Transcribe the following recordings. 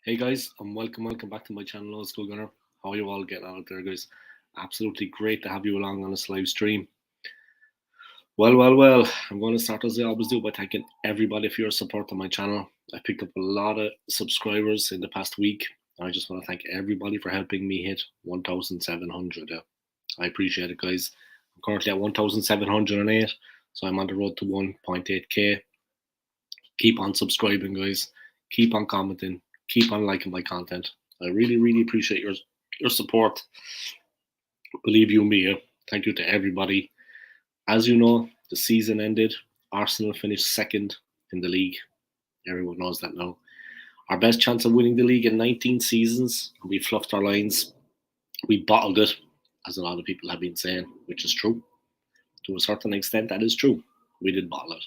Hey guys, and welcome back to my channel, Skool. How are you all getting on out there, guys? Absolutely great to have you along on this live stream. Well, I'm going to start as I always do by thanking everybody for your support on my channel. I picked up a lot of subscribers in the past week, and I just want to thank everybody for helping me hit 1,700. I appreciate it, guys. I'm currently at 1,708, so I'm on the road to 1.8k. Keep on subscribing, guys. Keep on commenting. Keep on liking my content. I really appreciate your support. Believe you me, thank you to everybody. As you know, the season ended. Arsenal finished second in the league. Everyone knows that now. Our best chance of winning the league in 19 seasons. We fluffed our lines. We bottled it, as a lot of people have been saying, which is true. To a certain extent, that is true. We did bottle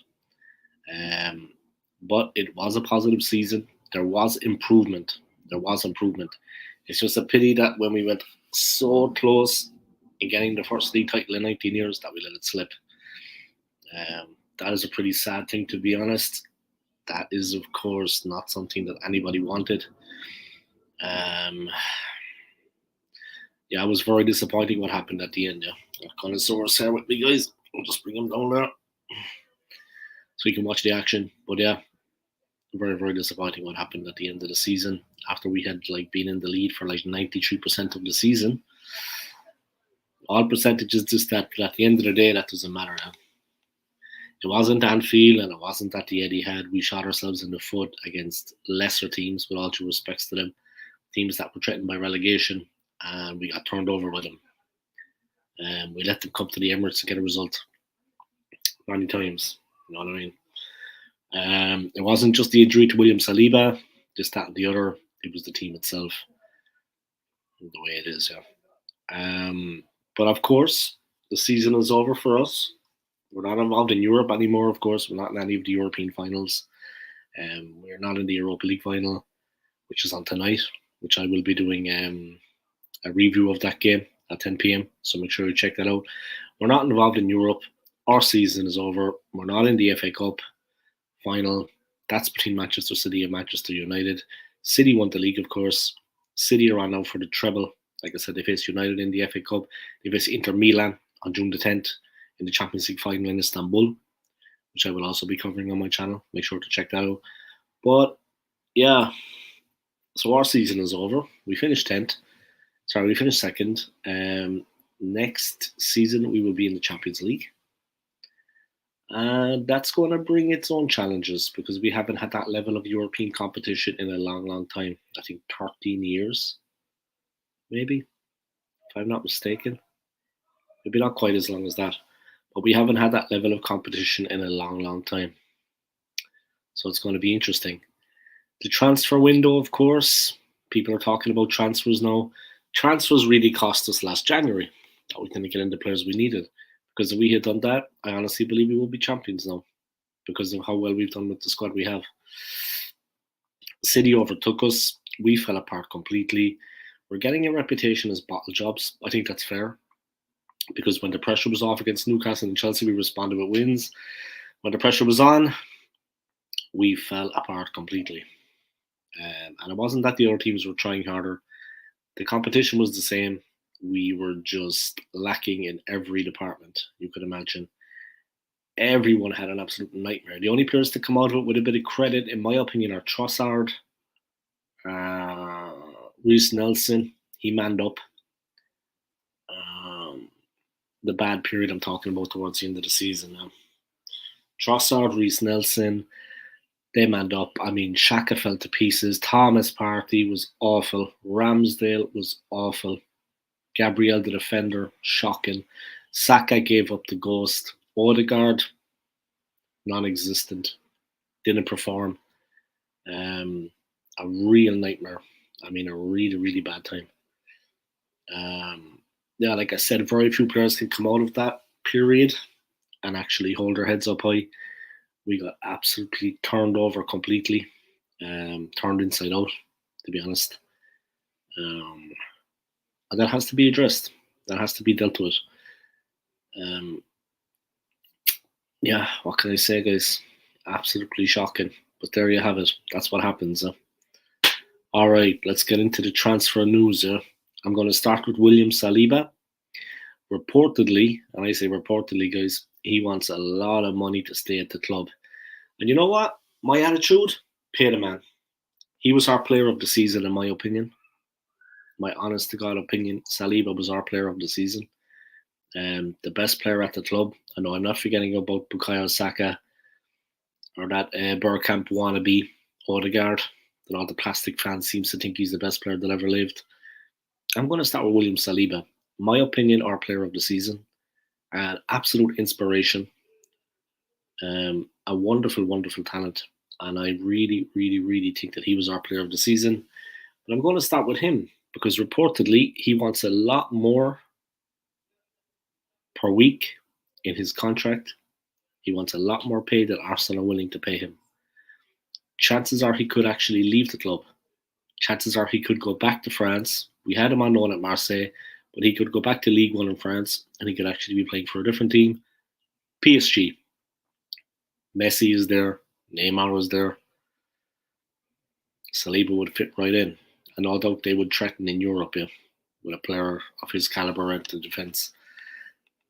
it. But it was a positive season. There was improvement. It's just a pity that when we went so close in getting the first league title in 19 years, that we let it slip. That is a pretty sad thing, to be honest. That is, of course, not something that anybody wanted. Yeah, it was very disappointing what happened at the end. Yeah, connoisseurs here with me, guys. I'll just bring them down there so you can watch the action. But yeah, very disappointing what happened at the end of the season after we had been in the lead for 93% of the season. All percentages just that, but at the end of the day, that doesn't matter now. It wasn't Anfield and it wasn't at the Etihad. We shot ourselves in the foot against lesser teams, with all due respects to them, teams that were threatened by relegation, and we got turned over by them. We let them come to the Emirates to get a result many times. You know what I mean? It wasn't just the injury to William Saliba, this, that, and the other. It was the team itself, the way it is. Yeah. But of course, the season is over for us. We're not involved in Europe anymore. Of course, we're not in any of the European finals. We're not in the Europa League final, which is on tonight, which I will be doing a review of that game at 10 p.m. So make sure you check that out. We're not involved in Europe. Our season is over. We're not in the FA Cup final. That's between Manchester City and Manchester United. City won the league, of course. City are on now for the treble. Like I said, they face United in the FA Cup. They face Inter Milan on June the 10th in the Champions League final in Istanbul, which I will also be covering on my channel. Make sure to check that out. But yeah, so our season is over. We finished 10th. Sorry, we finished second. Next season, we will be in the Champions League. And that's going to bring its own challenges because we haven't had that level of European competition in a long time. I think 13 years, maybe, if I'm not mistaken. Maybe not quite as long as that. But we haven't had that level of competition in a long time. So it's going to be interesting. The transfer window, of course, people are talking about transfers now. Transfers really cost us last January. We didn't get in the players we needed. Because if we had done that, I honestly believe we will be champions now. Because of how well we've done with the squad we have. City overtook us. We fell apart completely. We're getting a reputation as bottle jobs. I think that's fair. Because when the pressure was off against Newcastle and Chelsea, we responded with wins. When the pressure was on, we fell apart completely. And it wasn't that the other teams were trying harder. The competition was the same. We were just lacking in every department you could imagine. Everyone had an absolute nightmare. The only players to come out of it with a bit of credit, in my opinion, are Trossard, Reece Nelson. He manned up. The bad period I'm talking about towards the end of the season now. Trossard, Reece Nelson, they manned up. I mean, Xhaka fell to pieces. Thomas Partey was awful. Ramsdale was awful. Gabriel, the defender, shocking. Saka gave up the ghost. Odegaard, non-existent. Didn't perform. A real nightmare. I mean, a really bad time. Yeah, like I said, very few players can come out of that period and actually hold their heads up high. We got absolutely turned over completely, turned inside out, to be honest. And that has to be addressed. That has to be dealt with. Yeah, what can I say, guys? Absolutely shocking. But there you have it. That's what happens. All right, let's get into the transfer news. I'm going to start with William Saliba. Reportedly, and I say reportedly, guys, he wants a lot of money to stay at the club. And you know what? My attitude, pay the man. He was our player of the season, in my opinion. My honest to God opinion, Saliba was our player of the season. The best player at the club. I know I'm not forgetting about Bukayo Saka or that Bergkamp wannabe Odegaard that all the plastic fans seems to think he's the best player that ever lived. I'm going to start with William Saliba. My opinion, our player of the season. An absolute inspiration. A wonderful, wonderful talent. And I really, really, really think that he was our player of the season. But I'm going to start with him because reportedly he wants a lot more per week in his contract. He wants a lot more pay than Arsenal are willing to pay him. Chances are he could actually leave the club. Chances are he could go back to France. We had him on loan at Marseille, but he could go back to League One in France and he could actually be playing for a different team. PSG. Messi is there. Neymar is there. Saliba would fit right in. And no doubt they would threaten in Europe, with a player of his caliber at the defence.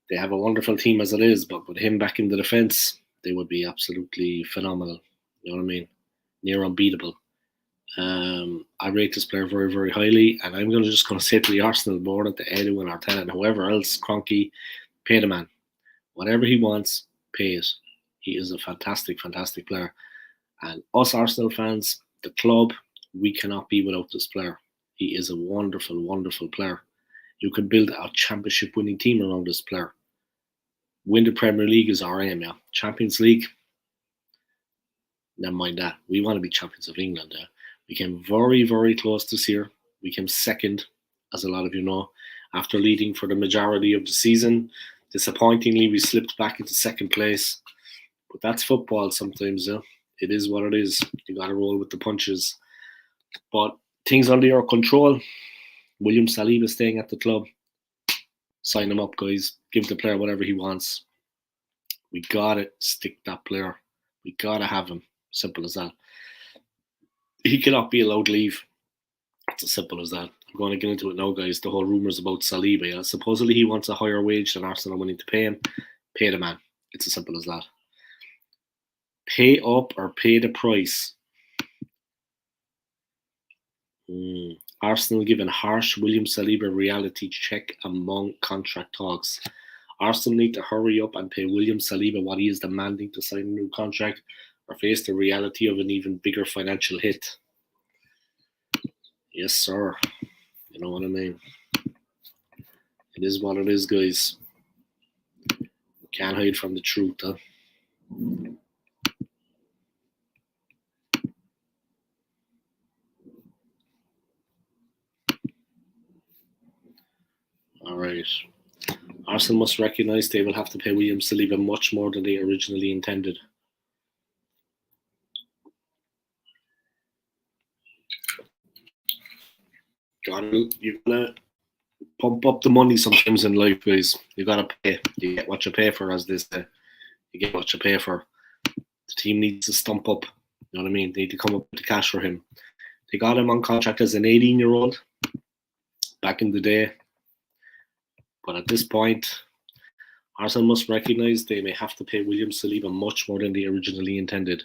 They have a wonderful team as it is, but with him back in the defence, they would be absolutely phenomenal. You know what I mean? Near unbeatable. I rate this player very, very highly, and I'm just going to say to the Arsenal board and to Edu and Arteta and whoever else, Kroenke, pay the man. Whatever he wants, pay it. He is a fantastic, fantastic player. And us Arsenal fans, the club, we cannot be without this player. He is a wonderful, wonderful player. You can build a championship winning team around this player. Win the Premier League is our aim, yeah. Champions League, never mind that. We want to be champions of England. We came very, very close this year. We came second, as a lot of you know, after leading for the majority of the season. Disappointingly, we slipped back into second place. But that's football sometimes. It is what it is. You got to roll with the punches. But things under your control. William Saliba staying at the club. Sign him up, guys. Give the player whatever he wants. We gotta stick that player. We gotta have him. Simple as that. He cannot be allowed to leave. It's as simple as that. I'm going to get into it now, guys. The whole rumours about Saliba. Yeah? Supposedly he wants a higher wage than Arsenal are willing to pay him. Pay the man. It's as simple as that. Pay up or pay the price. Arsenal given harsh William Saliba reality check among contract talks. Arsenal need to hurry up and pay William Saliba what he is demanding to sign a new contract or face the reality of an even bigger financial hit. Yes, sir. You know what I mean? It is what it is, guys. Can't hide from the truth, huh? All right. Arsenal must recognise they will have to pay William Saliba much more than they originally intended. You gotta pump up the money sometimes in life, guys. You gotta pay. You get what you pay for, as they say. You get what you pay for. The team needs to stump up. You know what I mean? They need to come up with the cash for him. They got him on contract as an 18-year-old back in the day. But at this point, Arsenal must recognise they may have to pay William Saliba much more than they originally intended.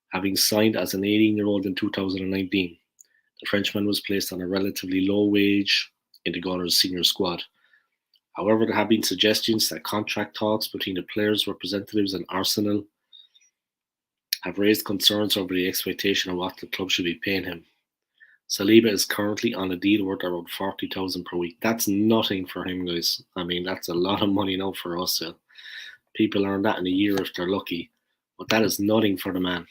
Having signed as an 18-year-old in 2019, the Frenchman was placed on a relatively low wage in the Gunners' senior squad. However, there have been suggestions that contract talks between the players' representatives and Arsenal have raised concerns over the expectation of what the club should be paying him. Saliba is currently on a deal worth around 40,000 per week. That's nothing for him, guys. I mean, that's a lot of money now for us. People earn that in a year if they're lucky, but that is nothing for the man.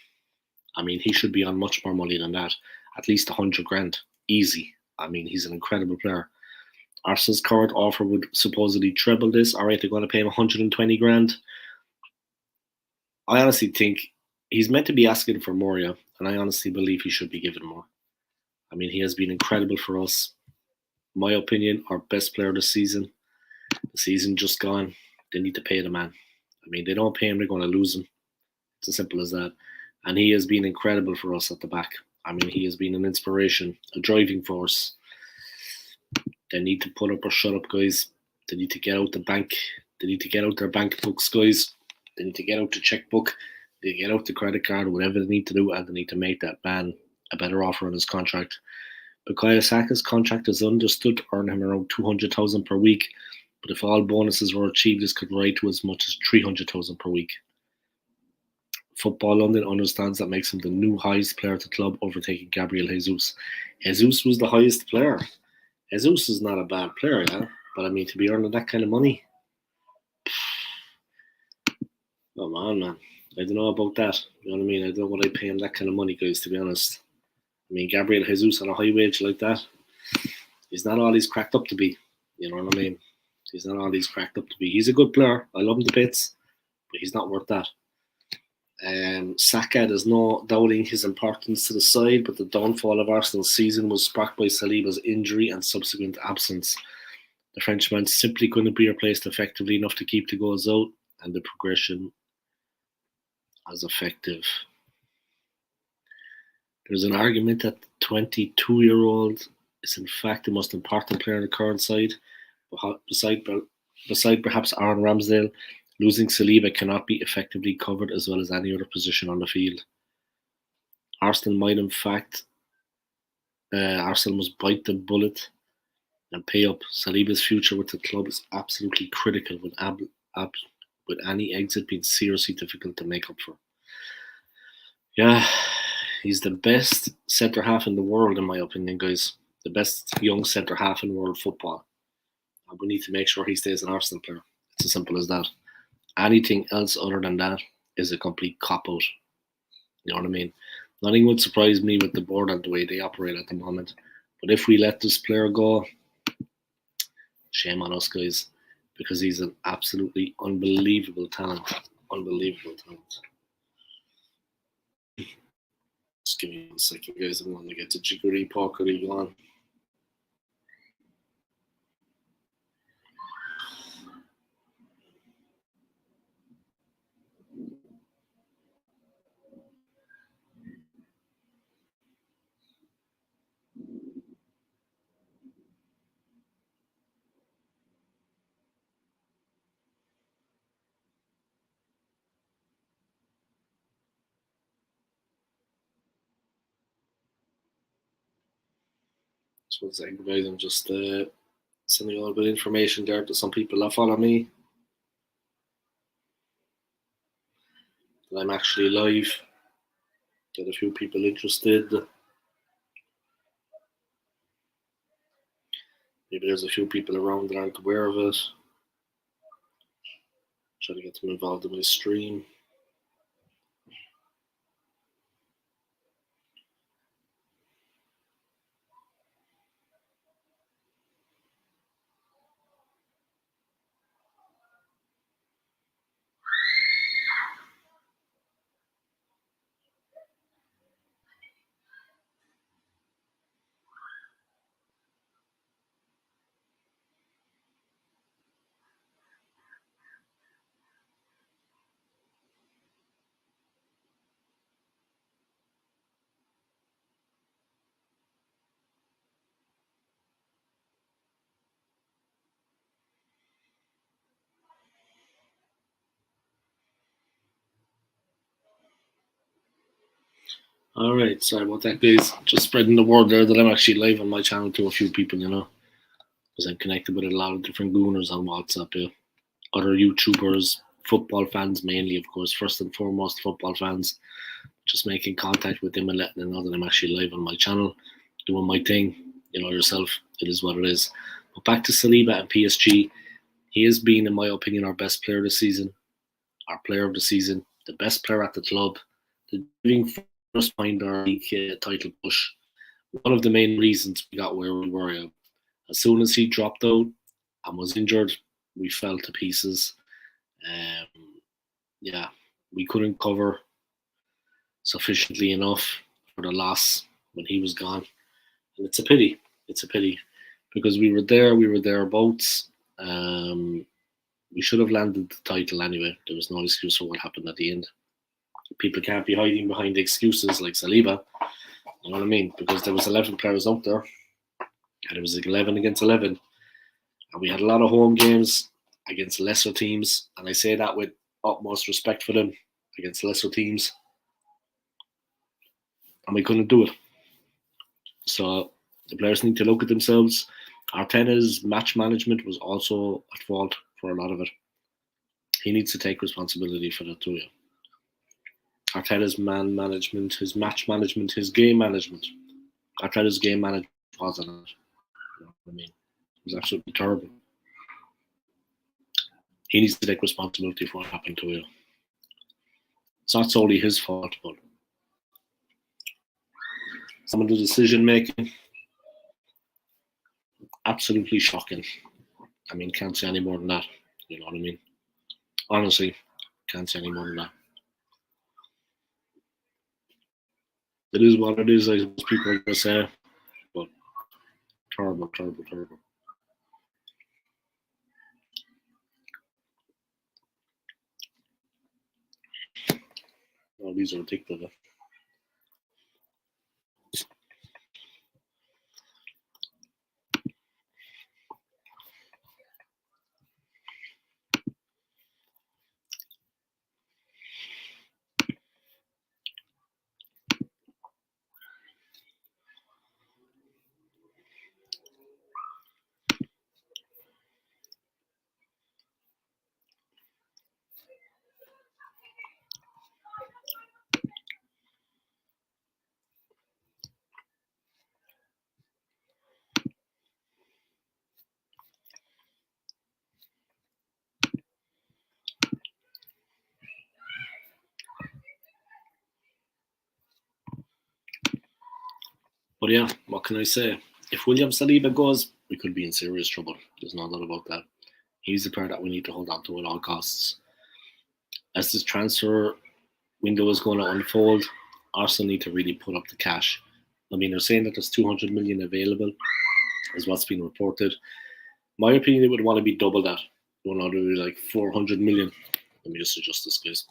I mean, he should be on much more money than that. At least 100 grand, easy. I mean, he's an incredible player. Arsenal's current offer would supposedly treble this. All right, they're going to pay him 120 grand. I honestly think he's meant to be asking for more, yeah, and I honestly believe he should be given more. I mean, he has been incredible for us. In my opinion, our best player this season. The season just gone. They need to pay the man. I mean, they don't pay him, they're going to lose him. It's as simple as that. And he has been incredible for us at the back. I mean, he has been an inspiration, a driving force. They need to put up or shut up, guys. They need to get out the bank. They need to get out their bank books, guys. They need to get out the checkbook. They get out the credit card, whatever they need to do, and they need to make that man a better offer on his contract. Bukayo Saka's contract is understood to earn him around 200,000 per week, but if all bonuses were achieved, this could rise to as much as 300,000 per week. Football London understands that makes him the new highest player at the club, overtaking Gabriel Jesus. Jesus was the highest player. Jesus is not a bad player, yeah, but I mean, to be earning that kind of money, come on, man. I don't know about that. You know what I mean? I don't know what I pay him that kind of money, guys, to be honest. I mean, Gabriel Jesus on a high wage like that, he's not all he's cracked up to be. You know what I mean? He's not all he's cracked up to be. He's a good player. I love him to bits, but he's not worth that. Saka, there's no doubting his importance to the side, but the downfall of Arsenal's season was sparked by Saliba's injury and subsequent absence. The Frenchman simply couldn't be replaced effectively enough to keep the goals out and the progression as effective. There's an argument that the 22-year-old is in fact the most important player in the current side, beside perhaps Aaron Ramsdale. Losing Saliba cannot be effectively covered as well as any other position on the field. Arsenal must bite the bullet and pay up. Saliba's future with the club is absolutely critical, with any exit being seriously difficult to make up for. Yeah, he's the best centre half in the world, in my opinion, guys. The best young centre half in world football. And we need to make sure he stays an Arsenal player. It's as simple as that. Anything else other than that is a complete cop-out. You know what I mean? Nothing would surprise me with the board and the way they operate at the moment. But if we let this player go, shame on us, guys, because he's an absolutely unbelievable talent. Unbelievable talent. Just give me 1 second, guys. I'm going to get to jiggery pokery on. Just 1 second, guys. I'm just sending a little bit of information there to some people that follow me. That I'm actually live. Get a few people interested. Maybe there's a few people around that aren't aware of it. Try to get them involved in my stream. Alright, sorry about that, guys. Just spreading the word there that I'm actually live on my channel to a few people, you know, because I'm connected with a lot of different gooners on WhatsApp, yeah. Other YouTubers, football fans mainly, of course, first and foremost, football fans. Just making contact with them and letting them know that I'm actually live on my channel, doing my thing. You know yourself, it is what it is. But back to Saliba and PSG. He has been, in my opinion, our best player this season, our player of the season, the best player at the club, the driving force behind our league title push. One of the main reasons we got where we were. As soon as he dropped out and was injured, we fell to pieces. Yeah, we couldn't cover sufficiently enough for the loss when he was gone. And it's a pity. It's a pity because we were thereabouts. We should have landed the title anyway. There was no excuse for what happened at the end. People can't be hiding behind excuses like Saliba. You know what I mean? Because there was 11 players out there, and it was like 11 against 11, and we had a lot of home games against lesser teams, and I say that with utmost respect for them, against lesser teams, and we couldn't do it. So the players need to look at themselves. Arteta's match management was also at fault for a lot of it. He needs to take responsibility for that too. Yeah. Arteta's man management, his match management, his game management. Arteta's game management wasn't it. You know what I mean? It was absolutely terrible. He needs to take responsibility for what happened to him. It's not solely his fault, but some of the decision making, absolutely shocking. I mean, can't say any more than that. You know what I mean? Honestly, can't say any more than that. It is what it is, I suppose people are going to say, but terrible, terrible, terrible. Oh, these are ridiculous. But yeah, what can I say? If William Saliba goes, we could be in serious trouble. There's no doubt about that. He's the player that we need to hold on to at all costs. As this transfer window is going to unfold, Arsenal need to really put up the cash. I mean, they're saying that there's 200 million available, is what's been reported. My opinion, it would want to be double that. You would want to be like 400 million. Let me just adjust this, guys.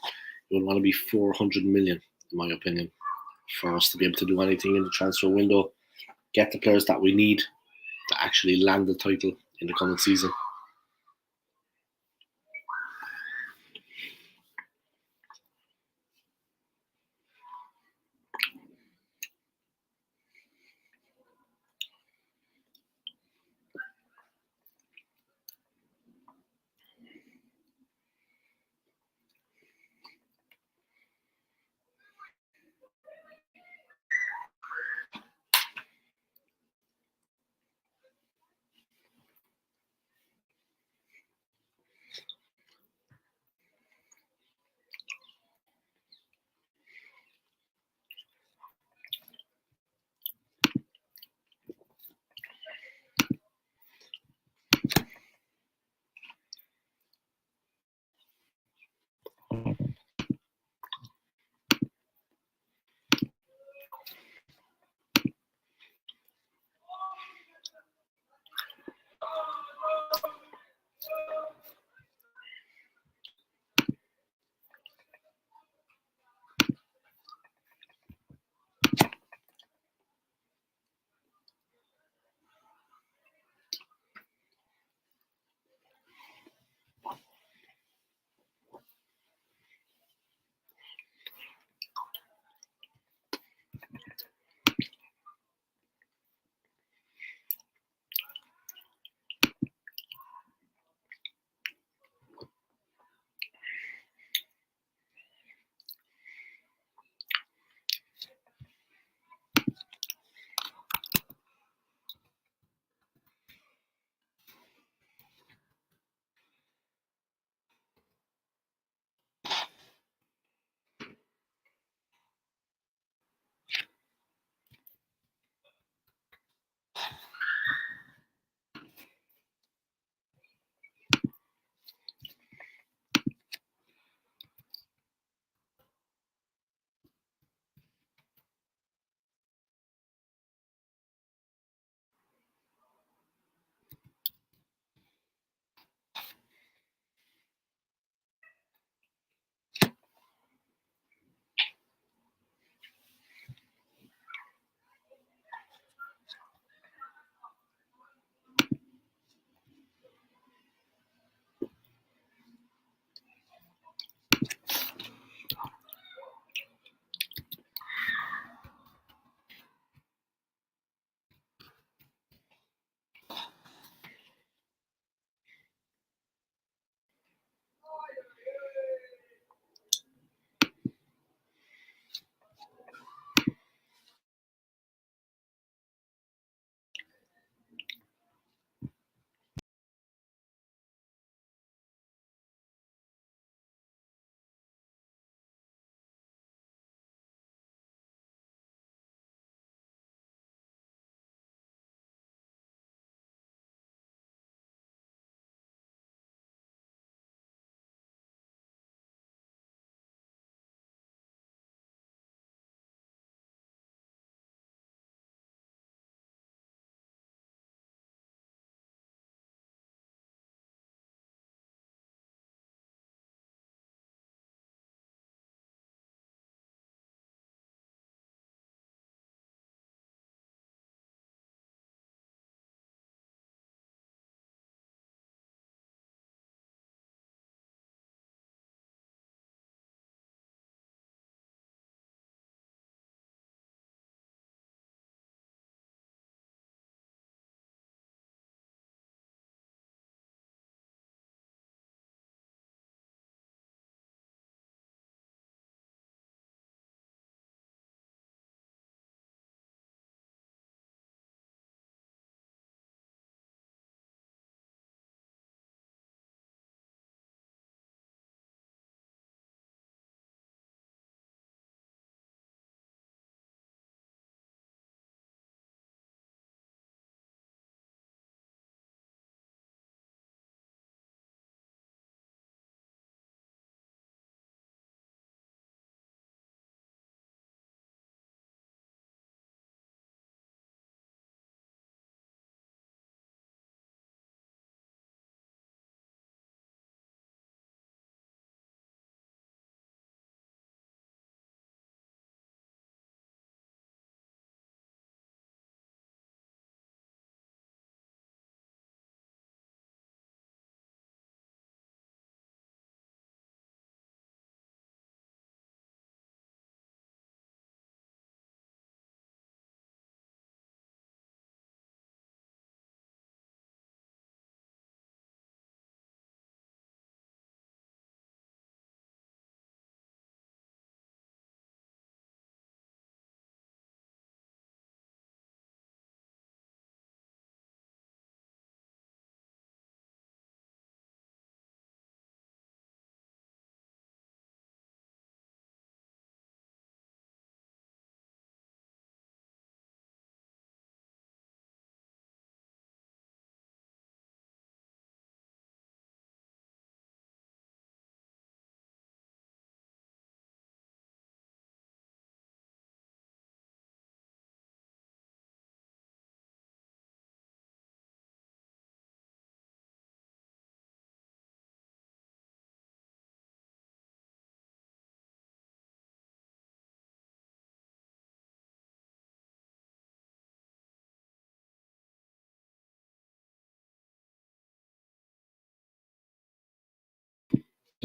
It would want to be 400 million, in my opinion, for us to be able to do anything in the transfer window, get the players that we need to actually land the title in the coming season.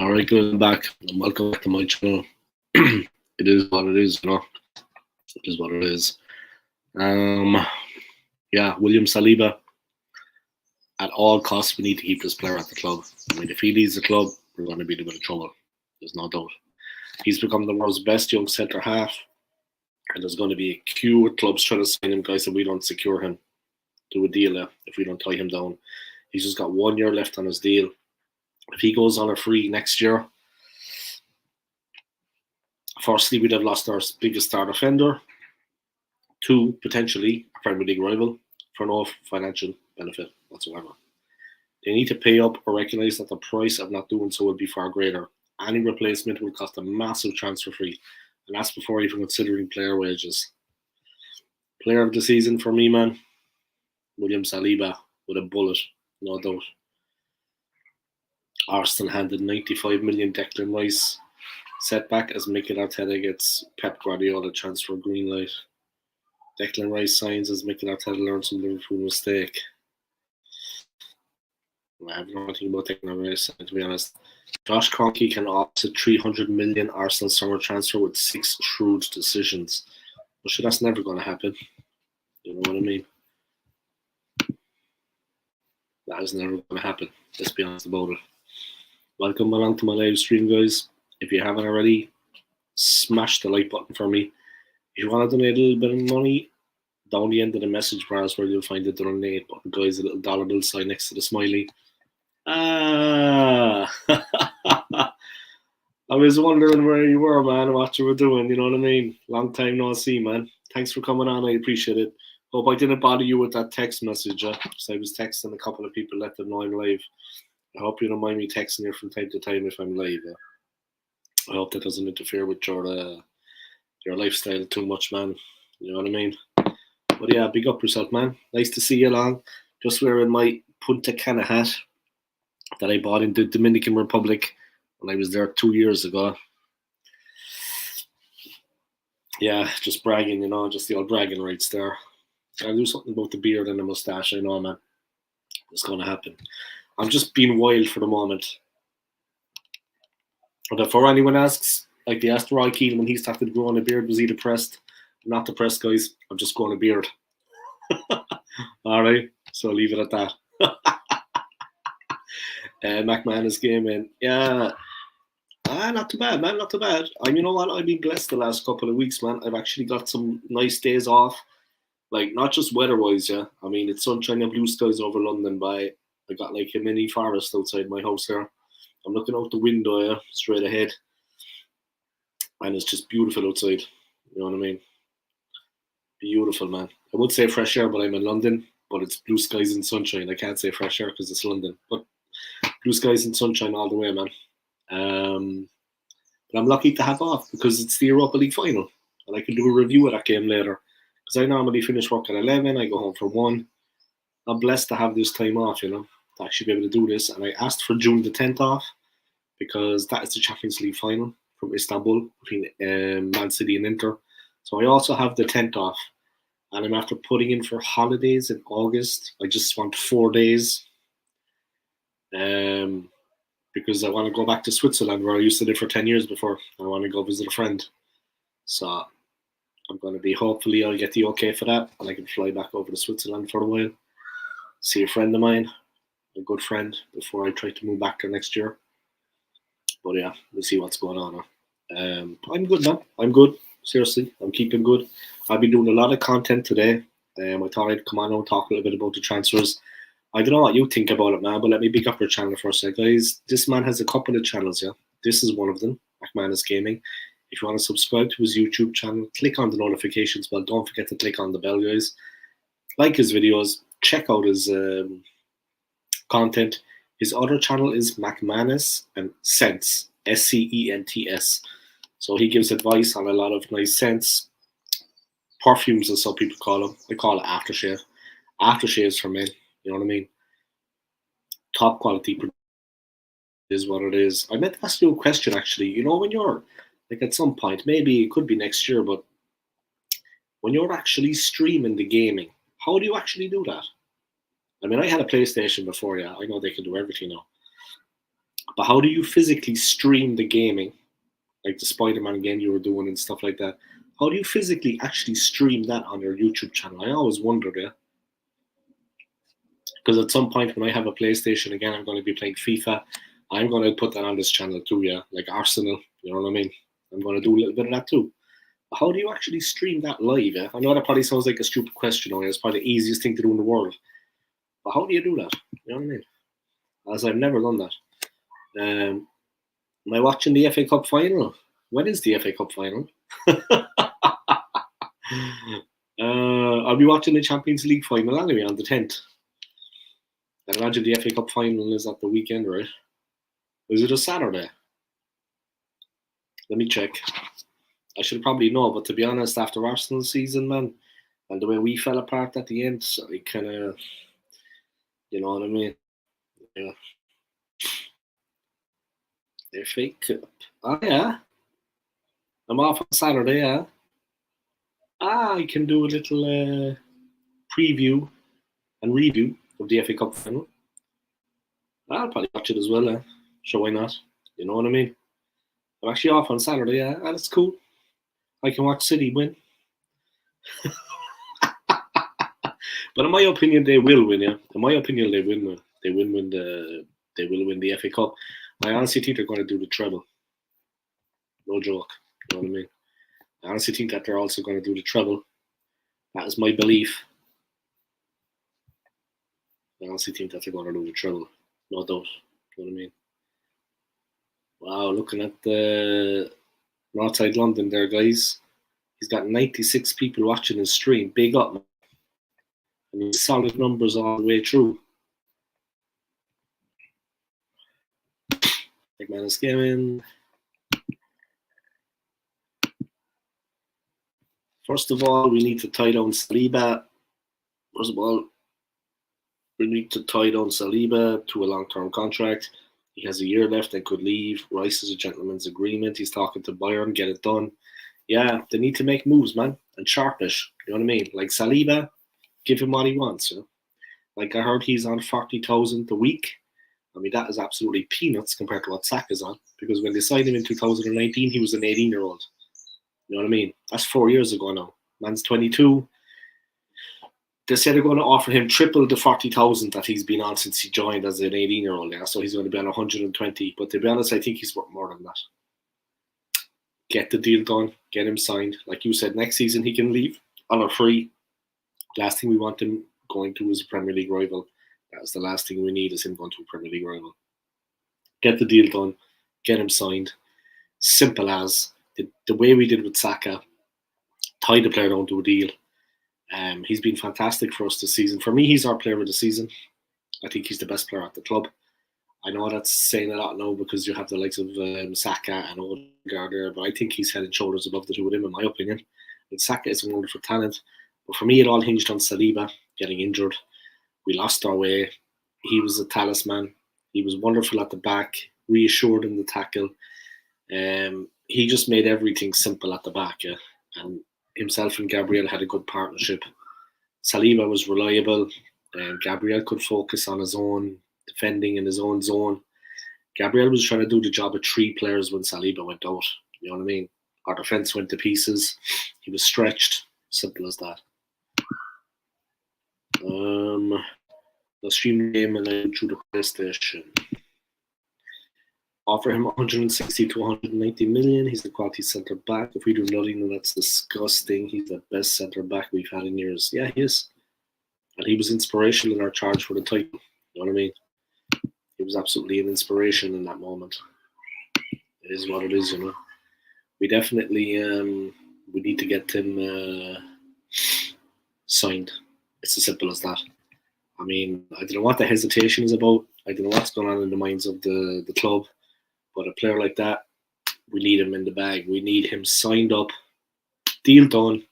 All right, good. I'm back. And welcome back to my channel. It is what it is, you know. It is what it is. Yeah, William Saliba. At all costs, we need to keep this player at the club. I mean, if he leaves the club, we're going to be in a bit of trouble. There's no doubt. He's become the world's best young centre half, and there's going to be a queue with clubs trying to sign him, guys, if we don't secure him to a deal. If we don't tie him down, he's just got 1 year left on his deal. If he goes on a free next year, firstly, we'd have lost our biggest star defender. 2, potentially a Premier League rival, for no financial benefit whatsoever. They need to pay up or recognise that the price of not doing so would be far greater. Any replacement would cost a massive transfer fee, and that's before even considering player wages. Player of the season for me, man, William Saliba with a bullet, no doubt. Arsenal handed 95 million Declan Rice. Setback as Mikel Arteta gets Pep Guardiola transfer green light. Declan Rice signs as Mikel Arteta learns from Liverpool mistake. I have nothing about Declan Rice, to be honest. Josh Kroenke can offset 300 million Arsenal summer transfer with 6 shrewd decisions. But sure, that's never going to happen. You know what I mean? That is never going to happen. Let's be honest about it. Welcome along to my live stream, guys. If you haven't already, smash the like button for me. If you want to donate a little bit of money, down the end of the message bar is where you'll find the donate button, guys. A little dollar bill sign next to the smiley. I was wondering where you were, man, what you were doing, you know what I mean? Long time no see, man. Thanks for coming on, I appreciate it. Hope I didn't bother you with that text message. So I was texting a couple of people, let them know I'm live. I hope you don't mind me texting you from time to time if I'm live. I hope that doesn't interfere with your lifestyle too much, man. You know what I mean? But yeah, big up yourself, man. Nice to see you along. Just wearing my Punta Cana hat that I bought in the Dominican Republic when I was there 2 years ago. Yeah, just bragging, you know, just the old bragging rights there. I'll do something about the beard and the mustache, I know, man. It's going to happen. I'm just being wild for the moment. But before anyone asks, like they asked Roy Keane when he started growing a beard, was he depressed? I'm not depressed, guys. I'm just growing a beard. All right, so leave it at that. McManus game in. Yeah. Not too bad, man. Not too bad. You know what? I've been blessed the last couple of weeks, man. I've actually got some nice days off. Like, not just weather-wise, yeah. I mean, it's sunshine and blue skies over London, but I got like a mini forest outside my house here. I'm looking out the window, yeah, straight ahead. And it's just beautiful outside. You know what I mean? Beautiful, man. I would say fresh air, but I'm in London. But it's blue skies and sunshine. I can't say fresh air because it's London. But blue skies and sunshine all the way, man. But I'm lucky to have off because it's the Europa League final. And I can do a review of that game later. Because I normally finish work at 11. I go home for 1. I'm blessed to have this time off, you know, to actually be able to do this. And I asked for June the 10th off because that is the Champions League final from Istanbul between Man City and Inter. So I also have the 10th off. And I'm after putting in for holidays in August. I just want 4 days. Because I want to go back to Switzerland where I used to live for 10 years before. I want to go visit a friend. So I'm going to be, hopefully I'll get the okay for that and I can fly back over to Switzerland for a while. See a friend of mine, a good friend, before I try to move back there next year. But yeah, we'll see what's going on. I'm good, man. I'm good. Seriously, I'm keeping good. I've been doing a lot of content today. I thought I'd come on and talk a little bit about the transfers. I don't know what you think about it, man, but let me pick up your channel for a sec, guys. This man has a couple of channels, yeah. This is one of them, McManus Gaming. If you want to subscribe to his YouTube channel, click on the notifications bell. Don't forget to click on the bell, guys. Like his videos. Check out his content. His other channel is McManus and Scents, SCENTS. So he gives advice on a lot of nice scents, perfumes, as some people call them. I call it aftershave. Aftershaves for men. You know what I mean? Top quality is what it is. I meant to ask you a question, actually. You know, when you're, like, at some point, maybe it could be next year, but when you're actually streaming the gaming, how do you actually do that? I mean, I had a PlayStation before, yeah. I know they can do everything now. But how do you physically stream the gaming, like the Spider-Man game you were doing and stuff like that? How do you physically actually stream that on your YouTube channel? I always wondered, yeah. Because at some point when I have a PlayStation again, I'm going to be playing FIFA. I'm going to put that on this channel too, yeah, like Arsenal. You know what I mean? I'm going to do a little bit of that too. But how do you actually stream that live? Yeah? I know that probably sounds like a stupid question, or it's probably the easiest thing to do in the world. But how do you do that? You know what I mean? As I've never done that. Am I watching the FA Cup final? When is the FA Cup final? I'll be watching the Champions League final anyway on the 10th. I imagine the FA Cup final is at the weekend, right? Is it a Saturday? Let me check. I should probably know, but to be honest, after Arsenal season, man, and the way we fell apart at the end, I kind of, you know what I mean? Yeah. FA Cup. Oh, yeah. I'm off on Saturday, yeah. I can do a little preview and review of the FA Cup final. I'll probably watch it as well, sure, why not? You know what I mean? I'm actually off on Saturday, yeah, that's cool. I can watch City win. But in my opinion, they will win, yeah. In my opinion, they will win the FA Cup. I honestly think they're going to do the treble. No joke. You know what I mean? I honestly think that they're also going to do the treble. That is my belief. I honestly think that they're going to do the treble. No doubt. You know what I mean? Wow, looking at the Northside London there, guys. He's got 96 people watching his stream. Big up, man. And solid numbers all the way through. Big man is gaming. First of all, we need to tie down Saliba. First of all, we need to tie down Saliba to a long-term contract. He has a year left and could leave. Rice is a gentleman's agreement. He's talking to Bayern, get it done. Yeah, they need to make moves, man, and sharpish. You know what I mean? Like Saliba, give him what he wants. You know? Like I heard he's on 40,000 a week. I mean, that is absolutely peanuts compared to what Saka's on. Because when they signed him in 2019, he was an 18-year-old. You know what I mean? That's 4 years ago now. Man's 22. They said they're going to offer him triple the 40,000 that he's been on since he joined as an 18-year-old. Yeah, so he's going to be on 120. But to be honest, I think he's worth more than that. Get the deal done, get him signed. Like you said, next season he can leave on a free. Last thing we want him going to is a Premier League rival. That's the last thing we need is him going to a Premier League rival. Get the deal done, get him signed. Simple as the way we did with Saka. Tie the player down to a deal. He's been fantastic for us this season. For me, he's our player of the season. I think he's the best player at the club. I know that's saying a lot now because you have the likes of Saka and Odegaard there, but I think he's head and shoulders above the two of them, in my opinion. And Saka is a wonderful talent, but for me, it all hinged on Saliba getting injured. We lost our way. He was a talisman. He was wonderful at the back, reassured in the tackle. He just made everything simple at the back, yeah. And himself and Gabriel had a good partnership. Saliba was reliable, and Gabriel could focus on his own defending in his own zone. Gabriel was trying to do the job of three players when Saliba went out. You know what I mean? Our defence went to pieces. He was stretched. Simple as that. The stream game and then through the PlayStation. Offer him 160 to 190 million. He's a quality centre back. If we do nothing, then that's disgusting. He's the best centre back we've had in years. Yeah, he is. And he was inspirational in our charge for the title. You know what I mean? He was absolutely an inspiration in that moment. It is what it is, you know. We definitely we need to get him signed. It's as simple as that. I mean, I don't know what the hesitation is about. I don't know what's going on in the minds of the club. But a player like that, we need him in the bag. We need him signed up, deal done,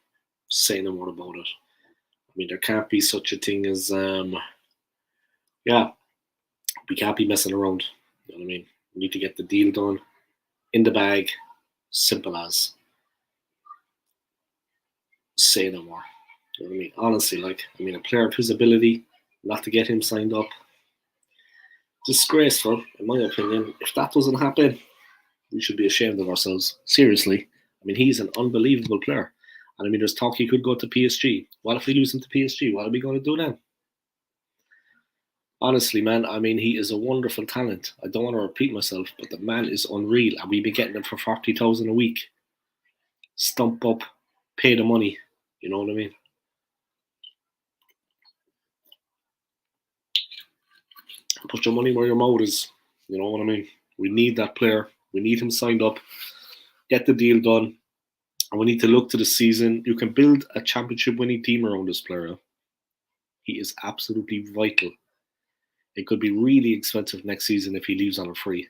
say no more about it. I mean, there can't be such a thing as, we can't be messing around. You know what I mean? We need to get the deal done, in the bag, simple as. Say no more. You know what I mean? Honestly, a player of his ability, not to get him signed up, Disgraceful, in my opinion. If that doesn't happen, we should be ashamed of ourselves. Seriously. I mean, he's an unbelievable player. And I mean, there's talk he could go to PSG. What if we lose him to PSG? What are we going to do then? Honestly, man, I mean, he is a wonderful talent. I don't want to repeat myself, but the man is unreal. And we'd be getting him for 40,000 a week. Stump up, pay the money. You know what I mean? Put your money where your mouth is. You know what I mean? We need that player. We need him signed up. Get the deal done. And we need to look to the season. You can build a championship winning team around this player. He is absolutely vital. It could be really expensive next season if he leaves on a free.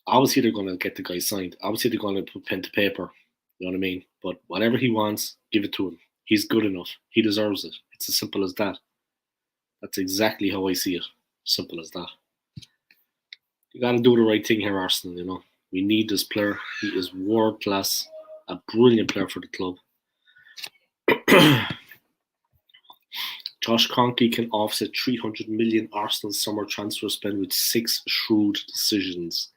Obviously, they're going to get the guy signed. Obviously, they're going to put pen to paper. You know what I mean? But whatever he wants, give it to him. He's good enough. He deserves it. It's as simple as that. That's exactly how I see it. Simple as that. You got to do the right thing here, Arsenal. You know, we need this player. He is world class, a brilliant player for the club. Josh Kroenke can offset 300 million Arsenal summer transfer spend with 6 shrewd decisions.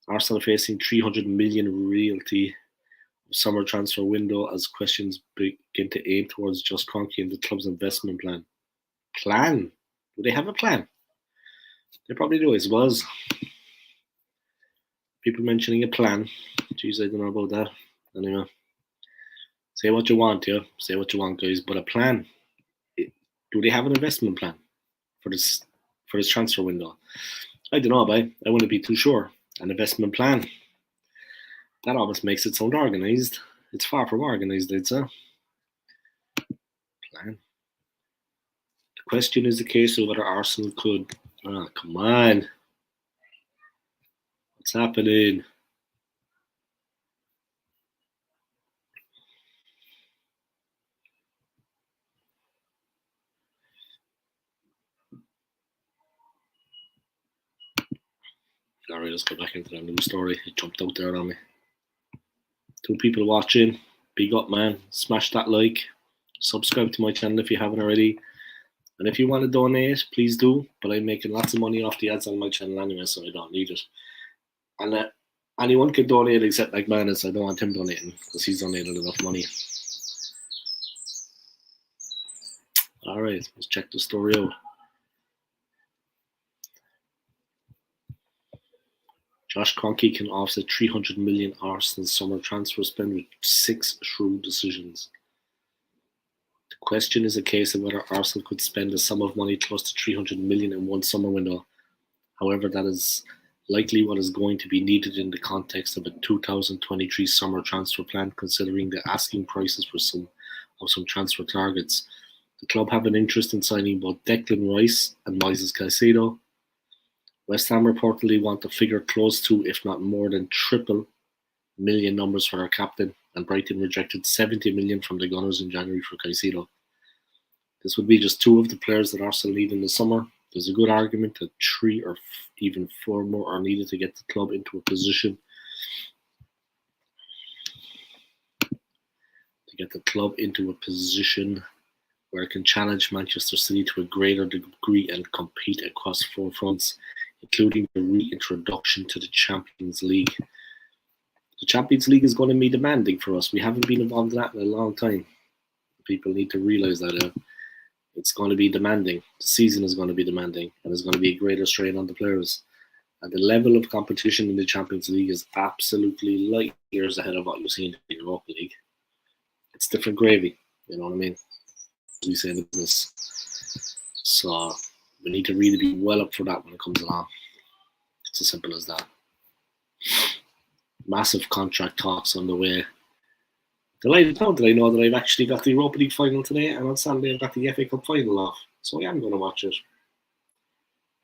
Arsenal facing 300 million realty summer transfer window as questions begin to aim towards Josh Kroenke and the club's investment plan. Plan? Do they have a plan? They probably do, I suppose. People mentioning a plan. Jeez, I don't know about that. Anyway, say what you want, yeah. Say what you want, guys. But a plan. Do they have an investment plan for this transfer window? I don't know, but I wouldn't be too sure. An investment plan. That almost makes it sound organised. It's far from organised, I'd say. Plan. The question is the case of whether Arsenal could. Ah, come on. What's happening? Sorry, let's go back into that news story. It jumped out there on me. 2 people watching. Big up, man. Smash that like. Subscribe to my channel if you haven't already. And if you want to donate, please do. But I'm making lots of money off the ads on my channel anyway, so I don't need it. And anyone can donate except like Manus. I don't want him donating because he's donated enough money. All right, let's check the story out. Josh Kroenke can offset 300 million Arsenal summer transfer spend with 6 shrewd decisions. The question is a case of whether Arsenal could spend a sum of money close to 300 million in one summer window. However, that is likely what is going to be needed in the context of a 2023 summer transfer plan, considering the asking prices for some transfer targets. The club have an interest in signing both Declan Rice and Moises Caicedo. West Ham reportedly want a figure close to, if not more than, triple million numbers for our captain, and Brighton rejected 70 million from the Gunners in January for Caicedo. This would be just 2 of the players that Arsenal need in the summer. There's a good argument that 3 or even 4 more are needed to get the club into a position where it can challenge Manchester City to a greater degree and compete across 4 fronts, including the reintroduction to the Champions League. The Champions League is going to be demanding for us. We haven't been involved in that in a long time. People need to realise that it's going to be demanding. The season is going to be demanding, and there's going to be a greater strain on the players. And the level of competition in the Champions League is absolutely light years ahead of what you see in the Europa League. It's different gravy, you know what I mean? As we say in the business. So we need to really be well up for that when it comes along. It's as simple as that. Massive contract talks on the way. Delighted now that I know that I've actually got the Europa League final today, and on Sunday I've got the FA Cup final off. So I am going to watch it.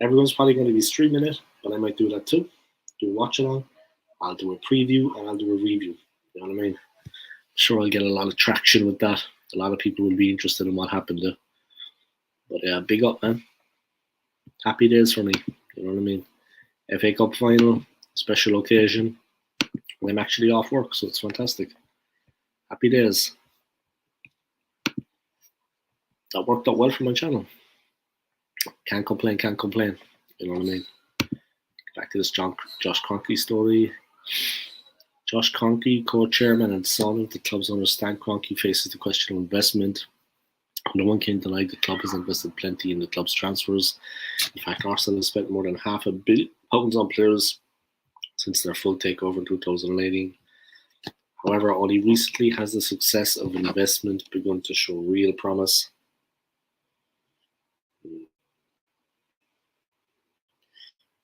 Everyone's probably going to be streaming it, but I might do that too. Do a watch along. I'll do a preview and I'll do a review. You know what I mean? I'm sure I'll get a lot of traction with that. A lot of people will be interested in what happened there. But yeah, big up, man. Happy days for me. You know what I mean? FA Cup final, special occasion. I'm actually off work, so it's fantastic. Happy days. That worked out well for my channel. Can't complain. You know what I mean? Back to this Josh Kroenke story. Josh Kroenke, co-chairman and son of the club's owner Stan Kroenke, faces the question of investment. No one can deny the club has invested plenty in the club's transfers. In fact, Arsenal has spent more than £500 million on players since their full takeover in 2018. However, only recently has the success of investment begun to show real promise.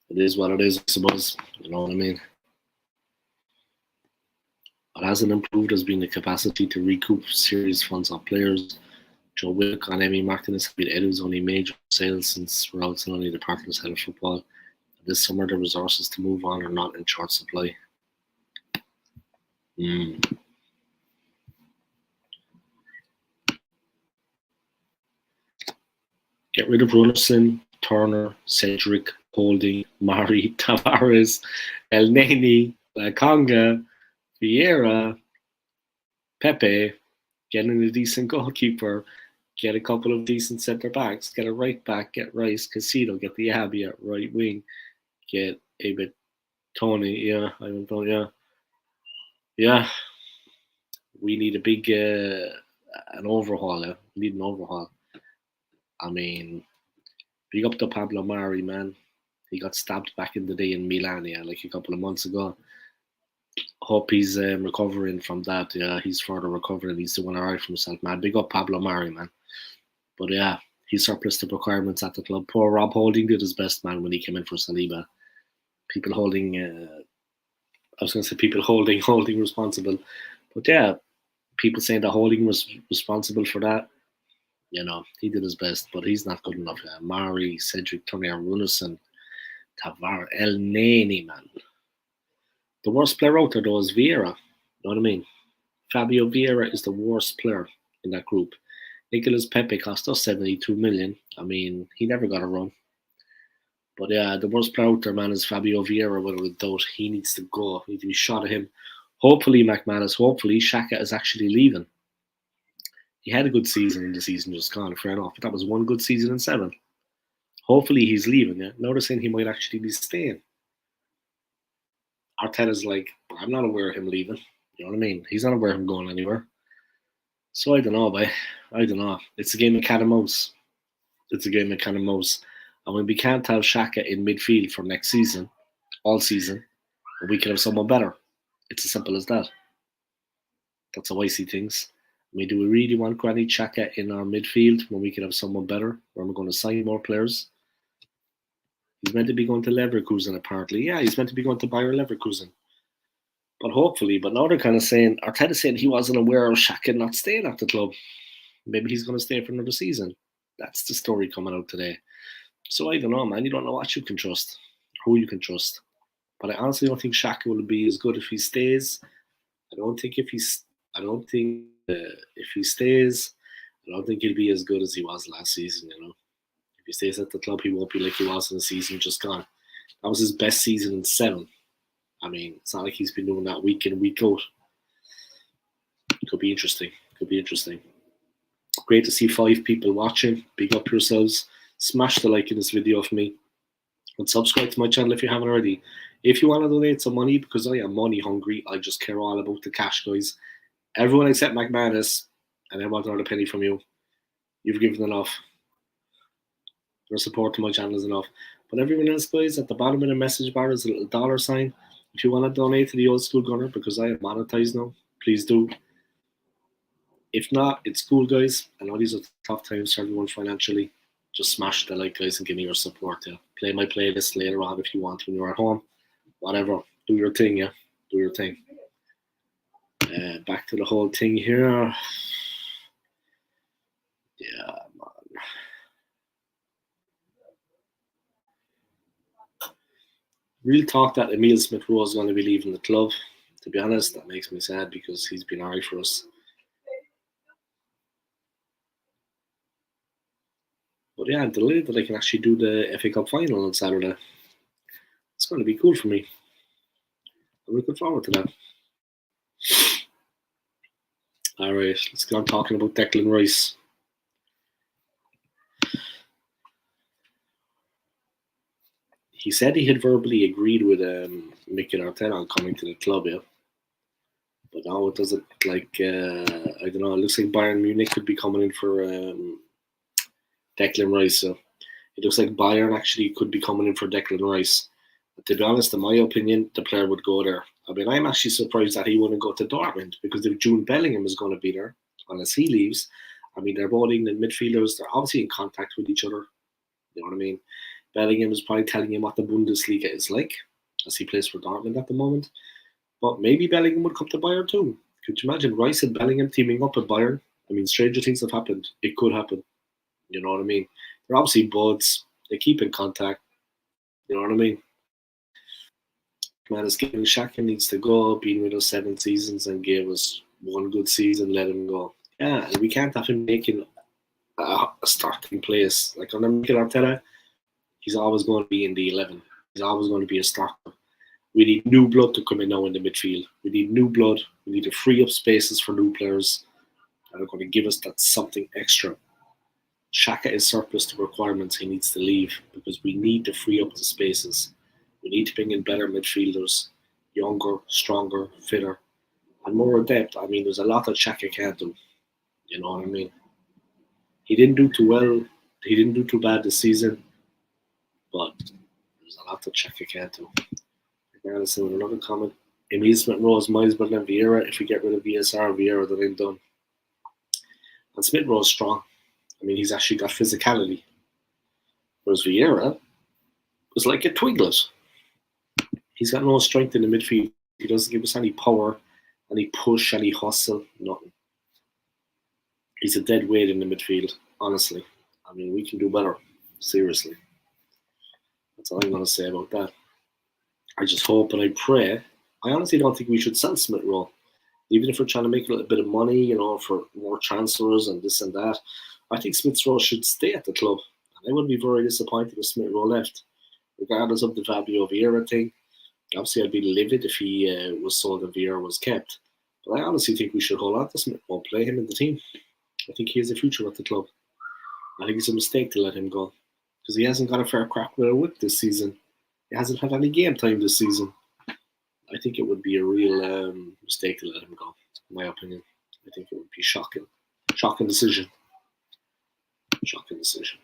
It is what it is, I suppose. You know what I mean? What hasn't improved has been the capacity to recoup serious funds off players. Joe Willock and Emi Martinez have been Edu's only major sales since Raul's only departed as head of football. This summer, the resources to move on are not in short supply. Get rid of Runnison, Turner, Cedric, Holding, Mari, Tavares, El Neni, Conga, Vieira, Pepe, get in a decent goalkeeper, get a couple of decent centre backs, get a right back, get Rice, Casido, get the Abbey at right wing, get a bit Tony, yeah. We need a big an overhaul. We need an overhaul. I mean, big up to Pablo Mari, man. He got stabbed back in the day in Milan, like a couple of months ago. Hope he's recovering from that. Yeah, he's further recovering. He's doing all right for himself, man. Big up Pablo Mari, man. But yeah, he surplus the requirements at the club. Poor Rob Holding did his best, man, when he came in for Saliba. People holding, I was going to say people holding responsible. But yeah, people saying that Holding was responsible for that. You know, he did his best, but he's not good enough. Mari, Cedric, Tony Runnison, Tavares, El Neni, man. The worst player out there, though, is Vieira. You know what I mean? Fabio Vieira is the worst player in that group. Nicolas Pepe cost us 72 million. I mean, he never got a run. But yeah, the worst player out there, man, is Fabio Vieira, without a doubt. He needs to go. He needs to be shot at him. Hopefully, McManus, hopefully, Xhaka is actually leaving. He had a good season in the season just gone, fair enough. But that was one good season in 7. Hopefully he's leaving, yeah. Now they're saying he might actually be staying. Arteta's like, I'm not aware of him leaving. You know what I mean? He's not aware of him going anywhere. So I don't know, boy. I don't know. It's a game of cat and mouse. And when we can't have Xhaka in midfield for next season, all season, we can have someone better. It's as simple as that. That's how I see things. I mean, do we really want Granit Xhaka in our midfield when we can have someone better? Or am I going to sign more players? He's meant to be going to Leverkusen, apparently. Yeah, he's meant to be going to Bayer Leverkusen. But hopefully, but now they're kind of saying, Arteta's saying he wasn't aware of Xhaka not staying at the club. Maybe he's going to stay for another season. That's the story coming out today. So I don't know, man. You don't know what you can trust, who you can trust. But I honestly don't think Xhaka will be as good if he stays. I don't think if he stays, I don't think he'll be as good as he was last season, you know. If he stays at the club, he won't be like he was in the season just gone. That was his best season in 7. I mean, it's not like he's been doing that week in, week out. Could be interesting. Great to see 5 people watching. Big up yourselves. Smash the like in this video for me. And subscribe to my channel if you haven't already. If you want to donate some money, because I am money hungry, I just care all about the cash, guys. Everyone except McManus, and I want another penny from you. You've given enough. Your support to my channel is enough. But everyone else, guys, at the bottom of the message bar is a little $sign. If you want to donate to the Old School Gunner, because I am monetized now, please do. If not, it's cool, guys. I know these are tough times for everyone financially. Just smash the like, guys, and give me your support. Yeah. Play my playlist later on if you want when you're at home. Whatever. Do your thing, yeah. Do your thing. Back to the whole thing here. Yeah, man. Real talk that Emile Smith-Rowe is going to be leaving the club. To be honest, that makes me sad because he's been alright for us. But yeah, I'm delighted that I can actually do the FA Cup final on Saturday. It's going to be cool for me. I'm looking forward to that. Alright, let's get on talking about Declan Rice. he said he had verbally agreed with Mikel Arteta on coming to the club, yeah. But now it doesn't look like I don't know. It looks like Bayern Munich could be coming in for Declan Rice. So it looks like Bayern actually could be coming in for Declan Rice. But to be honest, in my opinion, the player would go there. I mean, I'm actually surprised that he wouldn't go to Dortmund because if Jude Bellingham is going to be there, unless he leaves, I mean, they're both England midfielders. They're obviously in contact with each other. You know what I mean? Bellingham is probably telling him what the Bundesliga is like, as he plays for Dortmund at the moment. But maybe Bellingham would come to Bayern too. Could you imagine Rice and Bellingham teaming up at Bayern? I mean, stranger things have happened. It could happen. You know what I mean? They're obviously buds. They keep in contact. You know what I mean? Man, it's giving Shaka needs to go. Been with us 7 seasons and gave us one good season. Let him go. Yeah, we can't have him making a starting place. Like under Mikel Arteta, he's always going to be in the 11. He's always going to be a starter. We need new blood to come in now in the midfield. We need new blood. We need to free up spaces for new players that are going to give us that something extra. Xhaka is surplus to requirements. He needs to leave because we need to free up the spaces. We need to bring in better midfielders, younger, stronger, fitter, and more depth. I mean, there's a lot that Xhaka can't do. You know what I mean? He didn't do too well. He didn't do too bad this season, but there's a lot that Xhaka can't do. Regardless of another comment, Emile Smith-Rowe is miles better than Vieira. If we get rid of VSR, Vieira, then I'm done. And Smith-Rowe is strong. I mean, he's actually got physicality. Whereas Vieira was like a twiglet. He's got no strength in the midfield. He doesn't give us any power, any push, any hustle, nothing. He's a dead weight in the midfield, honestly. I mean, we can do better. Seriously. That's all I'm going to say about that. I just hope and I pray. I honestly don't think we should sell Smith-Rowe. Even if we're trying to make a little bit of money, you know, for more transfers and this and that. I think Smith-Rowe should stay at the club. And I would be very disappointed if Smith-Rowe left, regardless of the Fabio Vieira thing. Obviously, I'd be livid if he was sold and Vieira was kept. But I honestly think we should hold on to Smith-Rowe, play him in the team. I think he has a future at the club. I think it's a mistake to let him go because he hasn't got a fair crack with a whip this season. He hasn't had any game time this season. I think it would be a real mistake to let him go, in my opinion. I think it would be shocking. Shocking decision. Shocking decision.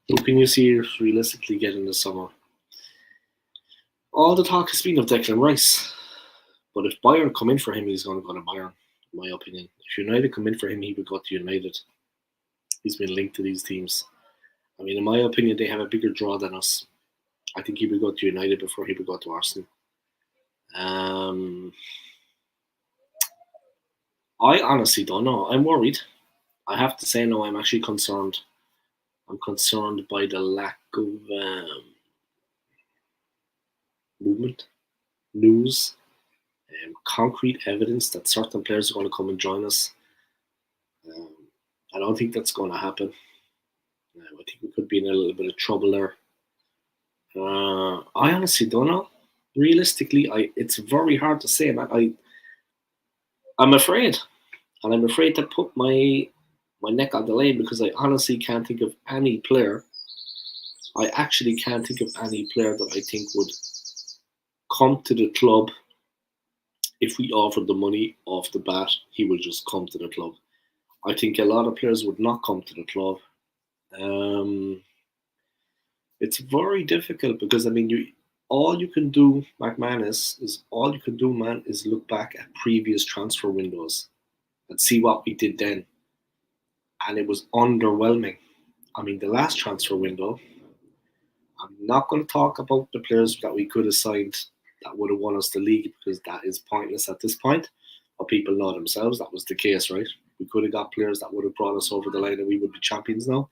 Who can you see realistically getting this summer? All the talk has been of Declan Rice. But if Bayern come in for him, he's going to go to Bayern, in my opinion. If United come in for him, he would go to United. He's been linked to these teams. I mean, in my opinion, they have a bigger draw than us. I think he would go to United before he would go to Arsenal. Um, I honestly don't know. I'm worried. I have to say, no, I'm actually concerned. I'm concerned by the lack of movement, news, concrete evidence that certain players are going to come and join us. Um, I don't think that's going to happen. I think we could be in a little bit of trouble there. I honestly don't know. Realistically, it's very hard to say, man. I'm afraid, and I'm afraid to put my neck on the line because I honestly can't think of any player. I actually can't think of any player that I think would come to the club if we offered the money off the bat. He would just come to the club. I think a lot of players would not come to the club. Um, it's very difficult because I mean, all you can do, McManus, is all you can do, man, is look back at previous transfer windows and see what we did then, and it was underwhelming. I mean, the last transfer window, I'm not going to talk about the players that we could have signed that would have won us the league because that is pointless at this point. But people know themselves that was the case, right? We could have got players that would have brought us over the line and we would be champions now.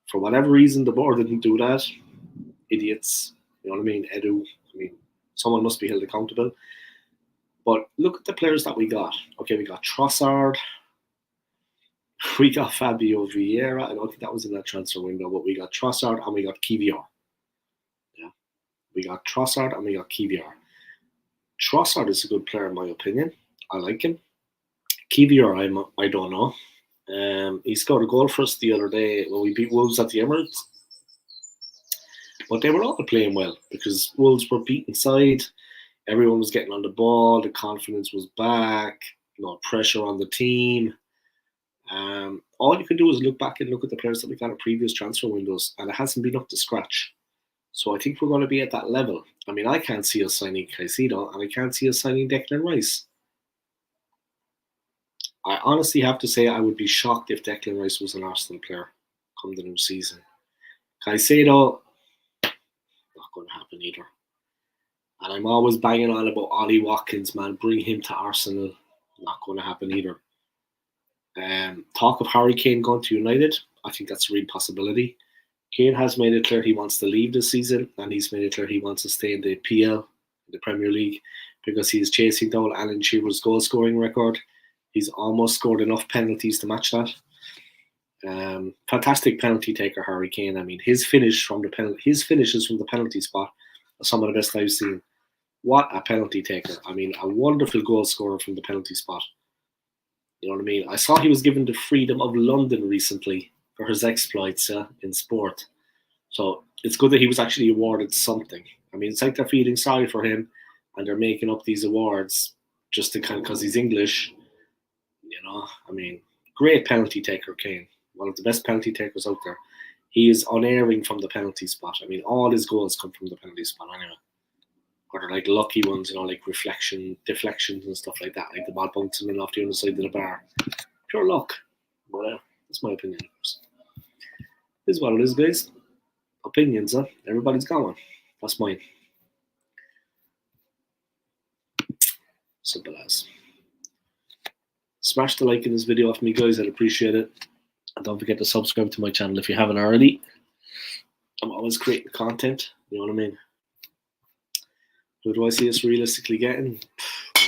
For whatever reason, the board didn't do that. Idiots. You know what I mean? Edu. I mean, someone must be held accountable. But look at the players that we got. Okay, we got Trossard. We got Fabio Vieira. I don't think that was in that transfer window, but we got Trossard and we got Kivior. Yeah. We got Trossard and we got Kivior. Trossard is a good player in my opinion. I like him. Kivior, I don't know. He scored a goal for us the other day when we beat Wolves at the Emirates. But they were all playing well because Wolves were beat inside. Everyone was getting on the ball. The confidence was back. No pressure on the team. All you can do is look back and look at the players that we got in previous transfer windows, and it hasn't been up to scratch. So I think we're going to be at that level. I mean, I can't see us signing Caicedo, and I can't see us signing Declan Rice. I honestly have to say I would be shocked if Declan Rice was an Arsenal player come the new season. Caicedo, not going to happen either. And I'm always banging on about Ollie Watkins, man. Bring him to Arsenal. Not going to happen either. Talk of Harry Kane going to United. I think that's a real possibility. Kane has made it clear he wants to leave this season, and he's made it clear he wants to stay in the PL, the Premier League, because he's chasing down Alan Shearer's goal scoring record. He's almost scored enough penalties to match that. Fantastic penalty taker, Harry Kane. I mean, his finishes from the penalty spot are some of the best I've seen. What a penalty taker! I mean, a wonderful goal scorer from the penalty spot. You know what I mean? I saw he was given the Freedom of London recently for his exploits in sport. So it's good that he was actually awarded something. I mean, it's like they're feeling sorry for him and they're making up these awards just to kind of because he's English. You know, I mean, great penalty taker, Kane. One of the best penalty takers out there. He is unerring from the penalty spot. I mean, all his goals come from the penalty spot anyway. Or they're like lucky ones, you know, like deflections and stuff like that. Like the ball bouncing in off the underside of the bar. Pure luck. But that's my opinion. This is what it is, guys. Opinions, huh? Everybody's got one. That's mine. Simple as. Smash the like in this video off me, guys. I'd appreciate it. And don't forget to subscribe to my channel if you haven't already. I'm always creating content. You know what I mean? Who do I see us realistically getting?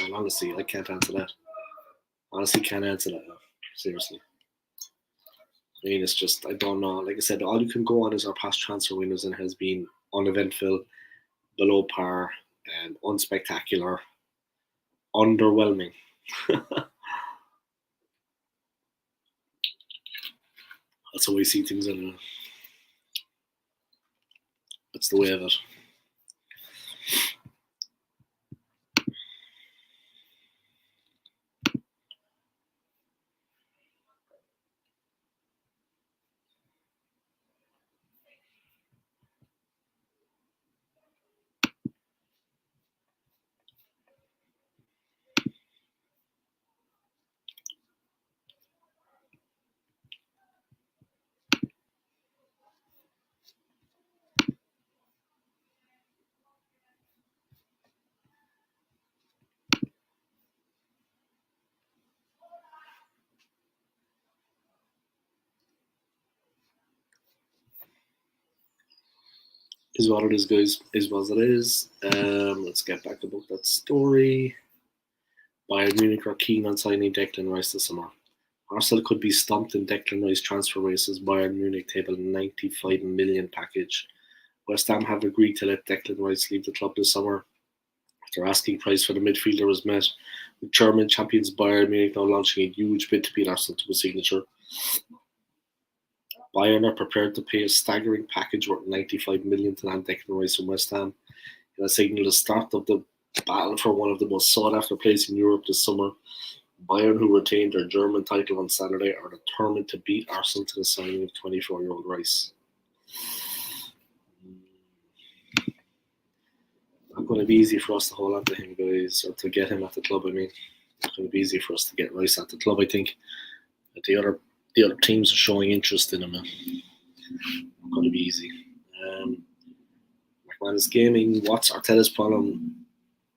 Man, honestly, I can't answer that. Honestly, can't answer that. Seriously. I mean, it's just, I don't know. Like I said, all you can go on is our past transfer windows and it has been uneventful, below par, unspectacular, underwhelming. That's how we see things anyway. That's the way of it. Is what it is, guys. Is what it is. Let's get back about that story. Bayern Munich are keen on signing Declan Rice this summer. Arsenal could be stumped in Declan Rice transfer race as Bayern Munich table a 95 million package. West Ham have agreed to let Declan Rice leave the club this summer. Their asking price for the midfielder was met, with German champions Bayern Munich now launching a huge bid to beat Arsenal to a signature. Bayern are prepared to pay a staggering package worth 95 million to land Declan Rice from West Ham, in a signal the start of the battle for one of the most sought-after players in Europe this summer. Bayern, who retained their German title on Saturday, are determined to beat Arsenal to the signing of 24-year-old Rice. Not going to be easy for us to hold on to him, guys, or to get him at the club. I mean, it's going to be easy for us to get Rice at the club. I think that the other teams are showing interest in him. Not going to be easy. McManus Gaming, what's Arteta's problem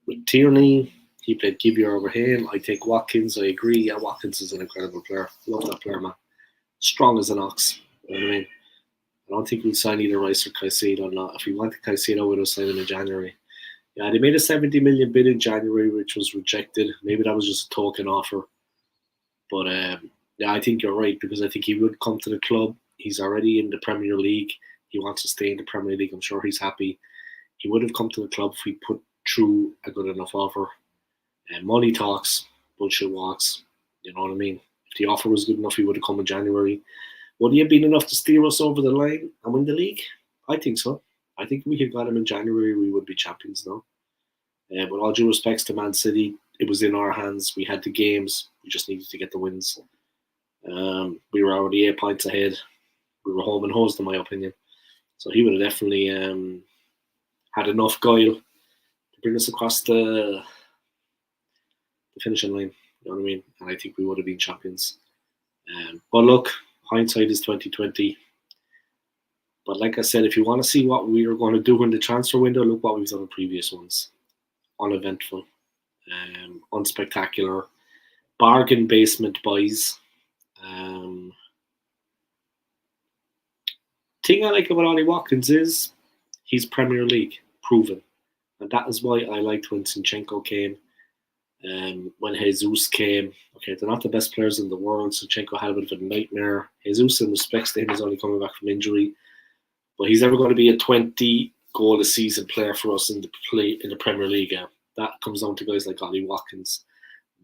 with Tierney? He played Givier over him. I take Watkins. I agree. Yeah, Watkins is an incredible player. Love that player, man. Strong as an ox. You know what I mean? I don't think we'll sign either Rice or Caicedo. Not. If we wanted Caicedo, we'd have signed him in January. Yeah, they made a 70 million bid in January, which was rejected. Maybe that was just a token offer. But yeah, I think you're right, because I think he would come to the club. He's already in the Premier League. He wants to stay in the Premier League. I'm sure he's happy. He would have come to the club if we put through a good enough offer. And money talks, bullshit walks. You know what I mean? If the offer was good enough, he would have come in January. Would he have been enough to steer us over the line and win the league? I think so. I think if we had got him in January, we would be champions now. With all due respects to Man City, it was in our hands. We had the games. We just needed to get the wins. We were already 8 points ahead. We were home and hosed, in my opinion. So he would have definitely had enough guile to bring us across the finishing line. You know what I mean? And I think we would have been champions. But look, hindsight is 2020. But like I said, if you want to see what we are going to do in the transfer window, look what we've done in previous ones. Uneventful, unspectacular, bargain basement buys. Thing I like about Ollie Watkins is he's Premier League proven, and that is why I liked when Zinchenko came. When Jesus came, okay, they're not the best players in the world. Zinchenko had a bit of a nightmare. Jesus, in respects to him, is only coming back from injury, but he's never going to be a 20-goal a season player for us in the Premier League. That comes down to guys like Ollie Watkins.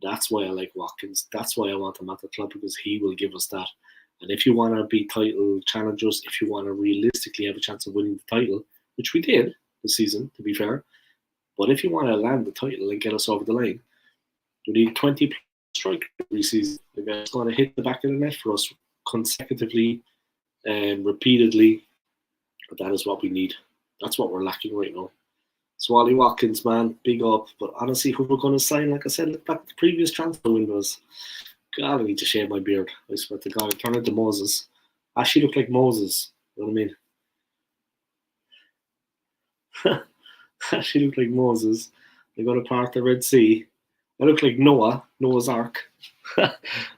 That's why I like Watkins. That's why I want him at the club, because he will give us that. And if you want to be title challengers, if you want to realistically have a chance of winning the title, which we did this season, to be fair, but if you want to land the title and get us over the line, you need 20 strikers every season. The guy's going to hit the back of the net for us consecutively and repeatedly. But that is what we need. That's what we're lacking right now. So Ollie Watkins, man, big up. But honestly, who we're going to sign, like I said, look back at the previous transfer windows. God, I need to shave my beard. I swear to God, I turn into Moses. I actually look like Moses. You know what I mean? I actually look like Moses. I got to part the Red Sea. I look like Noah's Ark.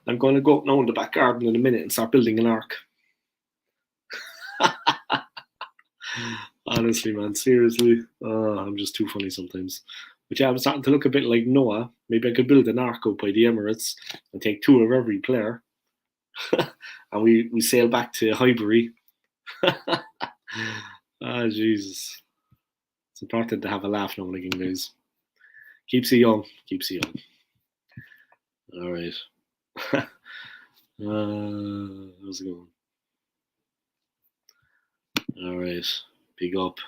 I'm going to go up now in the back garden in a minute and start building an ark. Honestly, man, seriously. I'm just too funny sometimes. But yeah, I'm starting to look a bit like Noah. Maybe I could build an ark up by the Emirates and take 2 of every player. And we sail back to Highbury. Jesus. It's important to have a laugh now and again, guys. Keeps you young. Keeps you young. All right. How's it going? All right. Big up.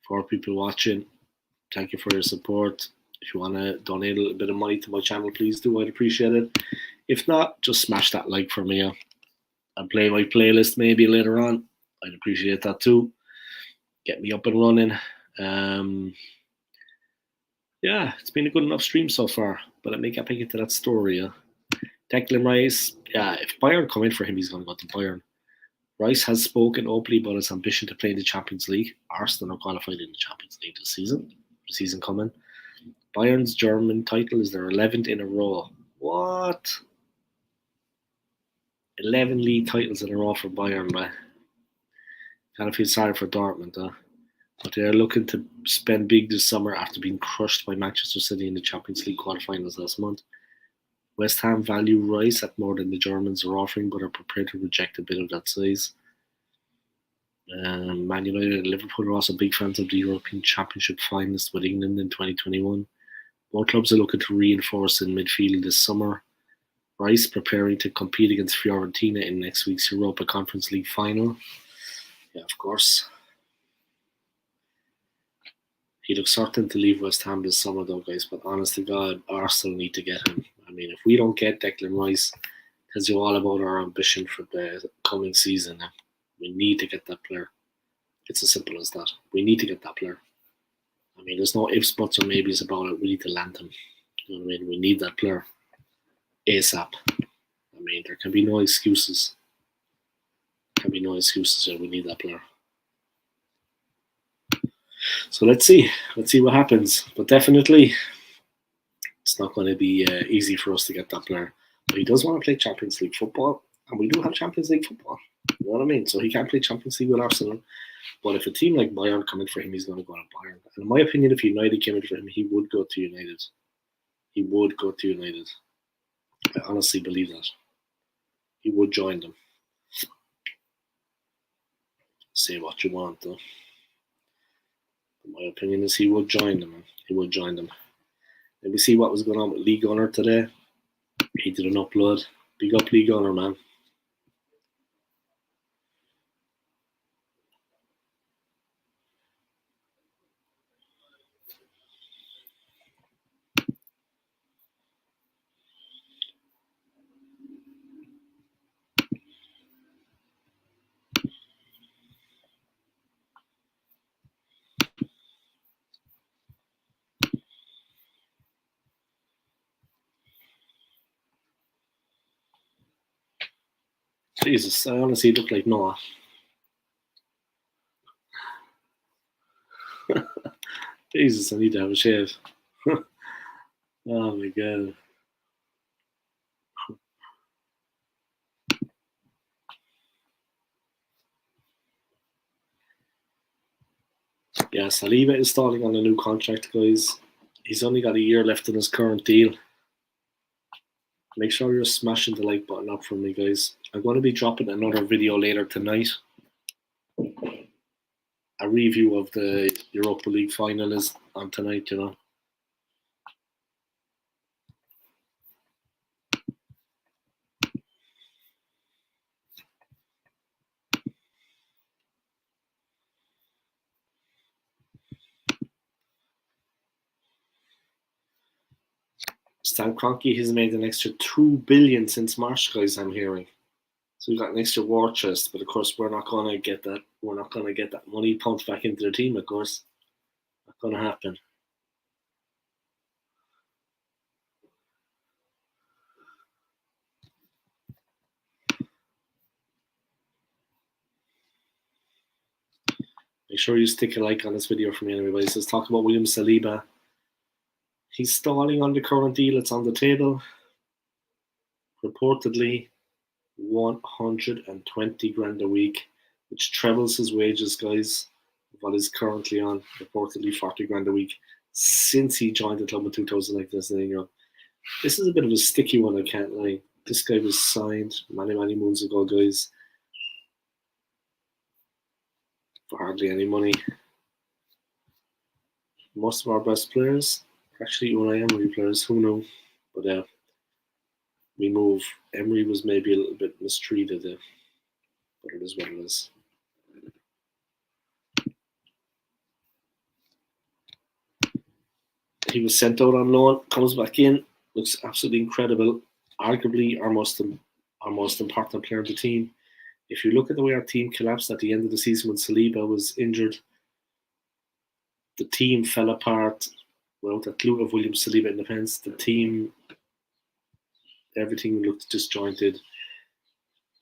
For people watching, thank you for your support. If you want to donate a little bit of money to my channel, please do. I'd appreciate it. If not, just smash that like for me. I'll play my playlist maybe later on. I'd appreciate that too. Get me up and running. Yeah, it's been a good enough stream so far. But let me get back into that story. Declan Rice, yeah, if Bayern come in for him, he's going to go to Bayern. Rice has spoken openly about his ambition to play in the Champions League. Arsenal are qualified in the Champions League this season. The season coming. Bayern's German title is their 11th in a row. What? 11 league titles in a row for Bayern, man. Kind of feel sorry for Dortmund, though. But they're looking to spend big this summer after being crushed by Manchester City in the Champions League quarterfinals last month. West Ham value Rice at more than the Germans are offering, but are prepared to reject a bit of that size. Man United and Liverpool are also big fans of the European Championship finalists with England in 2021. Both clubs are looking to reinforce in midfield this summer. Rice preparing to compete against Fiorentina in next week's Europa Conference League final. Yeah, of course. He looks certain to leave West Ham this summer, though, guys. But honest to God, Arsenal need to get him. I mean, if we don't get Declan Rice, tells you all about our ambition for the coming season. We need to get that player. It's as simple as that. We need to get that player. I mean, there's no ifs, buts, or maybes about it. We need to land him. You know what I mean? We need that player ASAP. I mean, there can be no excuses. There can be no excuses here. We need that player. So let's see. Let's see what happens. But definitely, it's not going to be easy for us to get that player. But he does want to play Champions League football. And we do have Champions League football. You know what I mean? So he can't play Champions League with Arsenal. But if a team like Bayern come in for him, he's going to go to Bayern. And in my opinion, if United came in for him, he would go to United. He would go to United. I honestly believe that. He would join them. Say what you want, though. My opinion is he would join them. He would join them. Let me see what was going on with Lee Gunner today. He did an upload. Big up Lee Gunner, man. Jesus, I honestly look like Noah. Jesus, I need to have a shave. Oh my god. Yeah, Saliba is starting on a new contract, guys. He's only got a year left in his current deal. Make sure you're smashing the like button up for me, guys. I'm going to be dropping another video later tonight. A review of the Europa League final is on tonight, you know. Stan Kroenke has made an extra $2 billion since March, guys. I'm hearing. So we got an extra war chest, but of course we're not going to get that. We're not going to get that money pumped back into the team. Of course, not going to happen. Make sure you stick a like on this video for me, anyway. So let's talk about William Saliba. He's stalling on the current deal. It's on the table. Reportedly, 120 grand a week, which trebles his wages, guys. What he's currently on, reportedly 40 grand a week, since he joined the club in 2019. This is a bit of a sticky one, I can't lie. This guy was signed many moons ago, guys, for hardly any money. Most of our best players, actually Unai Emery players, who knew? But we move. Emery was maybe a little bit mistreated, but it is what it is. He was sent out on loan, comes back in, looks absolutely incredible. Arguably our most important player of the team. If you look at the way our team collapsed at the end of the season when Saliba was injured, the team fell apart without that glue of William Saliba in defence. The team, everything looked disjointed.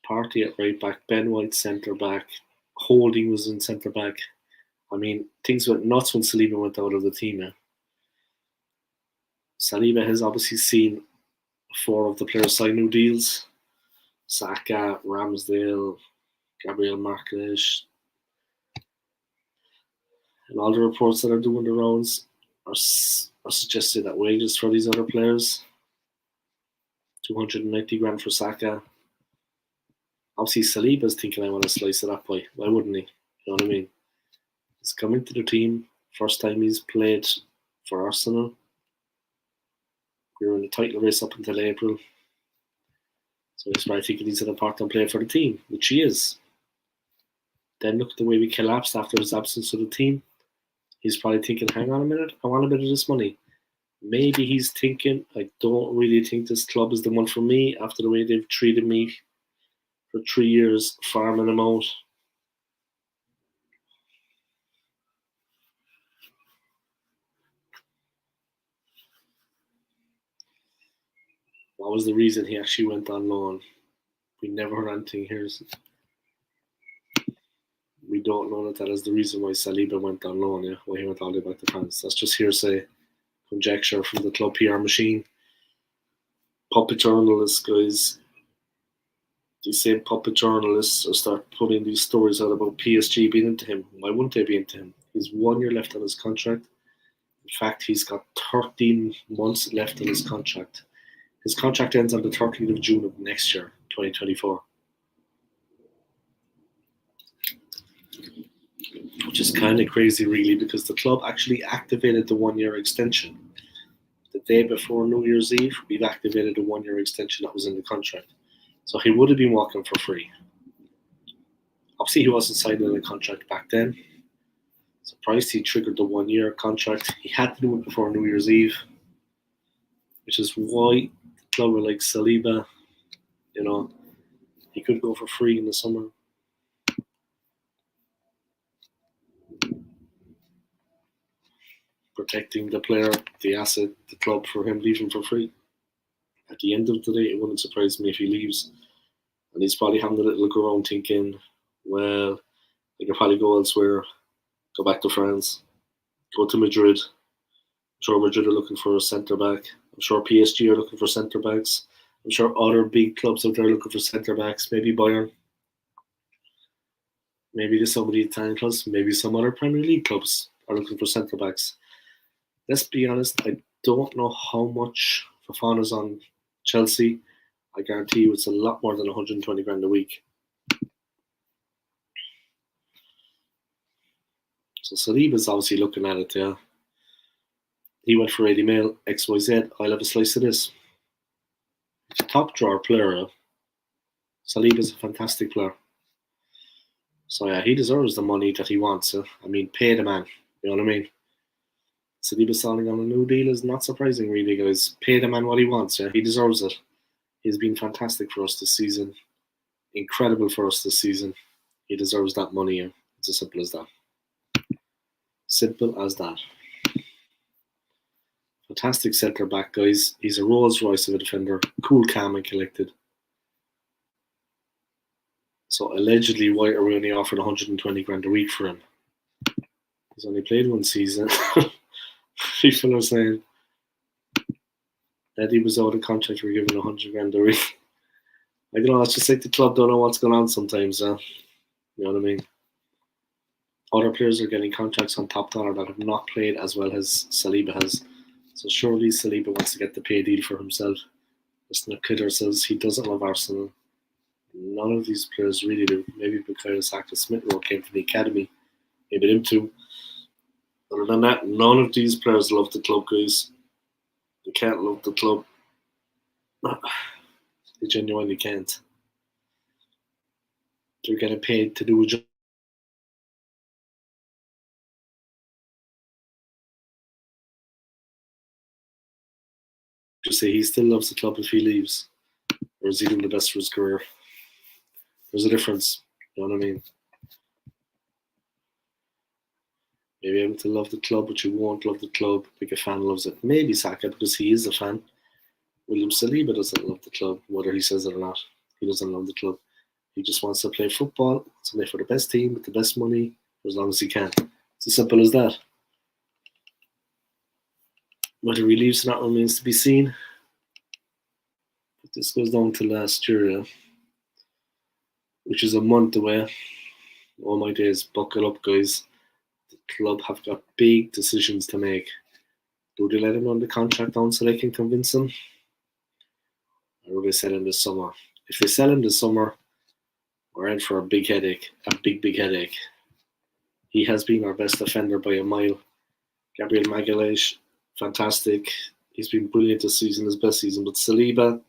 Partey at right back, Ben White centre back, Holding was in centre back. I mean, things went nuts when Saliba went out of the team. Saliba has obviously seen 4 of the players sign new deals. Saka, Ramsdale, Gabriel Marquez, and all the reports that are doing the rounds are suggesting that wages for these other players. 290 grand for Saka. Obviously, Saliba's thinking I want to slice it up. Why wouldn't he? You know what I mean? He's coming to the team. First time he's played for Arsenal. We were in the title race up until April. So he's probably thinking he's an important player for the team, which he is. Then look at the way we collapsed after his absence to the team. He's probably thinking, hang on a minute, I want a bit of this money. Maybe he's thinking, I don't really think this club is the one for me after the way they've treated me for 3 years, farming him out. What was the reason he actually went on loan? We never heard anything here. We don't know that is the reason why Saliba went on loan, yeah? Why he went all the way back to France. That's just hearsay, conjecture from the club PR machine. Puppet journalists, guys. These same puppet journalists will start putting these stories out about PSG being into him. Why wouldn't they be into him? He's 1 year left on his contract. In fact, he's got 13 months left on his contract. His contract ends on the 13th of June of next year, 2024. Which is kind of crazy, really, because the club actually activated the 1 year extension. The day before New Year's Eve, we've activated a 1 year extension that was in the contract. So he would have been walking for free. Obviously, he wasn't signing a contract back then. Surprised he triggered the 1 year contract. He had to do it before New Year's Eve, which is why the club were like Saliba, he could go for free in the summer. Protecting the player, the asset, the club for him leaving for free. At the end of the day, it wouldn't surprise me if he leaves. And he's probably having a little look around thinking, well, I could probably go elsewhere, go back to France, go to Madrid. I'm sure Madrid are looking for a centre-back. I'm sure PSG are looking for centre-backs. I'm sure other big clubs out there are looking for centre-backs. Maybe Bayern. Maybe some of the Italian clubs. Maybe some other Premier League clubs are looking for centre-backs. Let's be honest, I don't know how much Fofana's on Chelsea. I guarantee you it's a lot more than 120 grand a week. So Saliba's obviously looking at it, yeah. He went for 80 mil, XYZ, I'll have a slice of this. It's a top drawer player. Saliba's a fantastic player. So yeah, he deserves the money that he wants. I mean, pay the man. You know what I mean? Saliba signing on a new deal is not surprising, really, guys. Pay the man what he wants. Yeah, he deserves it. He's been fantastic for us this season. Incredible for us this season. He deserves that money. Yeah. It's as simple as that. Simple as that. Fantastic centre back, guys. He's a Rolls Royce of a defender. Cool, calm, and collected. So allegedly, why are we only offering 120 grand a week for him? He's only played one season. People are saying that he was out of contract. We're giving 100 grand a week. I don't know. It's just like the club don't know what's going on sometimes. You know what I mean? Other players are getting contracts on top dollar that have not played as well as Saliba has. So surely Saliba wants to get the pay deal for himself. Let's not kid ourselves. He doesn't love Arsenal. None of these players really do. Maybe Bukayo Saka Smith Rowe came from the academy. Maybe them too. Other than that, none of these players love the club, guys. They can't love the club. They genuinely can't. They're getting paid to do a job. Just say he still loves the club if he leaves. Or is he doing the best for his career? There's a difference. You know what I mean? Maybe able to love the club, but you won't love the club like a fan loves it. Maybe Saka, because he is a fan. William Saliba doesn't love the club, whether he says it or not. He doesn't love the club. He just wants to play football, to play for the best team with the best money, for as long as he can. It's as simple as that. Whether he leaves or not remains to be seen. But this goes down to last year, yeah. which is a month away. Oh my days, buckle up, guys. The club have got big decisions to make. Do they let him on the contract down so they can convince him? Or will they sell him this summer? If they sell him this summer, we're in for a big headache. A big headache. He has been our best defender by a mile. Gabriel Magalhaes, fantastic. He's been brilliant this season, his best season. But Saliba,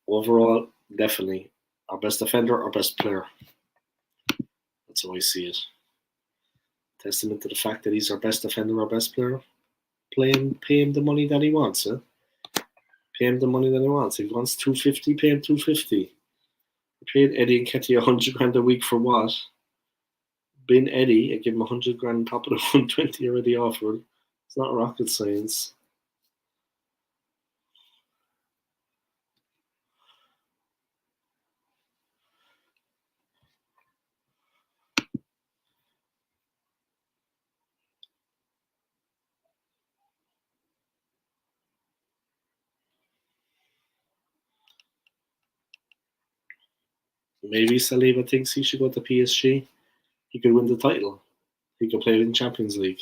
overall, definitely our best defender, our best player. That's how I see it. Testament to the fact that he's our best defender, our best player. Pay him the money that he wants. Pay him the money that he wants. If he wants 250, pay him 250. We paid Eddie and Ketty 100 grand a week for what? Bin Eddie, I give him 100 grand on top of the 120 already offered. It's not rocket science. Maybe Saliba thinks he should go to PSG. He could win the title. He could play in Champions League.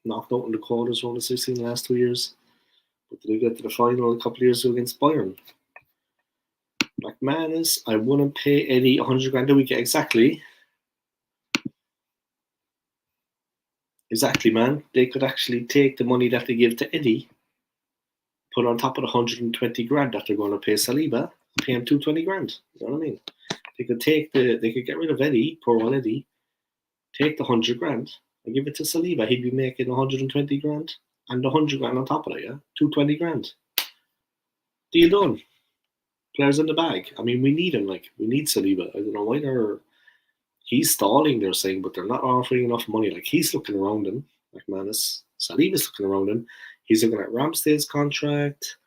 Knocked out in the quarters round of 16 the last 2 years. But did they get to the final a couple of years ago against Bayern? McManus, I wouldn't pay Eddie 100 grand a week. Exactly, man. They could actually take the money that they give to Eddie, put on top of the 120 grand that they're going to pay Saliba, pay him 220 grand. You know what I mean? They could get rid of Eddie, poor old Eddie, take the 100 grand and give it to Saliba. He'd be making 120 grand and the 100 grand on top of it, yeah? 220 grand. Deal done. Players in the bag. I mean, we need him. We need Saliba. I don't know why he's stalling, they're saying, but they're not offering enough money. He's looking around him, McManus. Saliba's looking around him. He's looking at Ramsdale's contract.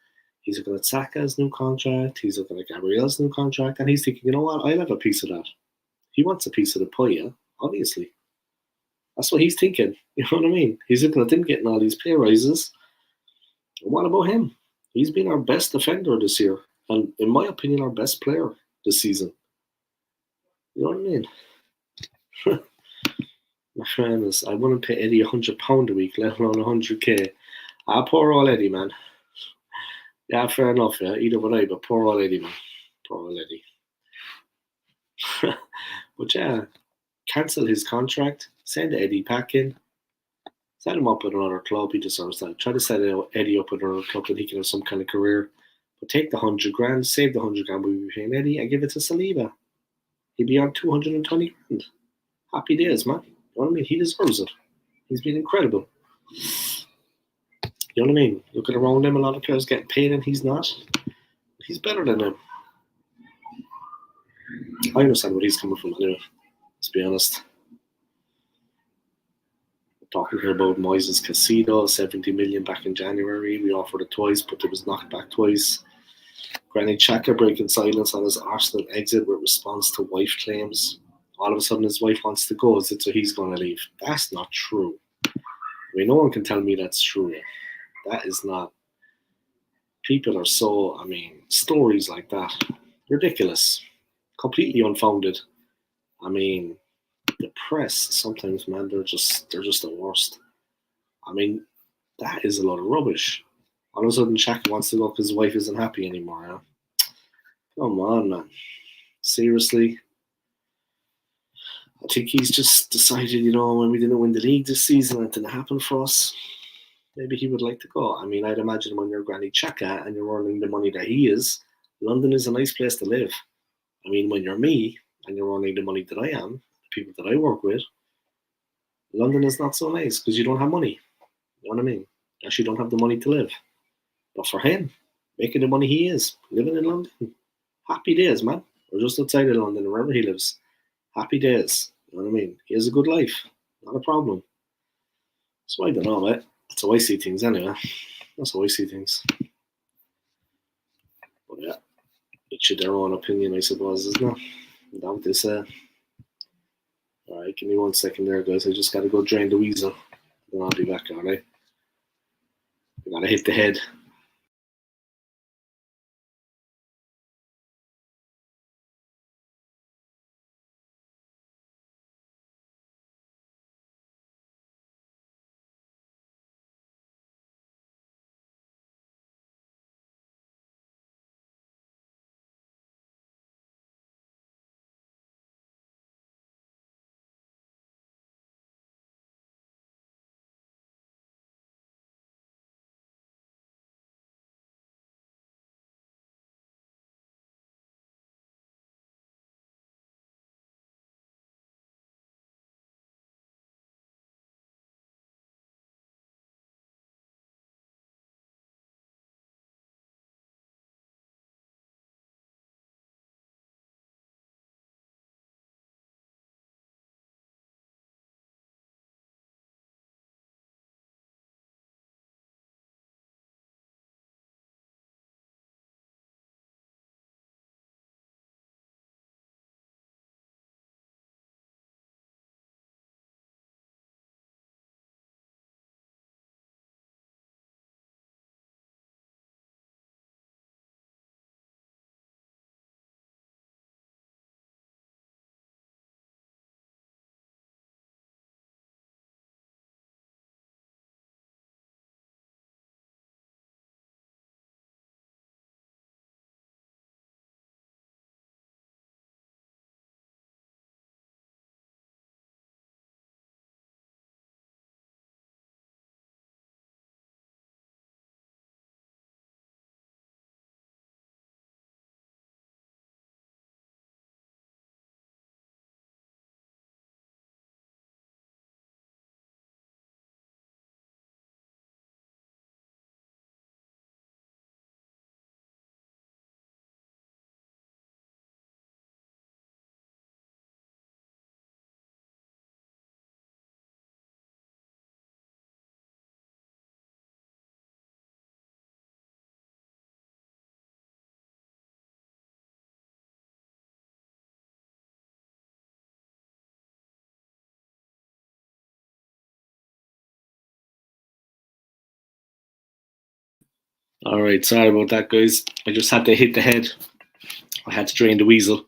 He's looking at Saka's new contract. He's looking at Gabriel's new contract. And he's thinking, you know what? I'll have a piece of that. He wants a piece of the pie, yeah? Obviously. That's what he's thinking. You know what I mean? He's looking at them getting all these pay rises. And what about him? He's been our best defender this year. And in my opinion, our best player this season. You know what I mean? My friend is, I wouldn't pay Eddie £100 a week, let alone 100k. Poor old Eddie, man. Yeah, fair enough, yeah. Either would I, but poor old Eddie, man. Poor old Eddie. But yeah, cancel his contract, send Eddie back in, set him up with another club. He deserves that. Try to set Eddie up with another club that he can have some kind of career. But take the 100 grand, save the 100 grand we'll be paying Eddie, and give it to Saliba. He'd be on 220 grand. Happy days, man. You know what I mean? He deserves it. He's been incredible. You know what I mean? Looking around him, a lot of players getting paid and he's not. He's better than him. I understand where he's coming from anyway. Let's be honest. We're talking here about Moises Caicedo, 70 million back in January. We offered it twice, but it was knocked back twice. Granit Xhaka breaking silence on his Arsenal exit with response to wife claims. All of a sudden his wife wants to go, so he's going to leave. That's not true. I mean, no one can tell me that's true. That is not. People are so, stories like that, ridiculous, completely unfounded. I mean, the press sometimes, man, they're just the worst. I mean, that is a lot of rubbish. All of a sudden, Shaq wants to go because his wife isn't happy anymore. Yeah? Come on, man. Seriously. I think he's just decided, when we didn't win the league this season, it didn't happen for us. Maybe he would like to go. I mean, I'd imagine when you're Granit Xhaka and you're earning the money that he is, London is a nice place to live. I mean, when you're me and you're earning the money that I am, the people that I work with, London is not so nice because you don't have money. You know what I mean? You actually don't have the money to live. But for him, making the money he is, living in London, happy days, man. Or just outside of London, wherever he lives. Happy days. You know what I mean? He has a good life. Not a problem. So I don't know, mate. That's how I see things anyway. That's how I see things. But yeah, each of their own opinion, I suppose, isn't it? Without this, alright, give me 1 second there, guys. I just gotta go drain the weasel. Then I'll be back, alright? I gotta hit the head. All right, sorry about that, guys. I just had to hit the head. I had to drain the weasel.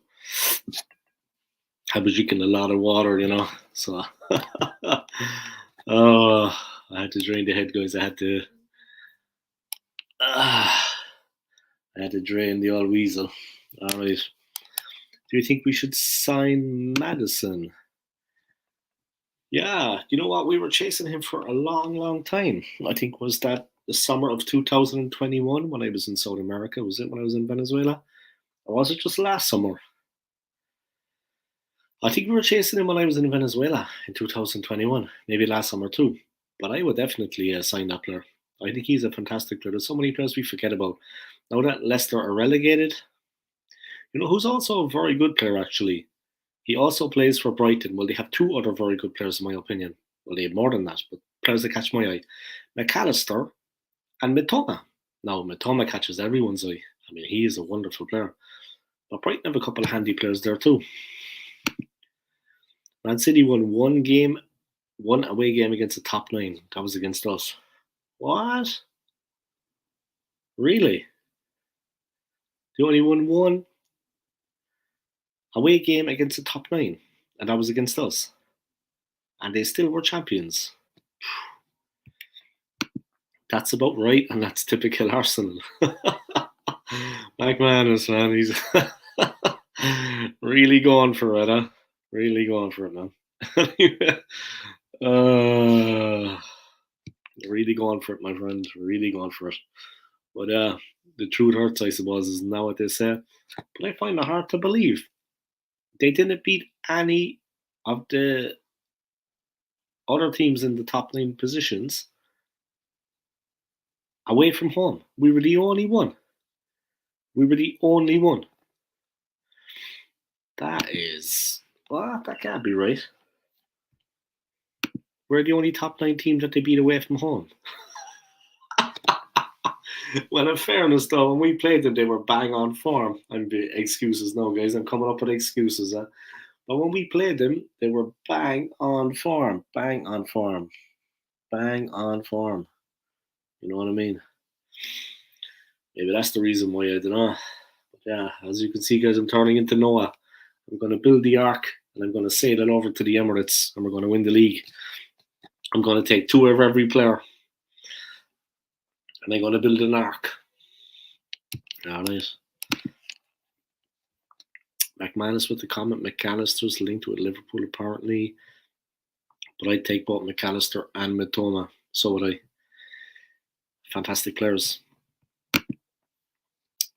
I was drinking a lot of water, so oh, I had to drain the head, guys. I had to drain the old weasel. All right. Do you think we should sign Madison? Yeah, you know what? We were chasing him for a long, long time. I think was that the summer of 2021 when I was in South America. Was it when I was in Venezuela? Or was it just last summer? I think we were chasing him when I was in Venezuela in 2021. Maybe last summer too. But I would definitely sign that player. I think he's a fantastic player. There's so many players we forget about. Now that Leicester are relegated, who's also a very good player actually? He also plays for Brighton. Well, they have two other very good players, in my opinion. Well, they have more than that, but players that catch my eye. McAllister and Mitoma. Now, Mitoma catches everyone's eye. I mean, he is a wonderful player. But Brighton have a couple of handy players there too. Man City won one away game against the top nine. That was against us. What? Really? They only won one away game against the top nine, and that was against us. And they still were champions. That's about right, and that's typical Arsenal. McManus, man, he's really going for it, huh? Really going for it, man. Really going for it, my friend. Really going for it. But the truth hurts, I suppose, isn't that what they say? But I find it hard to believe. They didn't beat any of the other teams in the top nine positions away from home. We were the only one. We were the only one. That is, well, that can't be right. We're the only top nine team that they beat away from home. Well, in fairness, though, when we played them, they were bang on form. Excuses now, guys. I'm coming up with excuses. But when we played them, they were bang on form. Bang on form. Bang on form. You know what I mean? Maybe that's the reason why, I don't know. But yeah, as you can see, guys, I'm turning into Noah. I'm going to build the ark and I'm going to sail it over to the Emirates and we're going to win the league. I'm going to take two of every player and I'm going to build an ark. All right. McManus with the comment, McAllister's linked with Liverpool apparently. But I'd take both McAllister and Mitoma. So would I. Fantastic players.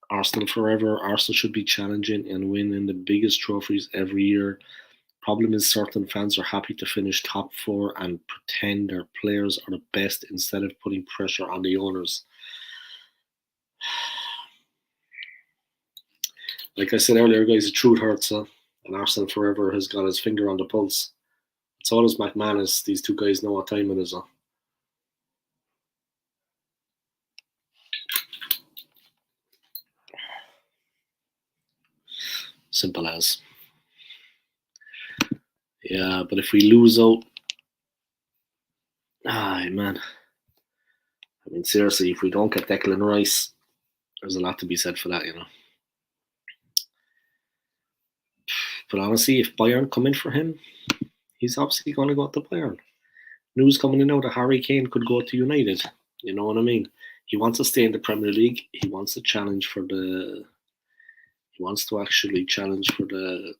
Arsenal forever. Arsenal should be challenging and winning the biggest trophies every year. Problem is certain fans are happy to finish top four and pretend their players are the best instead of putting pressure on the owners. Like I said earlier, guys, the truth hurts, huh? And Arsenal forever has got his finger on the pulse. So does McManus. These two guys know what time it is, huh? Simple as. Yeah, but if we lose out, man. I mean, seriously, if we don't get Declan Rice, there's a lot to be said for that, But honestly, if Bayern come in for him, he's obviously going to go to Bayern. News coming in now that Harry Kane could go to United. You know what I mean? He wants to stay in the Premier League. He wants to challenge for the. He wants to actually challenge for the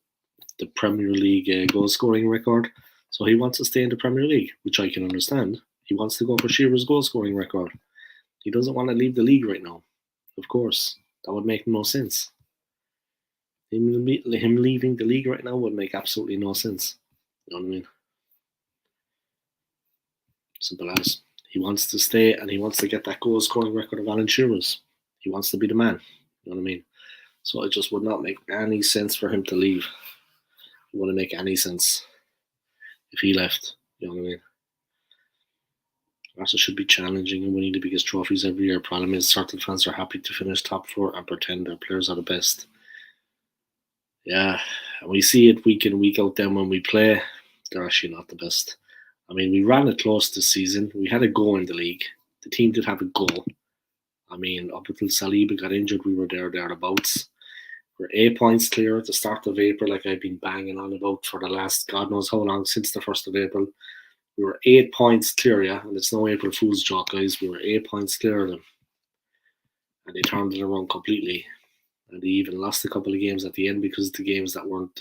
Premier League goal scoring record. So he wants to stay in the Premier League, which I can understand. He wants to go for Shearer's goal scoring record. He doesn't want to leave the league right now. Of course, that would make no sense. Him leaving the league right now would make absolutely no sense. You know what I mean? Simple as. He wants to stay and he wants to get that goal scoring record of Alan Shearer's. He wants to be the man. You know what I mean? So it just would not make any sense for him to leave. It wouldn't make any sense if he left. You know what I mean? Arsenal should be challenging and winning the biggest trophies every year. Problem is, certain fans are happy to finish top four and pretend their players are the best. Yeah, and we see it week in, week out. Then when we play, they're actually not the best. I mean, we ran it close this season. We had a goal in the league. The team did have a goal. I mean, up until Saliba got injured, we were thereabouts. We're 8 points clear at the start of April, like I've been banging on about for the last God knows how long, since the 1st of April. We were 8 points clear, yeah, and it's no April Fool's joke, guys. We were 8 points clear of them. And they turned it around completely. And they even lost a couple of games at the end because of the games that weren't,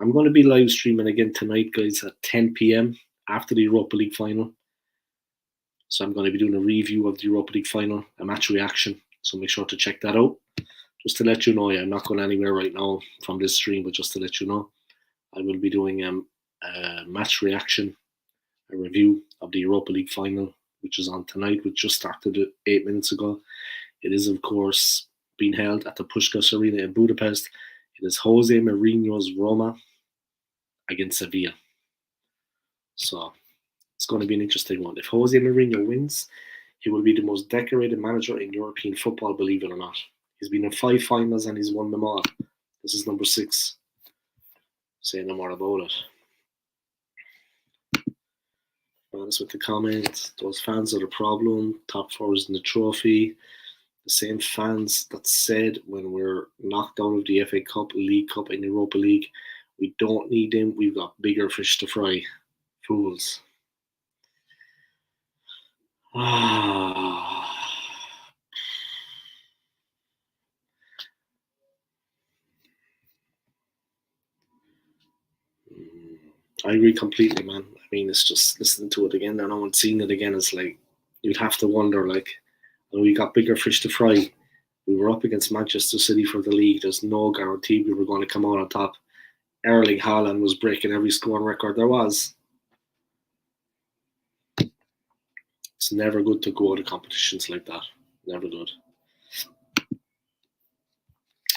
I'm going to be live streaming again tonight, guys, at 10 p.m. after the Europa League final. So I'm going to be doing a review of the Europa League final, a match reaction. So make sure to check that out. Just to let you know, I'm not going anywhere right now from this stream, but just to let you know, I will be doing a match reaction, a review of the Europa League final, which is on tonight, which just started 8 minutes ago. It is, of course, being held at the Puskás Arena in Budapest. It is Jose Mourinho's Roma against Sevilla. So it's going to be an interesting one. If Jose Mourinho wins, he will be the most decorated manager in European football, believe it or not. He's been in 5 finals and he's won them all. This is number 6. Say no more about it. Honest with the comment, those fans are the problem. Top 4 is in the trophy. The same fans that said when we're knocked out of the FA Cup, League Cup, and Europa League, we don't need them. We've got bigger fish to fry. Fools. I agree completely, man. I mean, it's just listening to it again. I know and seeing it again, it's like you'd have to wonder, like, we got bigger fish to fry. We were up against Manchester City for the league. There's no guarantee we were going to come out on top. Erling Haaland was breaking every scoring record there was. It's never good to go to competitions like that. Never good.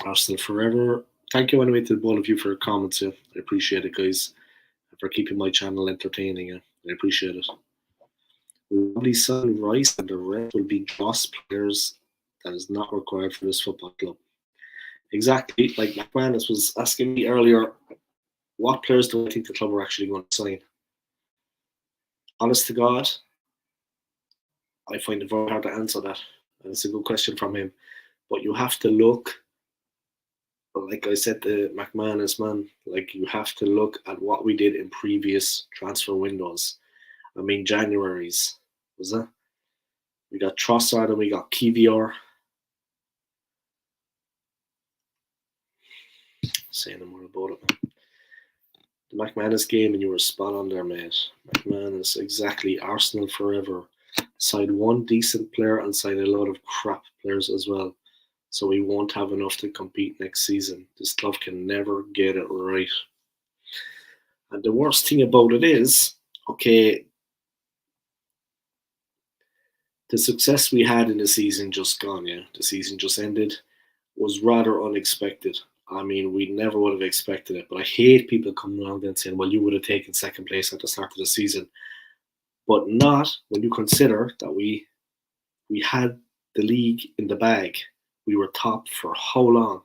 Arsenal forever. Thank you anyway to both of you for your comments. Yeah. I appreciate it, guys, and for keeping my channel entertaining. Yeah. I appreciate it. We'll probably sign Rice, and the rest will be dross players that is not required for this football club. Exactly. Like McManus was asking me earlier, what players do I think the club are actually going to sign? Honest to God, I find it very hard to answer that. And it's a good question from him. But you have to look, like I said to McManus, man, like you have to look at what we did in previous transfer windows. I mean, January's, was it? We got Trossard and we got Kivior. Say no more about it, man. The McManus game, and you were spot on there, mate. McManus, exactly. Arsenal forever. Side one decent player and side a lot of crap players as well. So we won't have enough to compete next season. This club can never get it right. And the worst thing about it is, okay, the success we had in the season just gone, yeah. The season just ended, was rather unexpected. I mean, we never would have expected it. But I hate people coming around and saying, well, you would have taken second place at the start of the season. But not when you consider that we had the league in the bag. We were top for how long?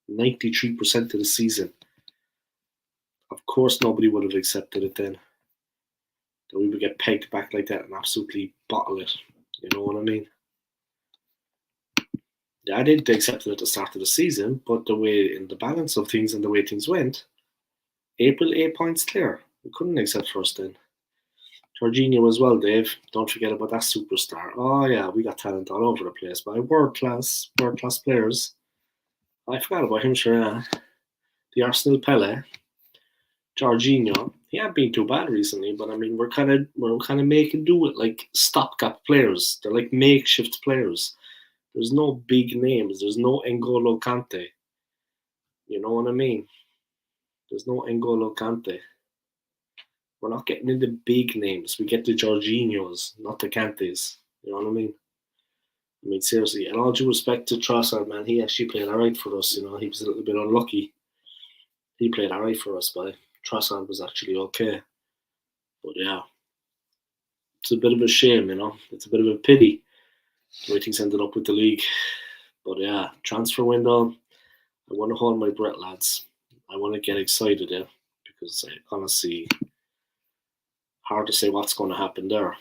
93% of the season. Of course, nobody would have accepted it then. That we would get pegged back like that and absolutely bottle it. You know what I mean? Yeah, I didn't accept it at the start of the season, but the way in the balance of things and the way things went, April 8 points clear. We couldn't accept first then. Jorginho as well, Dave. Don't forget about that superstar. Oh yeah, we got talent all over the place by world class players. I forgot about him, sure. Yeah. The Arsenal Pele, Jorginho. He hasn't been too bad recently, but I mean we're kind of making do with like stopgap players. They're like makeshift players. There's no big names. There's no N'Golo Kante. You know what I mean? There's no N'Golo Kante. We're not getting into big names. We get the Jorginhos, not the Kantes. You know what I mean? I mean, seriously, and all due respect to Trossard, man, he actually played all right for us. You know, he was a little bit unlucky. He played all right for us, but Trossard was actually okay. But yeah, it's a bit of a shame, you know. It's a bit of a pity the way things ended up with the league. But yeah, transfer window. I want to hold my breath, lads. I want to get excited, yeah, because I honestly hard to say what's going to happen there.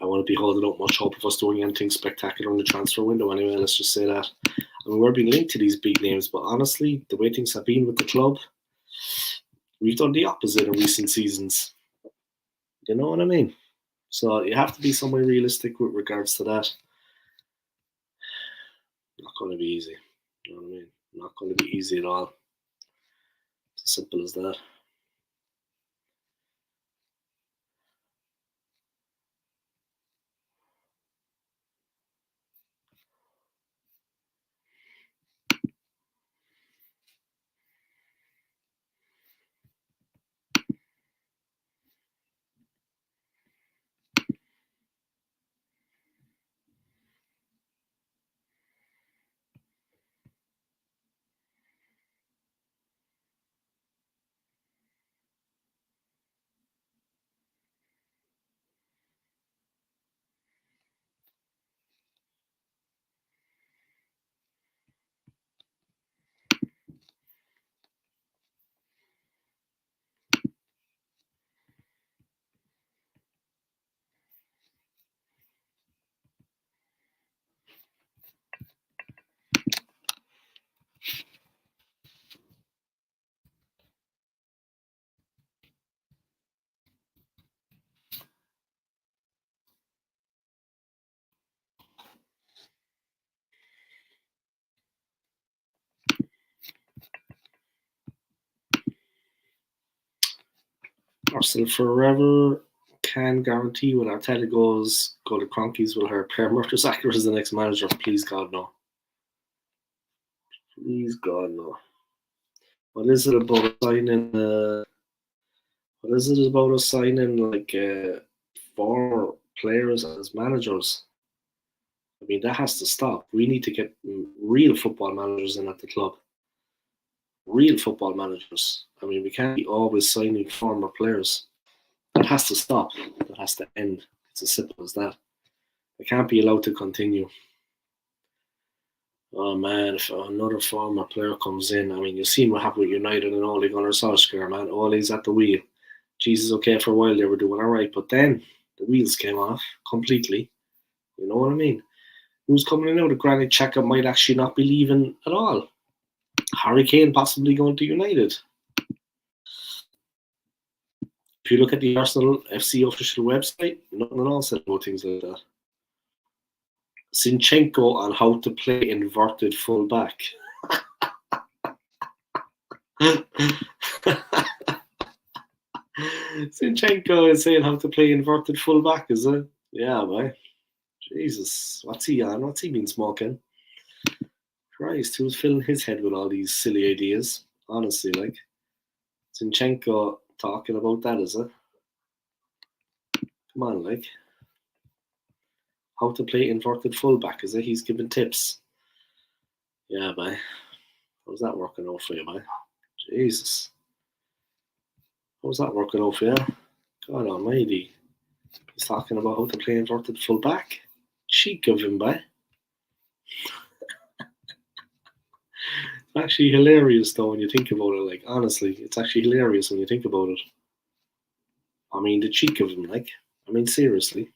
I wouldn't be holding up much hope of us doing anything spectacular in the transfer window anyway, let's just say that. I mean, we're being linked to these big names, but honestly, the way things have been with the club, we've done the opposite in recent seasons. You know what I mean? So you have to be somewhat realistic with regards to that. Not going to be easy. You know what I mean? Not going to be easy at all. It's as simple as that. Arsenal forever can guarantee when Arteta goes, go to Cronkies will hire Per Mertesacker as the next manager. Please God no. Please God no. What is it about signing? What is it about us signing like former players as managers? I mean, that has to stop. We need to get real football managers in at the club. Real football managers. I mean, we can't be always signing former players. That has to stop. That has to end. It's as simple as that. It can't be allowed to continue. Oh man, if another former player comes in, I mean, you've seen what happened with United and Ole Gunnar Solskjaer, man. Ole's at the wheel. Jesus, okay, for a while they were doing all right, but then the wheels came off completely. You know what I mean? Who's coming in now? The Granit Xhaka might actually not be leaving at all. Harry Kane possibly going to United. If you look at the Arsenal FC official website, nothing at all said about things like that. Zinchenko on how to play inverted fullback. Zinchenko is saying how to play inverted fullback, is it? Yeah, boy. Jesus, what's he on? What's he been smoking? Christ, who's filling his head with all these silly ideas? Honestly, like Zinchenko talking about that, is it? Come on, like how to play inverted fullback, is it? He's giving tips. Yeah, boy. How's that working out for you, boy? Jesus. How's that working out for you? God almighty. He's talking about how to play inverted fullback. Cheek of him, boy. It's actually hilarious though when you think about it. Like honestly, it's actually hilarious when you think about it. I mean, the cheek of him. Like, I mean, seriously,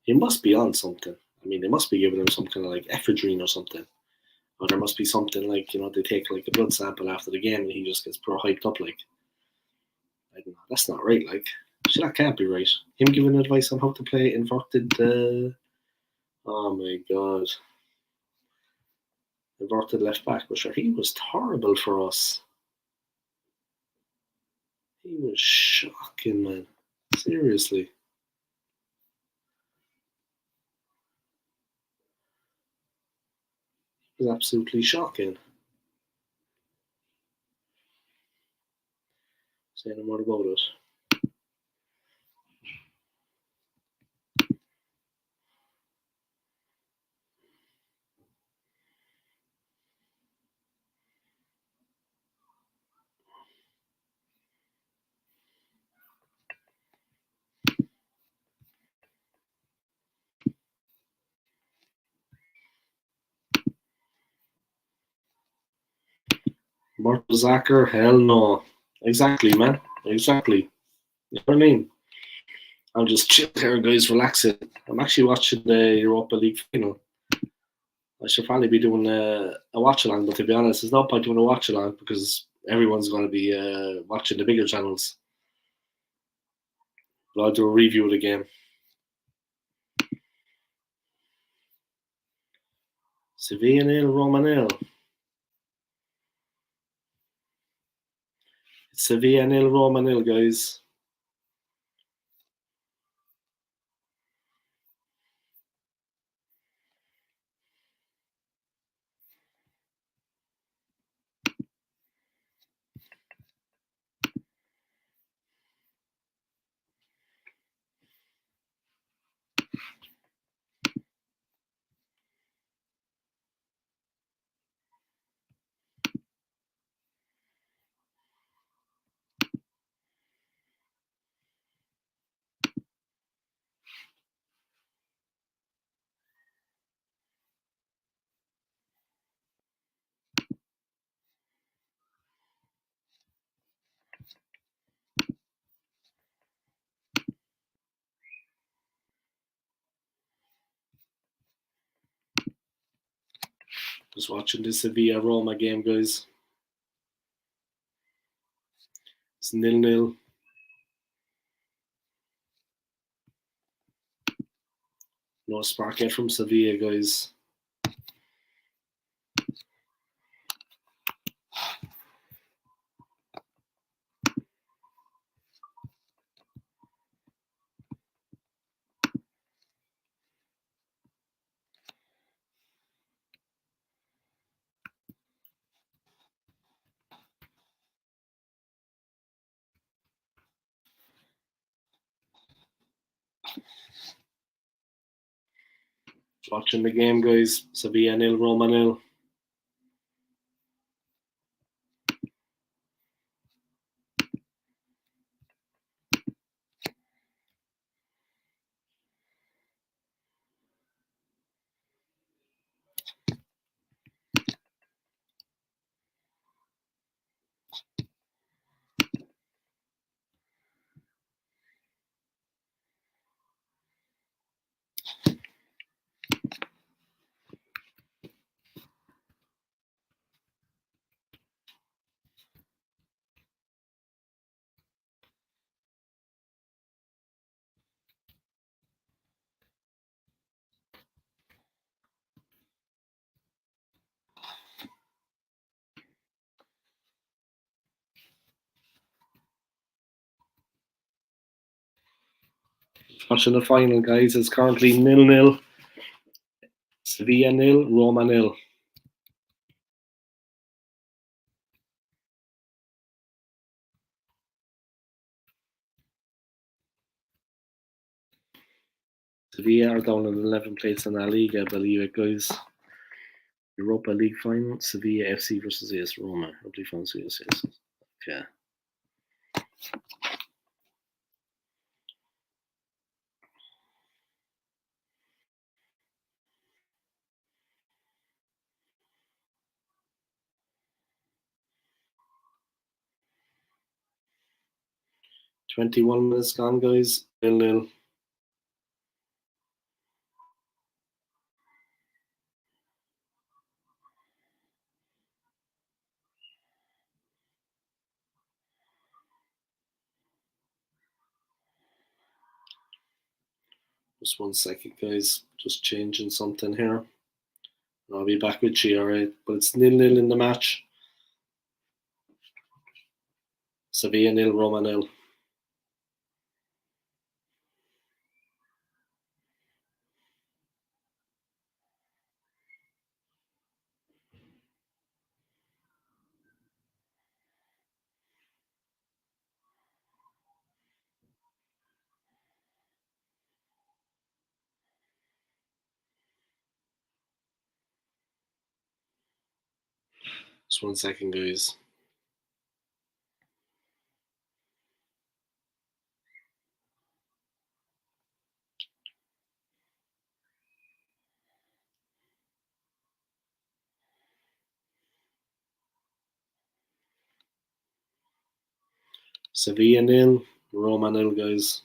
he must be on something. I mean, they must be giving him some kind of like ephedrine or something, or there must be something like they take like a blood sample after the game and he just gets pro hyped up. Like, I don't know, that's not right. Like, so that can't be right. Him giving advice on how to play inverted. Oh my god. Inverted left back, but sure, he was horrible for us. He was shocking, man. Seriously. He was absolutely shocking. Say no more about it. Mertesacker, hell no. Exactly, man. Exactly. You know what I mean? I'm just chilling here, guys, relaxing. I'm actually watching the Europa League final. I should probably be doing a watch along, but to be honest, there's no point doing a watch along because everyone's going to be watching the bigger channels. But I'll do a review of the game. Sevilla nil, Roma nil. It's Sevilla nil, Roma nil, guys. Just watching the Sevilla Roma game, guys. It's 0-0. No spark yet from Sevilla, guys. Watching the game, guys. Sevilla nil, Roma nil. Watching the final, guys. It's currently 0-0. Sevilla nil, Roma nil. Sevilla are down in 11th place in La Liga, believe it, guys. Europa League final, Sevilla FC versus AS Roma. Europa League final, Sevilla. Okay. "21 minutes gone, guys. 0-0. Just 1 second, guys. Just changing something here. I'll be back with you, alright? But it's 0-0 in the match. Sevilla nil, Roma nil. Just 1 second, guys. Sevilla nil, Roma nil, guys.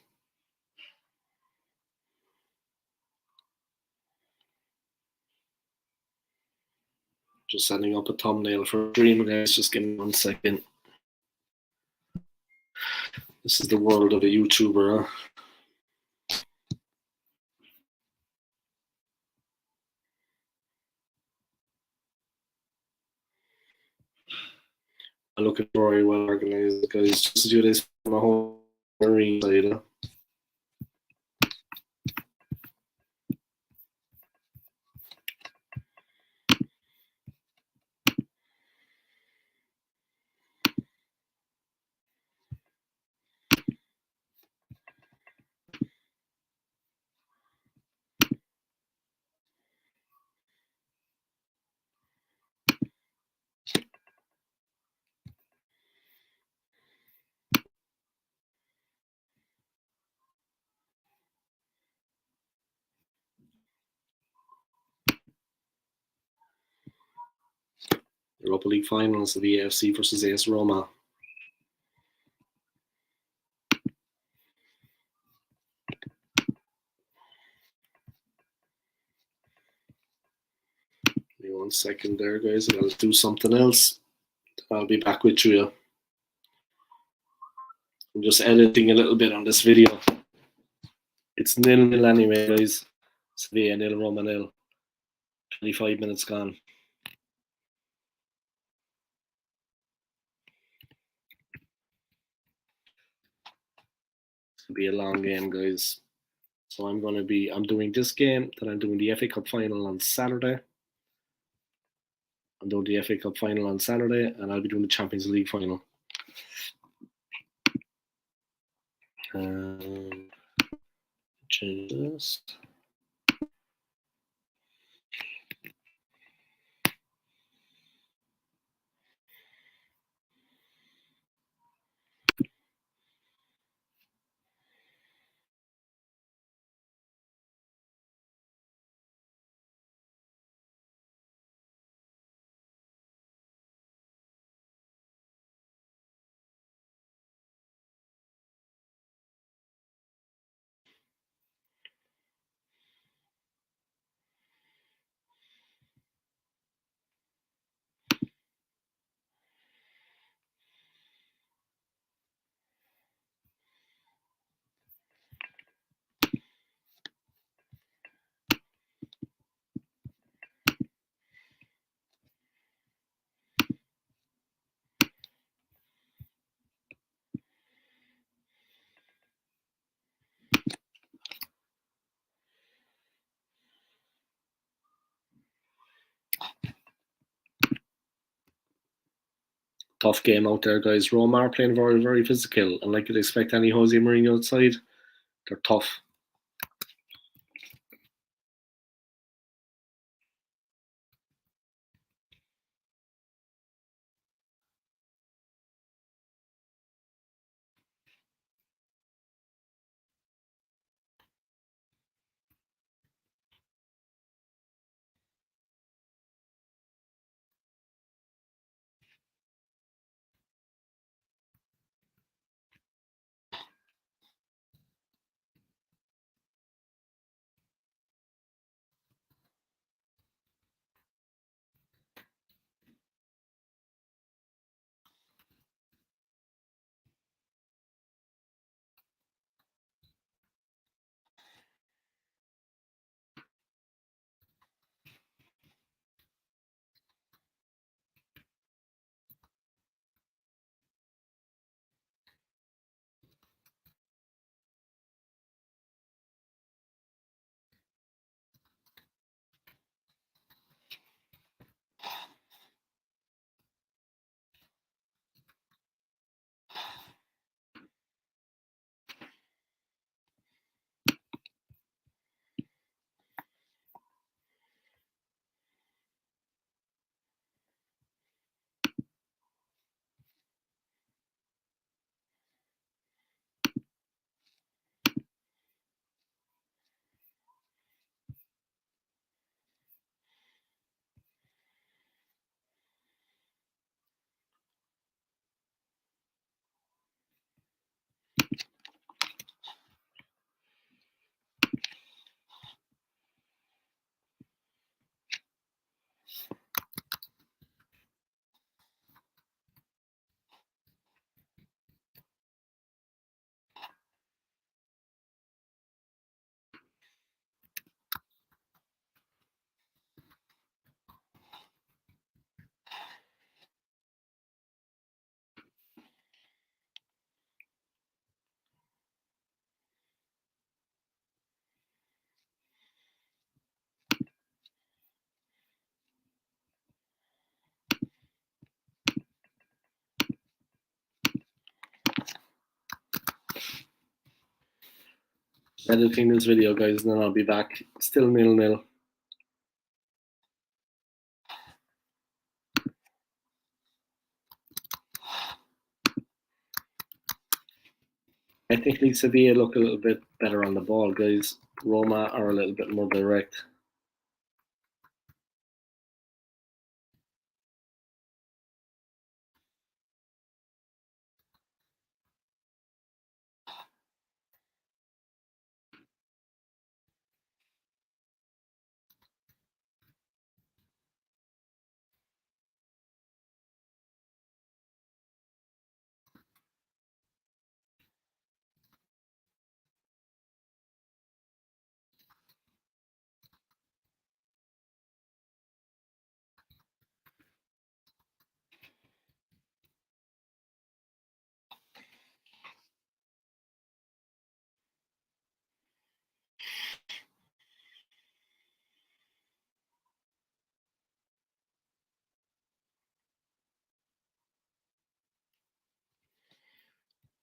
Just setting up a thumbnail for stream, guys. Just give me 1 second. This is the world of a YouTuber, huh? I'm looking very well organized, guys. Just to do this for my whole marine side, huh? Europa League finals of the AFC versus AS Roma. Give me 1 second there, guys. I gotta do something else. I'll be back with you. I'm just editing a little bit on this video. It's 0-0 anyway, guys. Sevilla 0, Roma 0. 25 minutes gone. It's gonna be a long game, guys. So I'm doing this game, then I'm doing the FA Cup final on Saturday. I'm doing the FA Cup final on Saturday, and I'll be doing the Champions League final. Change this. Tough game out there, guys. Roma are playing very, very physical, and like you'd expect any Jose Mourinho outside, they're tough. Editing this video, guys, and then I'll be back. Still 0-0. Technically, Sevilla look a little bit better on the ball, guys. Roma are a little bit more direct.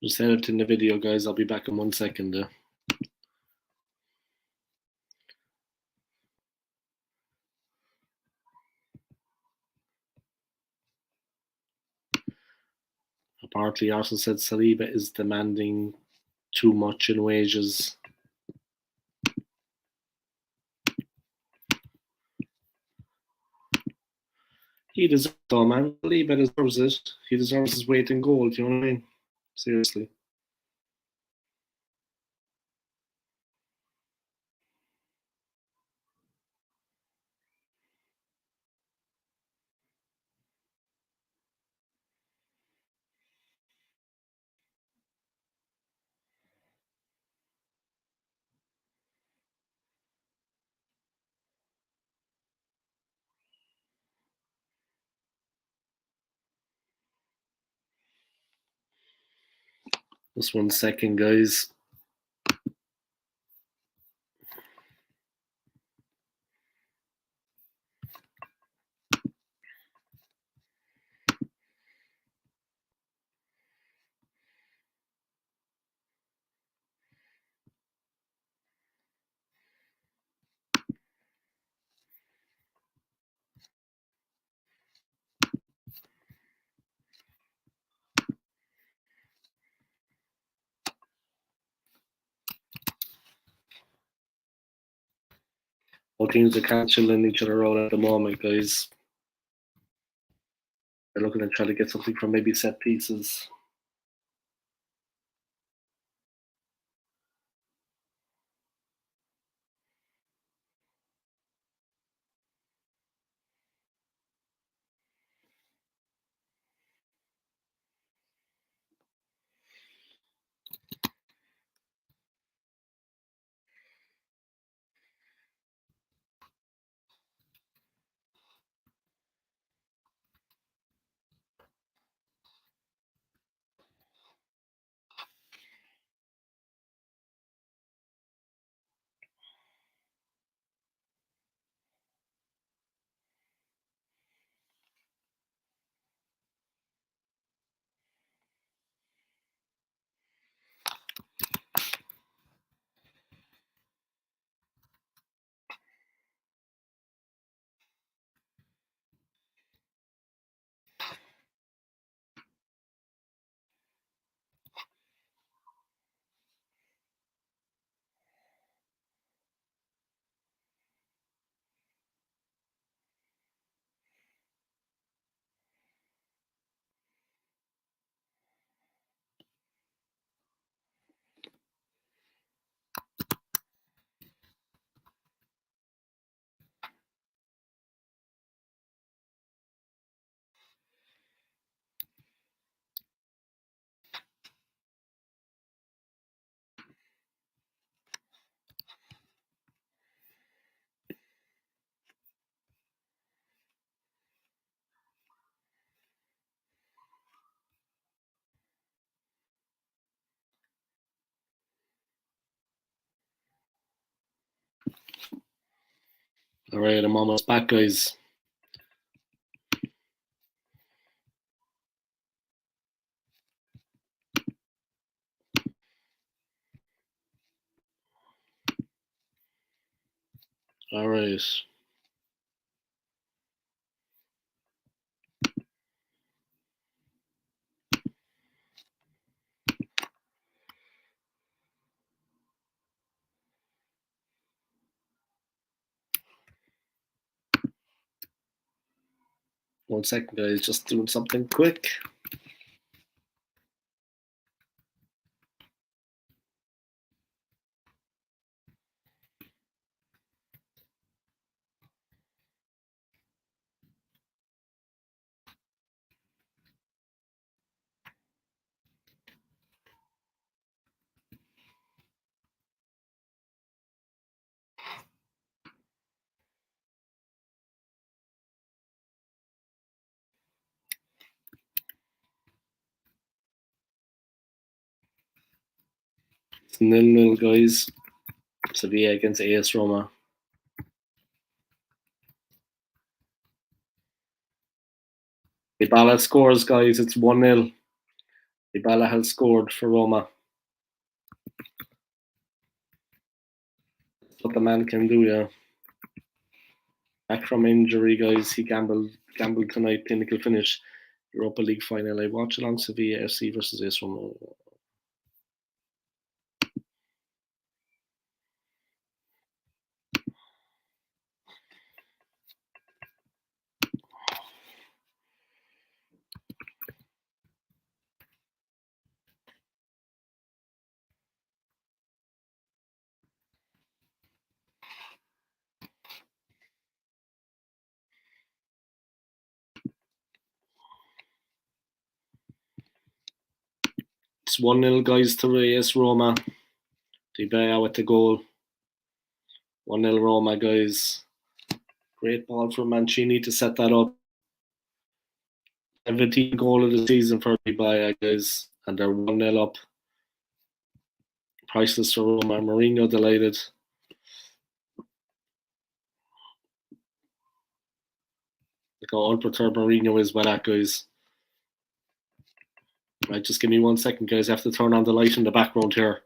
Just editing the video, guys. I'll be back in 1 second. Apparently, Arsenal said Saliba is demanding too much in wages. He deserves it, though, man. Saliba deserves it. He deserves his weight in gold. You know what I mean? Seriously. Just 1 second, guys. Both teams are cancelling each other out at the moment, guys. They're looking to try to get something from maybe set pieces. All right, I'm almost back, guys. All right. One second, guys. Just doing something quick. It's 0-0, guys. Sevilla against AS Roma. Dybala scores, guys. It's 1-0. Dybala has scored for Roma. That's what the man can do, yeah. Back from injury, guys. He gambled tonight. Clinical finish. Europa League final. I watch along Sevilla FC versus AS Roma. It's 1-0, guys, to AS Roma. Dybala with the goal. 1-0 Roma, guys. Great ball for Mancini to set that up. 17th goal of the season for Dybala, guys. And they're 1-0 up. Priceless for Roma. Mourinho delighted. Look how unperturbed Mourinho is by that, guys. Right, just give me 1 second, guys. I have to turn on the light in the background here.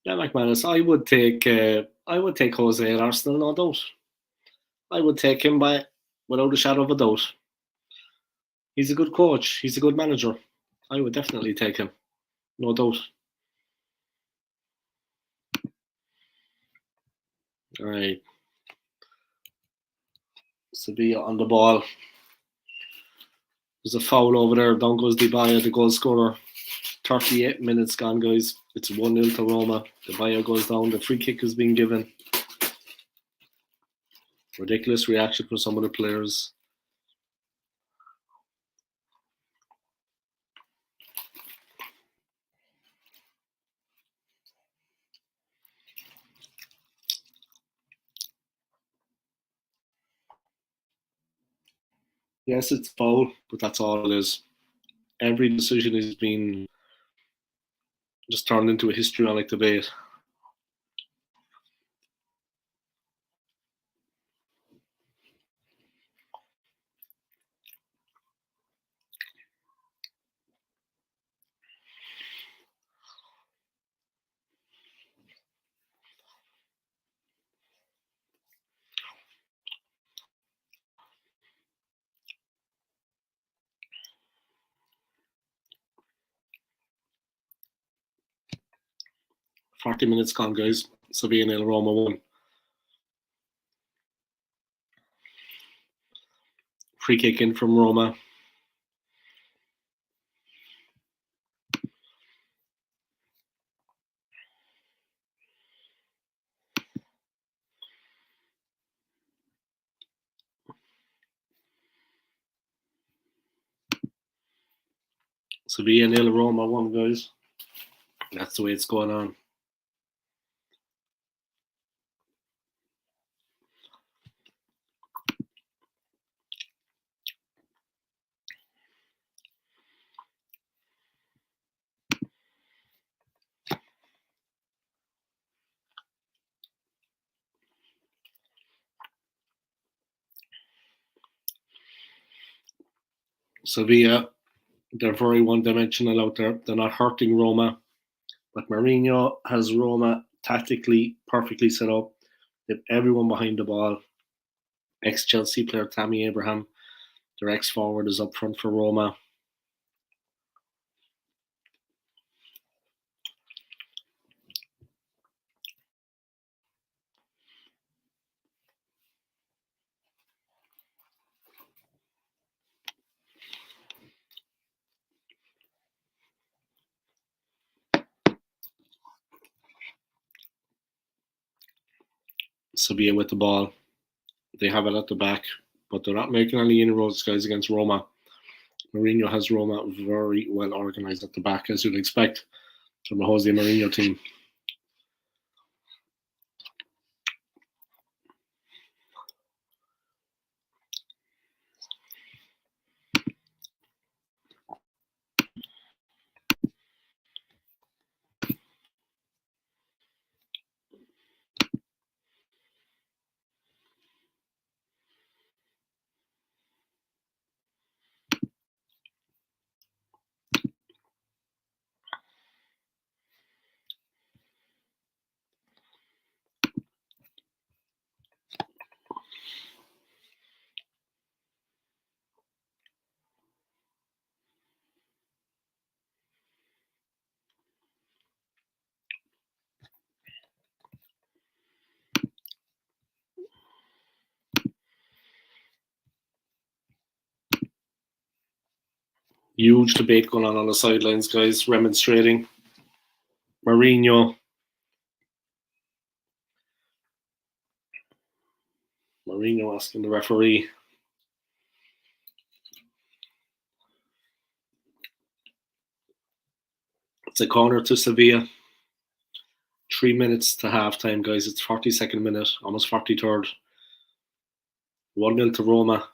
Yeah, McManus, I would take Jose at Arsenal, no doubt. I would take him by without a shadow of a doubt. He's a good coach. He's a good manager. I would definitely take him, no doubt. All right, Sevilla on the ball. There's a foul over there. Down goes Dybala, the goal scorer. 38 minutes gone, guys. It's 1-0 to Roma. Dybala goes down. The free kick is being given. Ridiculous reaction from some of the players. Yes, it's foul, but that's all it is. Every decision has been just turned into a histrionic debate. 40 minutes gone, guys. Sevilla nil, Roma 1. Free kick in from Roma. Sevilla nil, Roma 1, guys. That's the way it's going on. Sevilla, they're very one-dimensional out there. They're not hurting Roma, but Mourinho has Roma tactically perfectly set up. They have everyone behind the ball. Ex-Chelsea player Tammy Abraham, their ex-forward, is up front for Roma. Sevilla with the ball. They have it at the back, but they're not making any inroads, guys, against Roma. Mourinho has Roma very well organised at the back, as you'd expect from a Jose Mourinho team. Huge debate going on the sidelines, guys, remonstrating. Mourinho asking the referee. It's a corner to Sevilla. 3 minutes to half time, guys. It's 42nd minute, almost 43rd. 1-0 to Roma.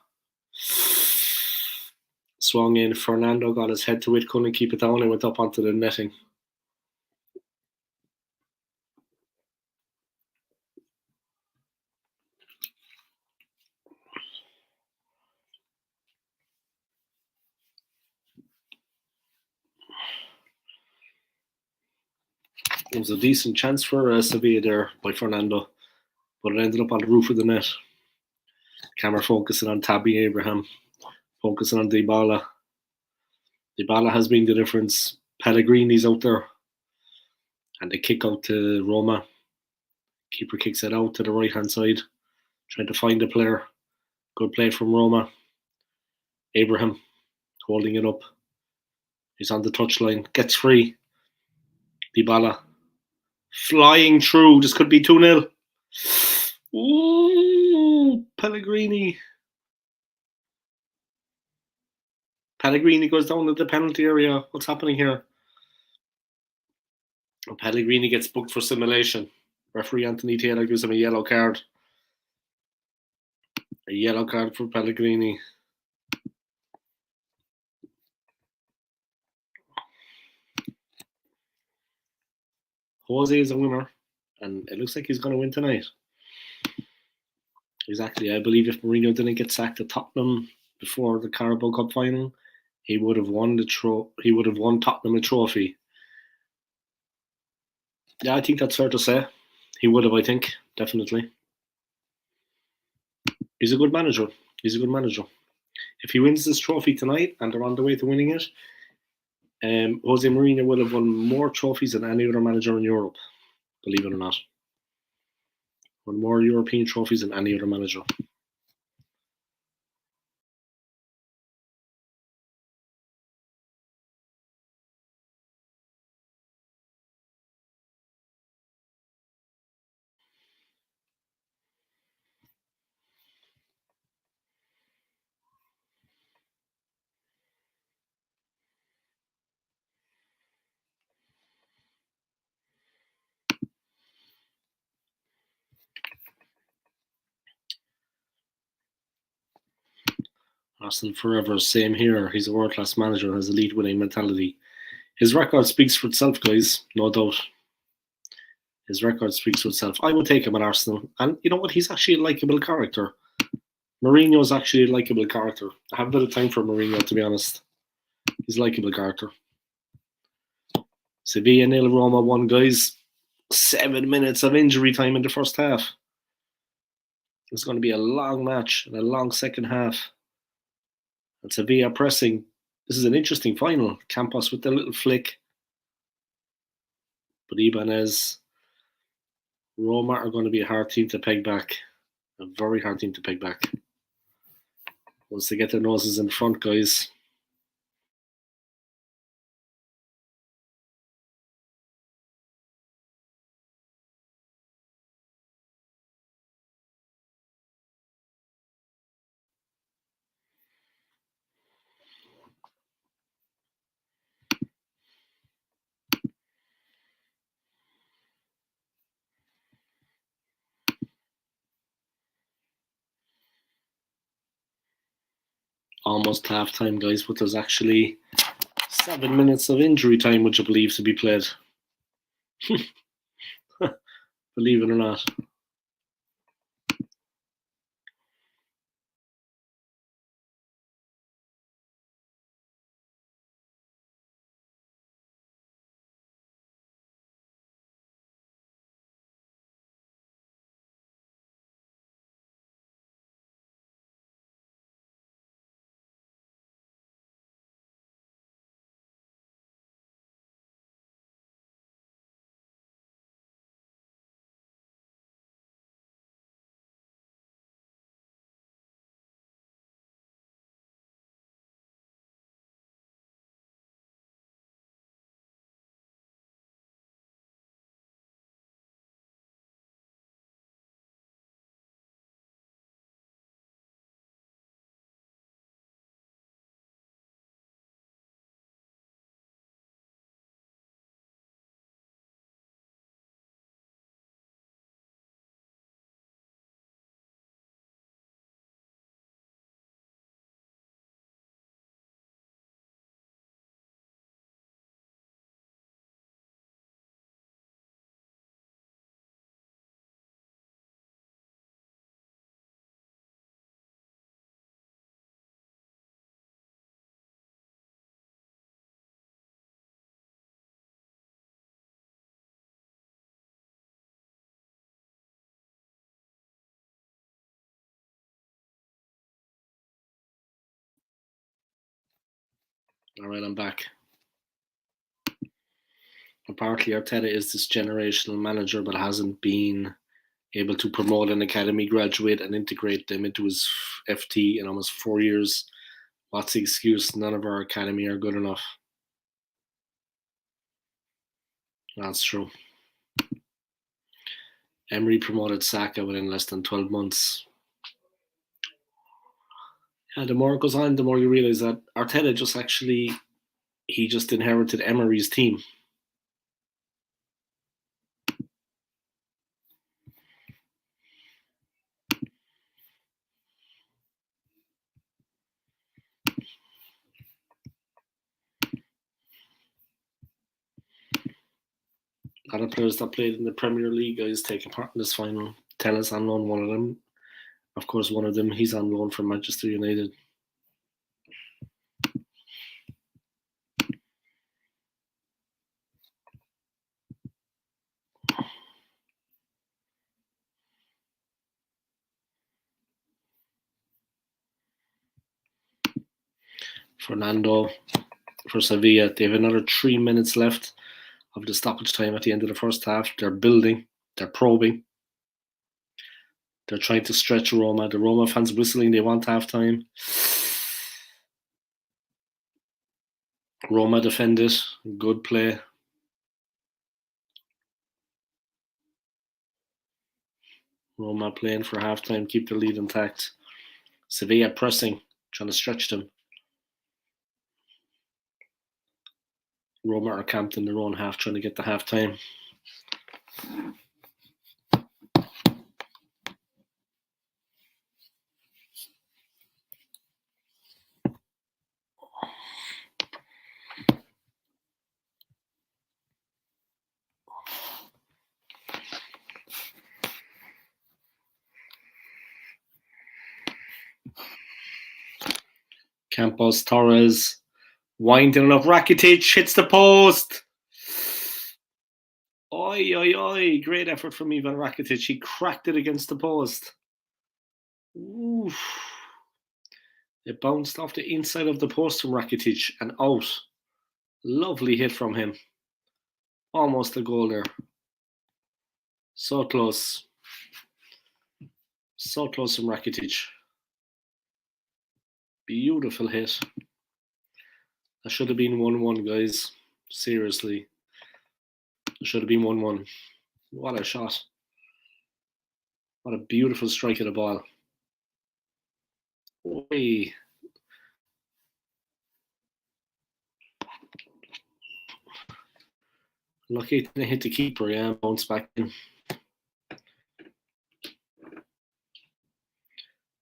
Swung in. Fernando got his head to it, couldn't keep it down, and went up onto the netting. It was a decent chance for Sevilla there by Fernando, but it ended up on the roof of the net. Camera focusing on Tabby Abraham, focusing on Dybala. Dybala has been the difference. Pellegrini's out there, and they kick out to Roma. Keeper kicks it out to the right hand side, trying to find a player. Good play from Roma. Abraham holding it up. He's on the touchline. Gets free. Dybala flying through. This could be 2-0. Ooh, Pellegrini. Pellegrini goes down to the penalty area. What's happening here? Pellegrini gets booked for simulation. Referee Anthony Taylor gives him a yellow card. A yellow card for Pellegrini. Jose is a winner, and it looks like he's going to win tonight. Exactly. I believe if Mourinho didn't get sacked at Tottenham before the Carabao Cup final, he would have won he would have won Tottenham a trophy. Yeah, I think that's fair to say. He would have, I think, definitely. He's a good manager. He's a good manager. If he wins this trophy tonight and they're on the way to winning it, Jose Mourinho will have won more trophies than any other manager in Europe, believe it or not. Won more European trophies than any other manager. Arsenal forever, same here. He's a world-class manager and has a league-winning mentality. His record speaks for itself, guys, no doubt. His record speaks for itself. I would take him at Arsenal. And you know what? He's actually a likeable character. Mourinho is actually a likeable character. I have a bit of time for Mourinho, to be honest. He's a likeable character. Sevilla 0, Roma 1, guys. 7 minutes of injury time in the first half. It's going to be a long match and a long second half. And Sevilla pressing. This is an interesting final. Campos with the little flick. But Ibanez, Roma are going to be a hard team to peg back. A very hard team to peg back. Once they get their noses in front, guys. Almost half time, guys, but there's actually 7 minutes of injury time, which I believe to be played. Believe it or not. All right, I'm back. Apparently, Arteta is this generational manager, but hasn't been able to promote an academy graduate and integrate them into his FT in almost 4 years. What's the excuse? None of our academy are good enough. That's true. Emery promoted Saka within less than 12 months. Yeah, the more it goes on, the more you realise that Arteta he just inherited Emery's team. A lot of players that played in the Premier League guys taking part in this final. Tennis on loan, one of them. Of course, one of them, he's on loan from Manchester United. Fernando for Sevilla. They have another 3 minutes left of the stoppage time at the end of the first half. They're building, they're probing, they're trying to stretch Roma. The Roma fans whistling, they want half time. Roma defended, good play. Roma playing for half time, keep the lead intact. Sevilla pressing, trying to stretch them. Roma are camped in their own half, trying to get the half time. Campos, Torres, winding up. Rakitic hits the post. Oi, oi, oi. Great effort from Ivan Rakitic. He cracked it against the post. Oof. It bounced off the inside of the post from Rakitic and out. Lovely hit from him. Almost a goal there. So close. So close from Rakitic. Beautiful hit. That should have been 1-1, guys. Seriously. It should have been 1-1. What a shot. What a beautiful strike of the ball. Oi. Lucky to hit the keeper, yeah, bounce back in.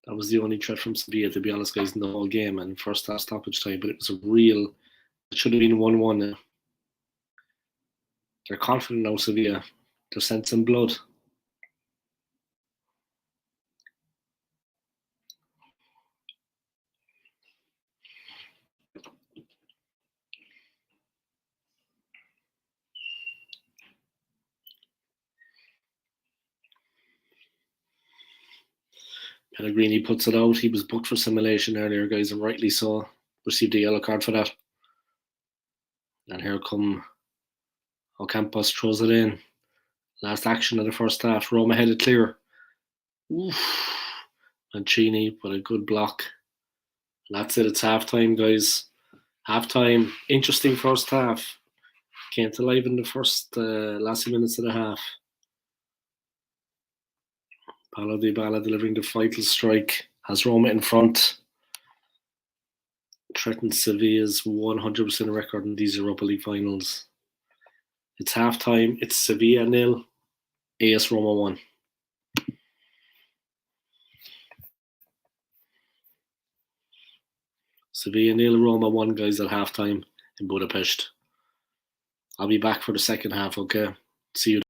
That was the only threat from Sevilla, to be honest, guys, in the whole game and first half stoppage time. But it was it should have been 1-1. They're confident now, Sevilla. They're sensing blood. Pellegrini puts it out. He was booked for simulation earlier, guys, and rightly so. Received a yellow card for that. And here come Ocampos, throws it in. Last action of the first half. Roma headed clear. Oof. Mancini put a good block. And that's it. It's half time, guys. Half time. Interesting first half. Came to life in the first last few minutes of the half. Paulo Dybala delivering the vital strike. Has Roma in front. Threatens Sevilla's 100% record in these Europa League finals. It's half time. It's Sevilla 0, AS Roma 1. Sevilla 0, Roma 1, guys, at half time in Budapest. I'll be back for the second half, okay? See you.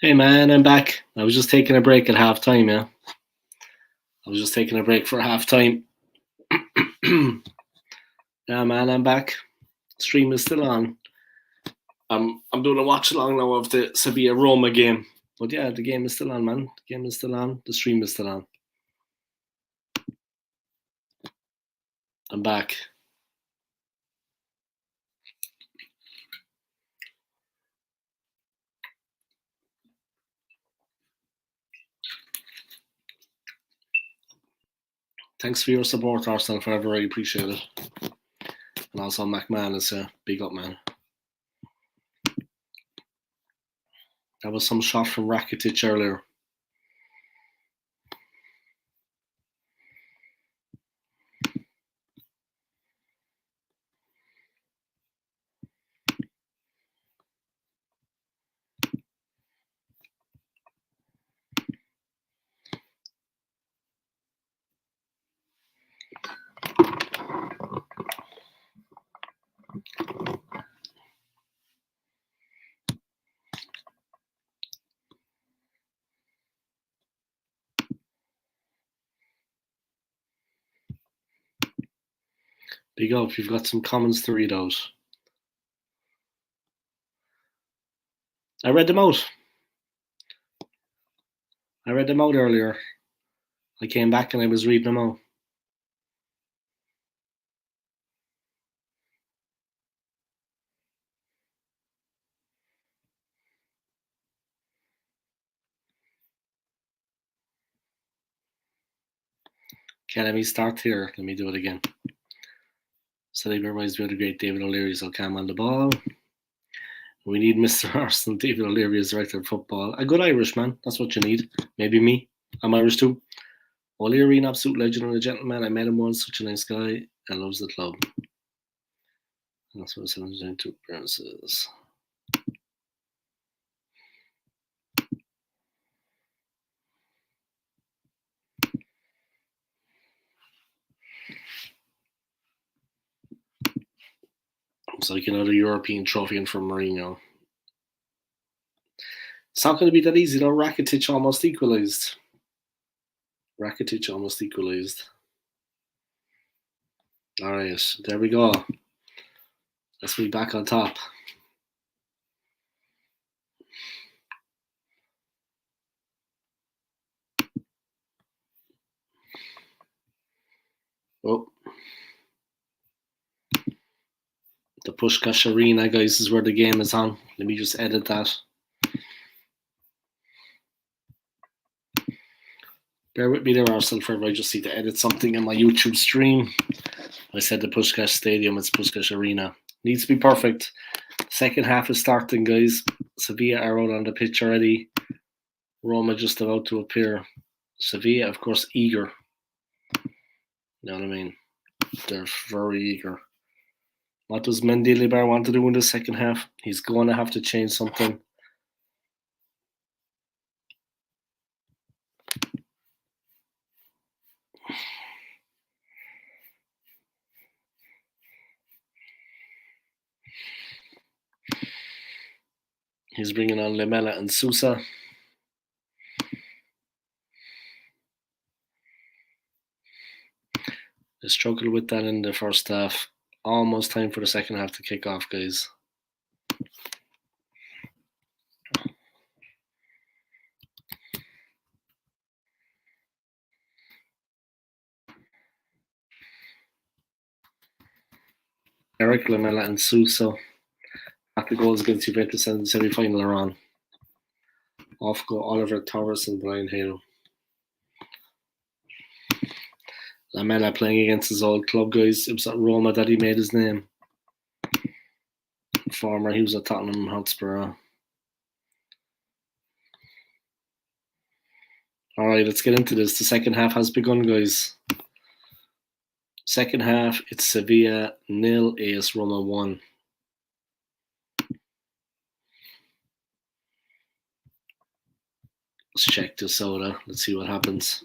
Hey man, I'm back. I was just taking a break at half time, yeah. I was just taking a break for half time. Yeah man, I'm back. Stream is still on. I'm doing a watch along now of the Sevilla Roma game. But yeah, the game is still on, man. The game is still on. The stream is still on. I'm back. Thanks for your support, Arsenal, forever. I appreciate it. And also McMahon, big up, man. That was some shot from Rakitic earlier. Big up, you've got some comments to read out. I read them out. I read them out earlier. I came back and I was reading them out. Okay, let me start here. Let me do it again. So they reminds me of the great David O'Leary, so calm on the ball. We need Mr. Arsenal, David O'Leary as director of football. A good Irishman, that's what you need. Maybe me. I'm Irish too. O'Leary, an absolute legend and a gentleman. I met him once, such a nice guy, and loves the club. And that's what it sounds like to appearances. It's like another European trophy in for Mourinho. It's not going to be that easy though. Rakitic almost equalised. Alright, there we go. Let's be back on top. Oh. The Pushkash Arena, guys, is where the game is on. Let me just edit that. Bear with me there, Arsenal, forever. I just need to edit something in my YouTube stream. I said the Pushkash Stadium, it's Pushkash Arena. Needs to be perfect. Second half is starting, guys. Sevilla are out on the pitch already. Roma just about to appear. Sevilla, of course, eager. You know what I mean? They're very eager. What does Mendilibar want to do in the second half? He's going to have to change something. He's bringing on Lamela and Sousa. They struggled with that in the first half. Almost time for the second half to kick off, guys. Eric Lamela and Sousa. After goals against Juventus in the semi-final are on. Off go Oliver Torres and Brian Hale. Lamela playing against his old club, guys. It was at Roma that he made his name. Former, he was at Tottenham Hotspur. Alright, let's get into this. The second half has begun, guys. Second half, it's Sevilla 0, AS Roma 1. Let's check this out. Let's see what happens.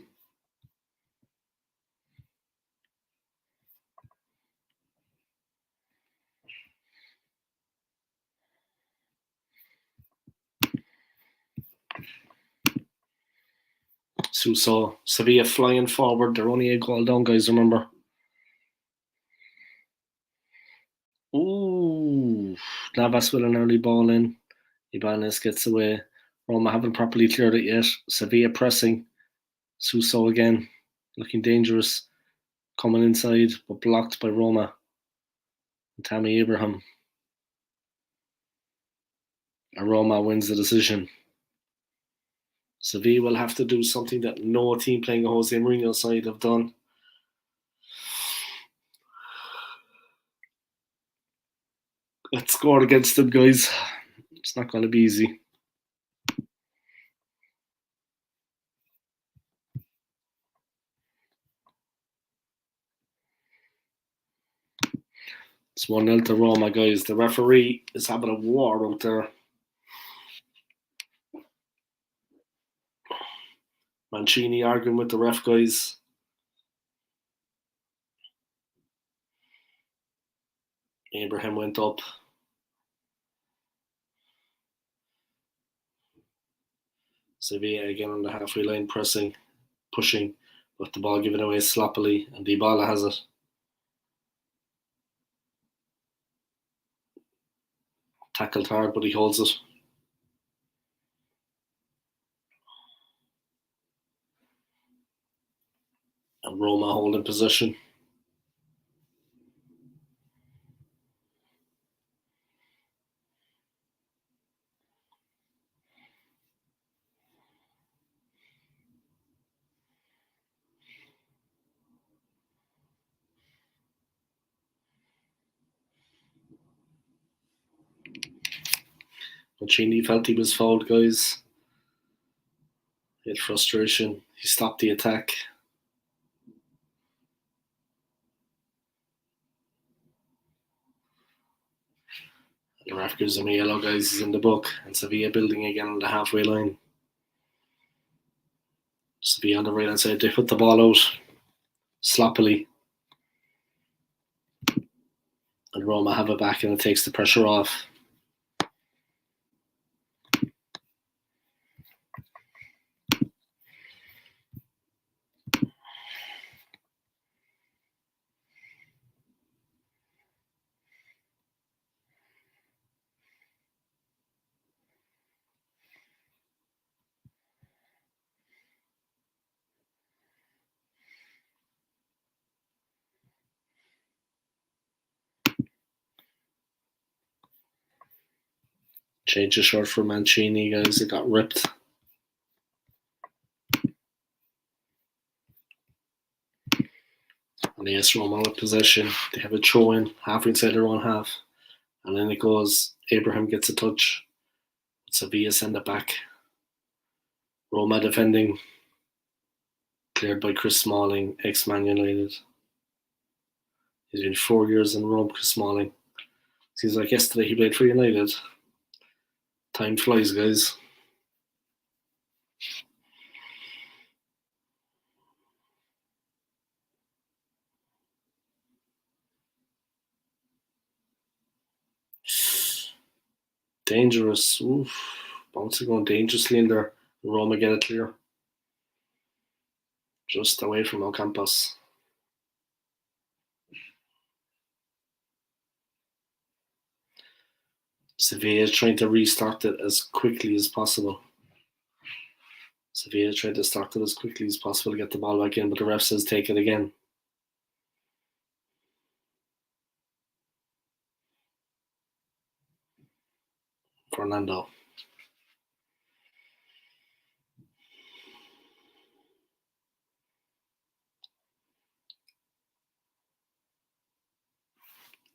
Suso, Sevilla flying forward. They're only a goal down, guys, remember. Ooh, Navas with an early ball in. Ibanez gets away. Roma haven't properly cleared it yet. Sevilla pressing. Suso again, looking dangerous. Coming inside, but blocked by Roma. And Tammy Abraham. And Roma wins the decision. Sevilla will have to do something that no team playing a Jose Mourinho side have done. Let's score against them, guys. It's not going to be easy. It's 1-0 to Roma, guys. The referee is having a war out there. Mancini arguing with the ref, guys. Abraham went up. Sevilla again on the halfway line, pressing, pushing, but the ball given away sloppily, and Dybala has it. Tackled hard, but he holds it. And Roma holding possession. Mancini felt he was fouled, guys. He had frustration. He stopped the attack. The ref gives him a yellow, guys. He's in the book. And Sevilla building again on the halfway line. Sevilla on the right hand side. They put the ball out sloppily. And Roma have it back, and it takes the pressure off. Change the shirt for Mancini, guys. It got ripped. And yes, Roma with possession. They have a throw in half inside their own half. And then it goes. Abraham gets a touch. Sevilla send it back. Roma defending. Cleared by Chris Smalling, ex-Man United. He's been 4 years in Rome, Chris Smalling. Seems like yesterday he played for United. Time flies, guys. Dangerous. Oof. Bouncing going dangerously in there. Roma get it clear. Just away from Ocampos. Sevilla is trying to restart it as quickly as possible. Sevilla tried to start it as quickly as possible to get the ball back in, but the ref says take it again. Fernando.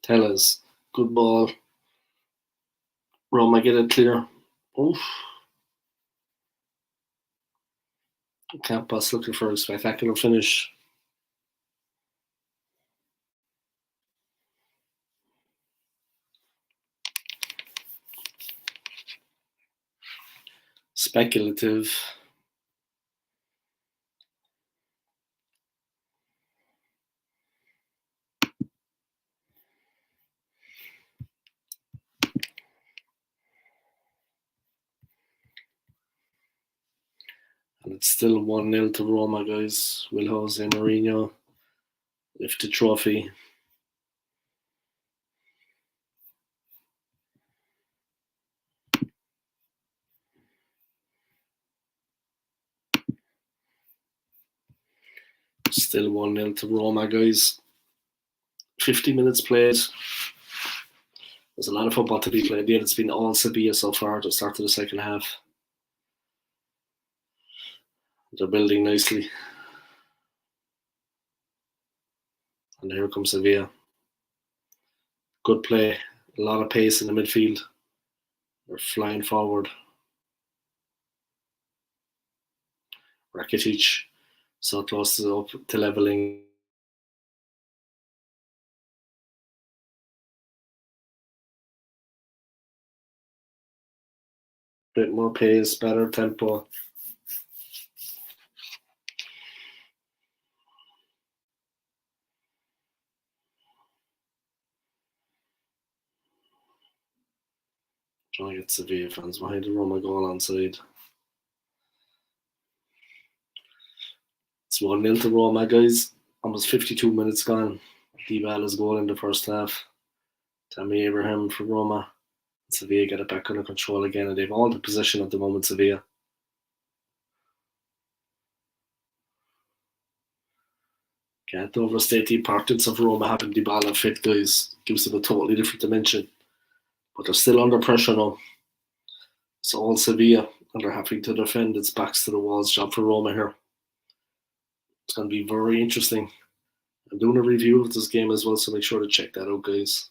Tellez. Good ball. Roma get it clear. Oof. Campos looking for a spectacular finish. Speculative. And it's still 1-0 to Roma, guys. Will Jose Mourinho lift the trophy? Still 1-0 to Roma, guys. 50 minutes played. There's a lot of football to be played. Yeah, it's been all Sevilla so far at the start of the second half. They're building nicely. And here comes Sevilla. Good play. A lot of pace in the midfield. They're flying forward. Rakitic so close to leveling. Bit more pace, better tempo. Trying to get Sevilla fans behind the Roma goal onside. It's 1-0 to Roma, guys. Almost 52 minutes gone. Dybala's goal in the first half. Tammy Abraham for Roma. Sevilla get it back under control again, and they've all the possession at the moment, Sevilla. Can't overstate the importance of Roma having Dybala fit, guys. Gives them a totally different dimension. But they're still under pressure now. It's all Sevilla, and they're having to defend. Its backs to the walls job for Roma here. It's going to be very interesting. I'm doing a review of this game as well, so make sure to check that out, guys.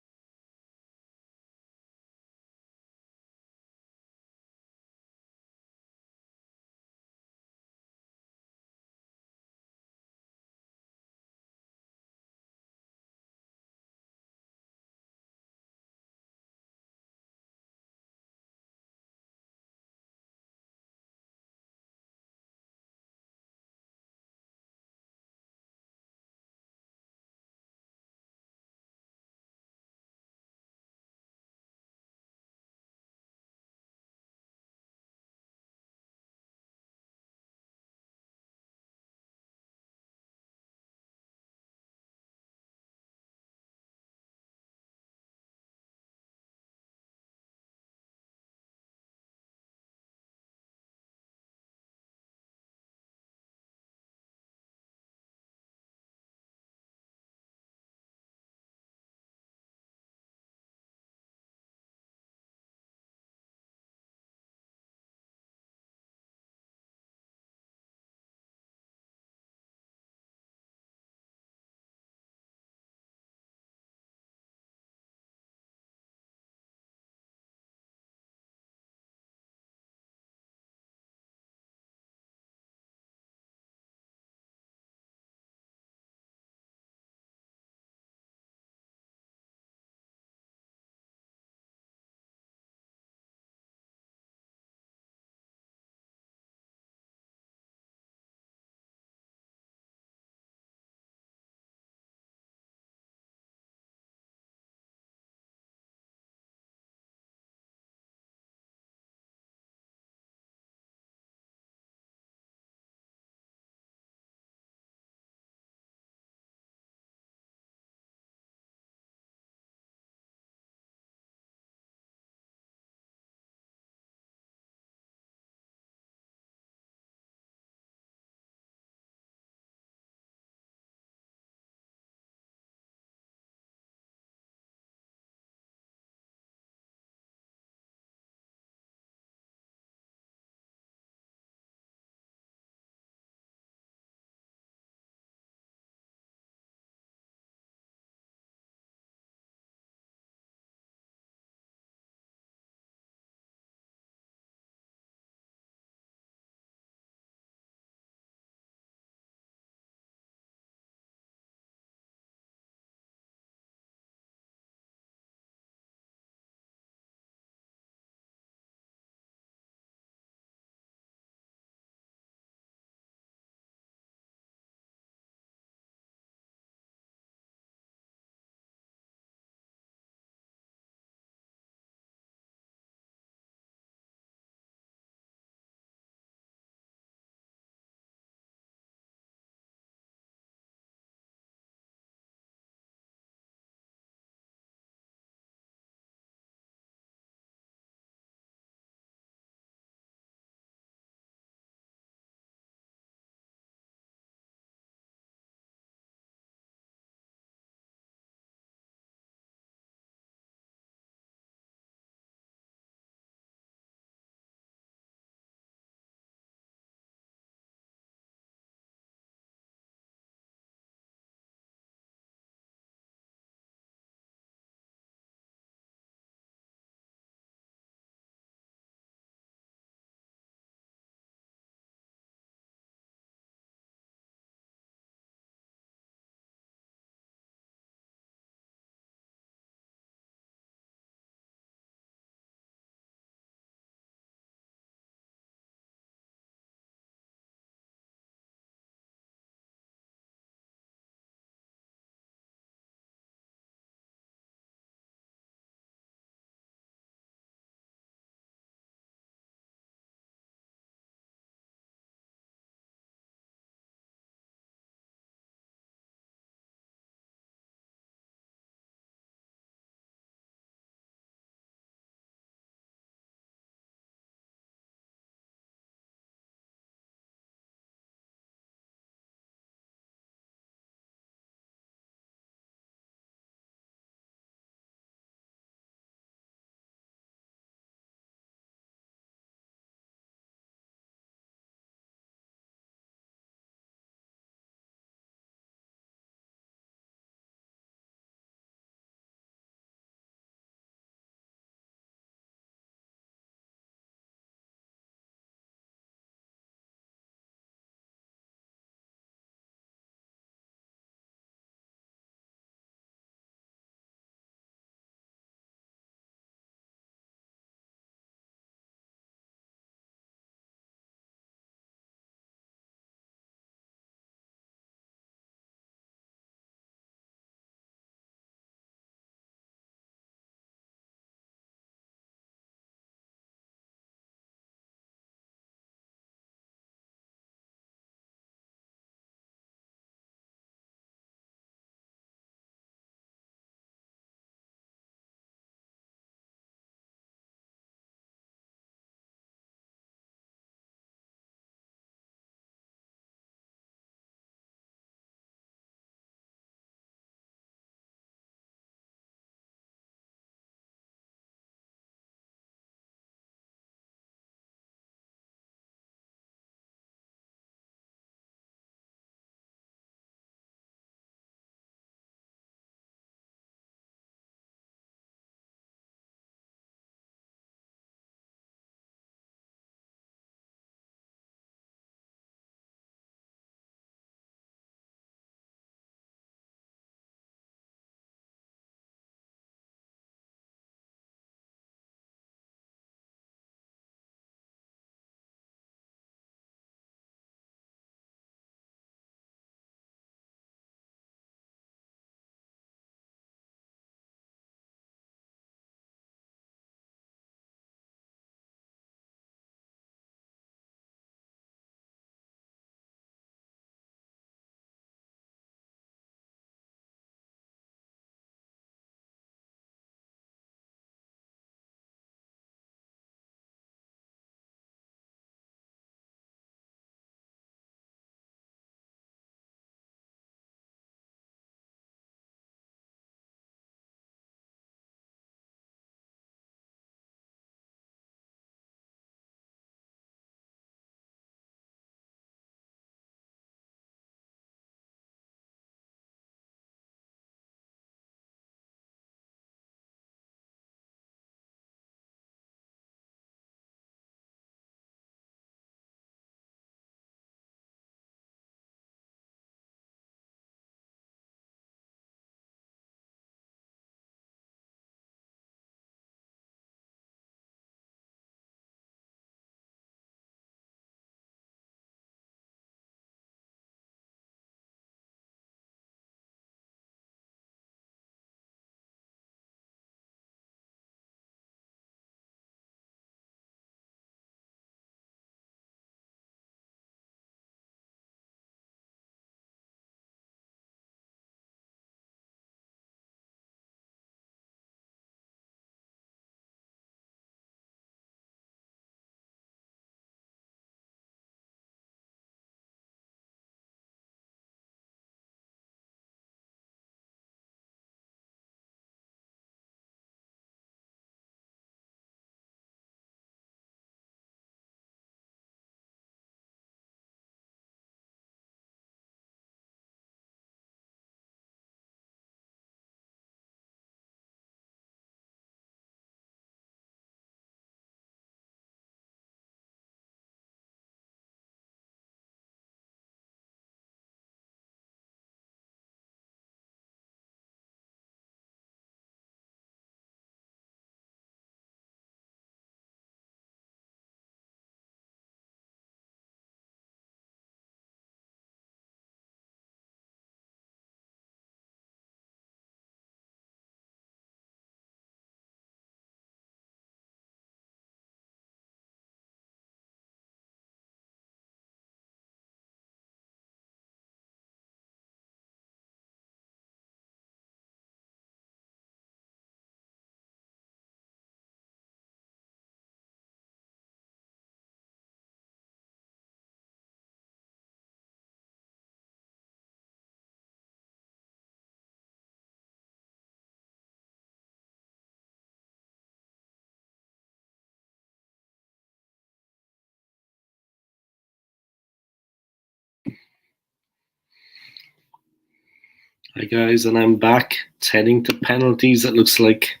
Hi guys, and I'm back. It's heading to penalties. It looks like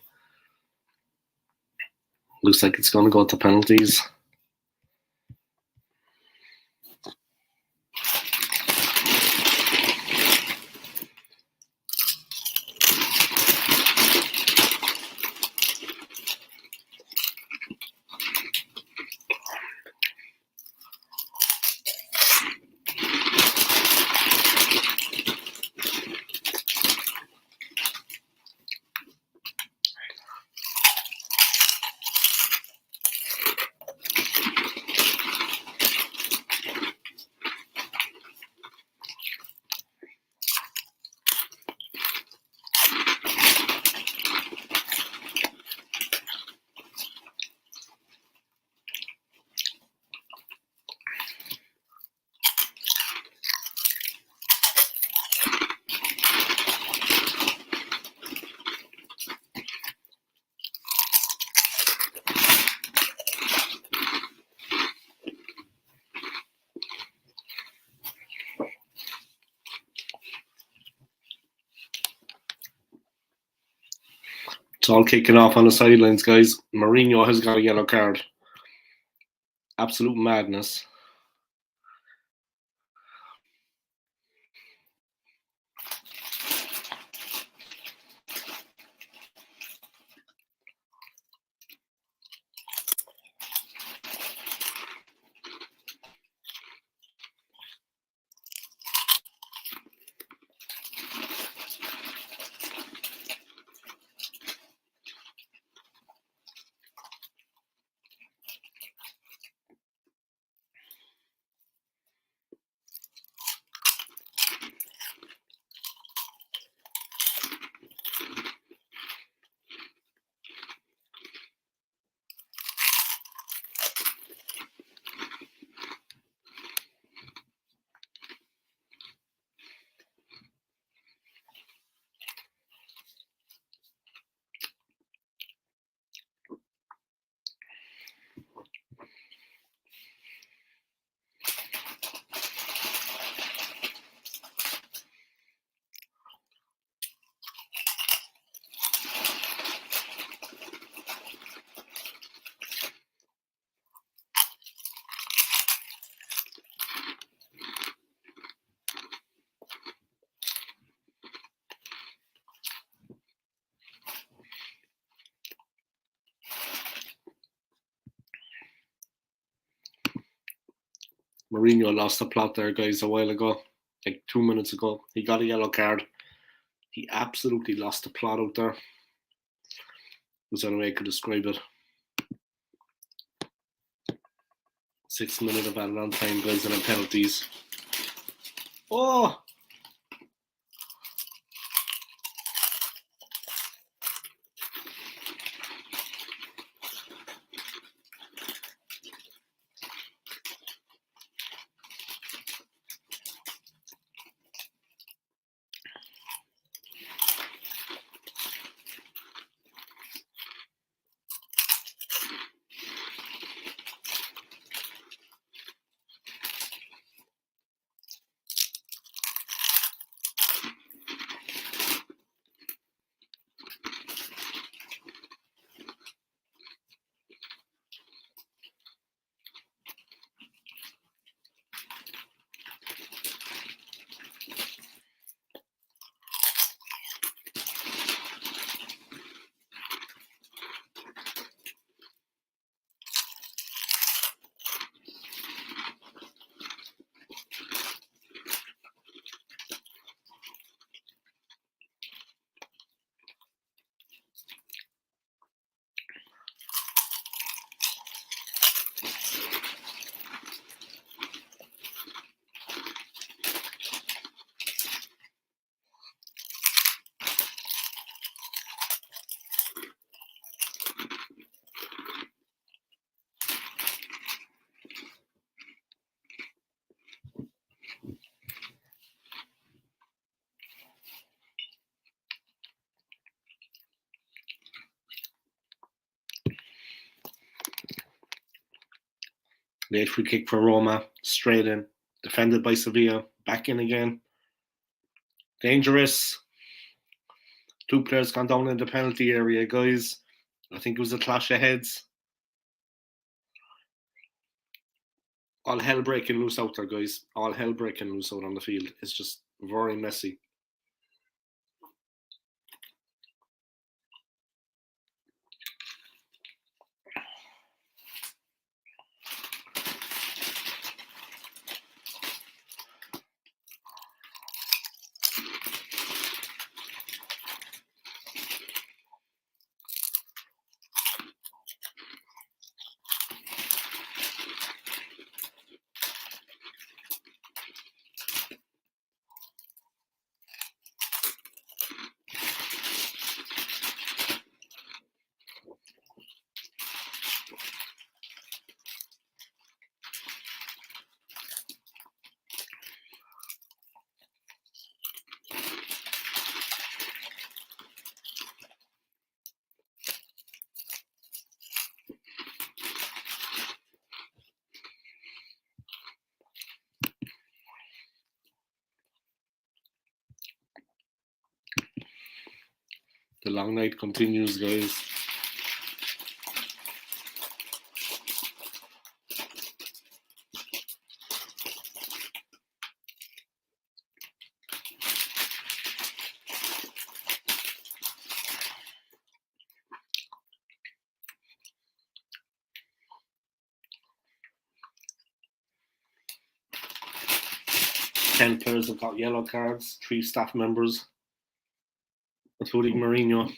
it's going to go to penalties. It's all kicking off on the sidelines, guys. Mourinho has got a yellow card. Absolute madness. Mourinho lost the plot there, guys, a while ago, like 2 minutes ago. He got a yellow card. He absolutely lost the plot out there. There's no way I could describe it. 6 minutes of added on time, guys, and then penalties. Oh! Late free kick for Roma, straight in. Defended by Sevilla, back in again. Dangerous. Two players gone down in the penalty area, guys. I think it was a clash of heads. All hell breaking loose out there, guys. All hell breaking loose out on the field. It's just very messy. The long night continues, guys. Ten players have got yellow cards, 3 staff members, including Mourinho.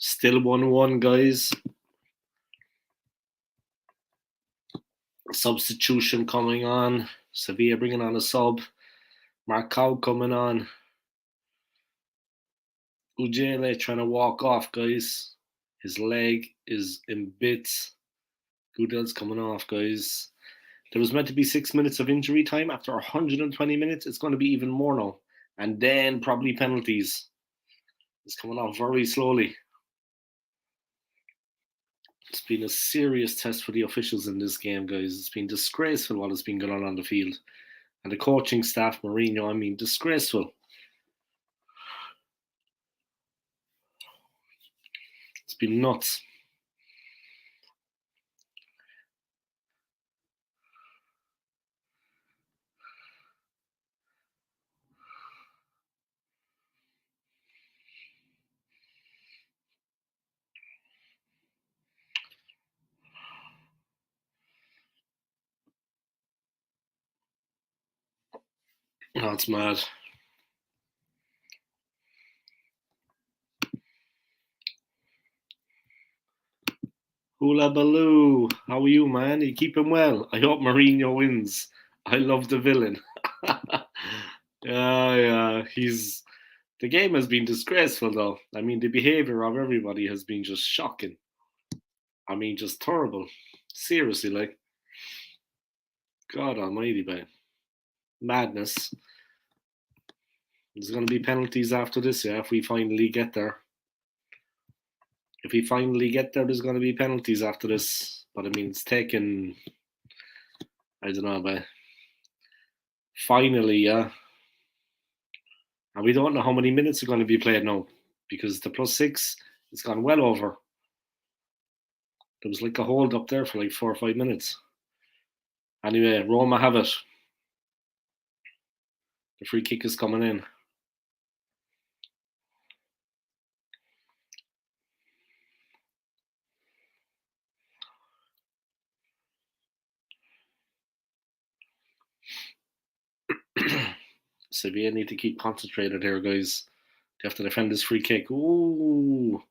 Still 1-1, guys. Substitution coming on. Sevilla bringing on a sub. Marcao coming on. Ujele trying to walk off, guys. His leg is in bits. Goodell's coming off, guys. There was meant to be 6 minutes of injury time. After 120 minutes, it's going to be even more now. And then probably penalties. It's coming off very slowly. It's been a serious test for the officials in this game, guys. It's been disgraceful what has been going on the field. And the coaching staff, Mourinho, I mean, disgraceful. It's been nuts. Oh, it's mad. Hula Baloo, how are you, man? Are you keeping well? I hope Mourinho wins. I love the villain. Yeah. The game has been disgraceful, though. I mean, the behaviour of everybody has been just shocking. I mean, just terrible. Seriously, like, God almighty, man. Madness. There's going to be penalties after this, yeah, if we finally get there. If we finally get there, there's going to be penalties after this. But I mean, it's taken, I don't know, but finally, yeah. And we don't know how many minutes are going to be played now because the +6 it's gone well over. There was like a hold up there for like 4 or 5 minutes. Anyway, Roma have it. The free kick is coming in. Sevilla need to keep concentrated here, guys. They have to defend this free kick. Ooh,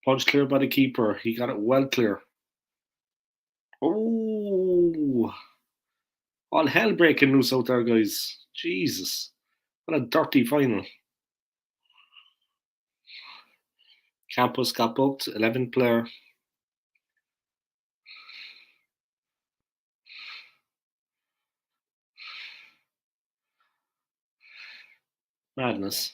punch clear by the keeper. He got it well clear. Oh, all hell breaking loose out there, guys. Jesus, what a dirty final. Campos got booked. 11th player. Madness.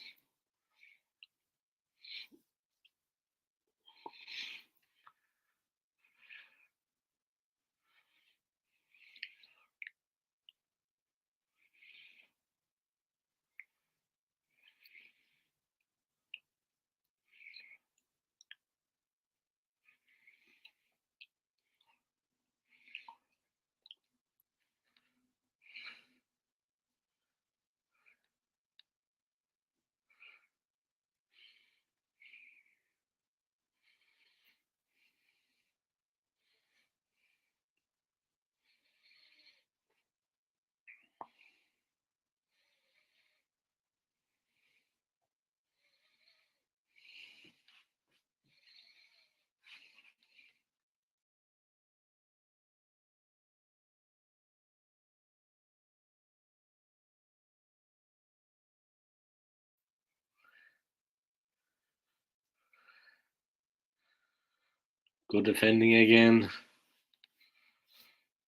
Good defending again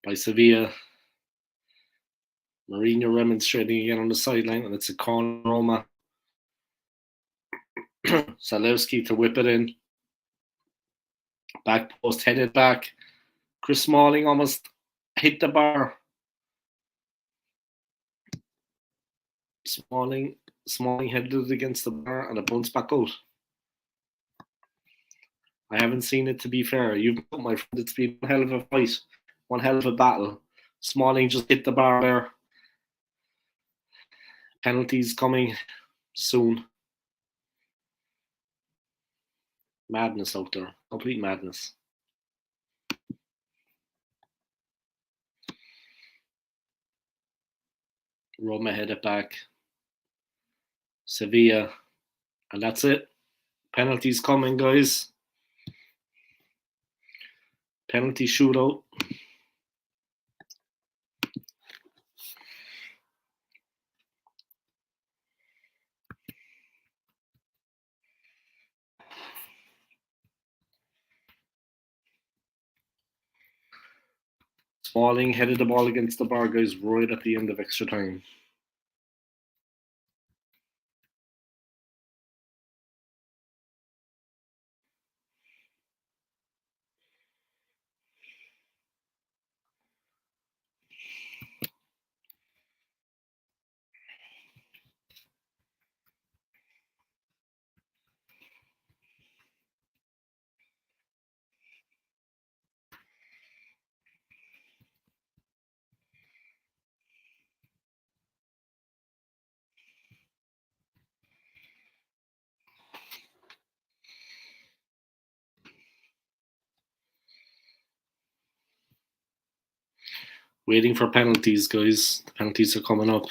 by Sevilla. Mourinho remonstrating again on the sideline, and it's a corner. Roma. Zalewski to whip it in. Back post headed back. Chris Smalling almost hit the bar. Smalling headed it against the bar and it bounced back out. I haven't seen it, to be fair. You've got my friend. It's been one hell of a fight, one hell of a battle. Smalling just hit the bar there. Penalties coming soon. Madness out there. Complete madness. Roma headed back. Sevilla. And that's it. Penalties coming, guys. Penalty shootout. Smalling headed the ball against the bar, guys, right at the end of extra time. Waiting for penalties, guys. The penalties are coming up.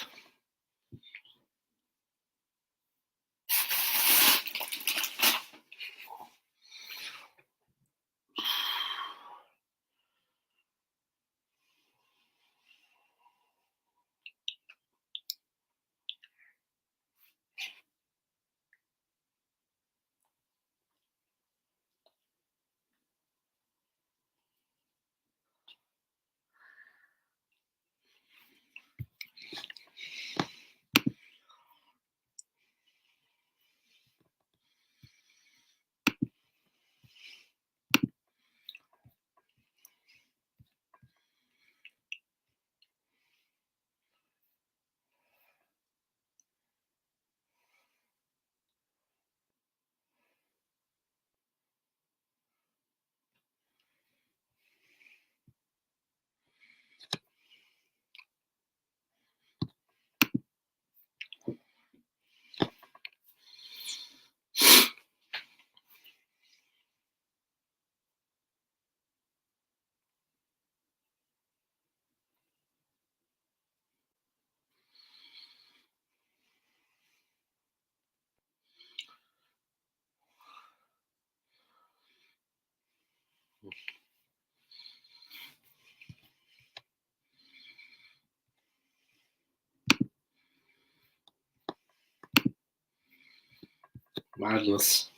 Madness.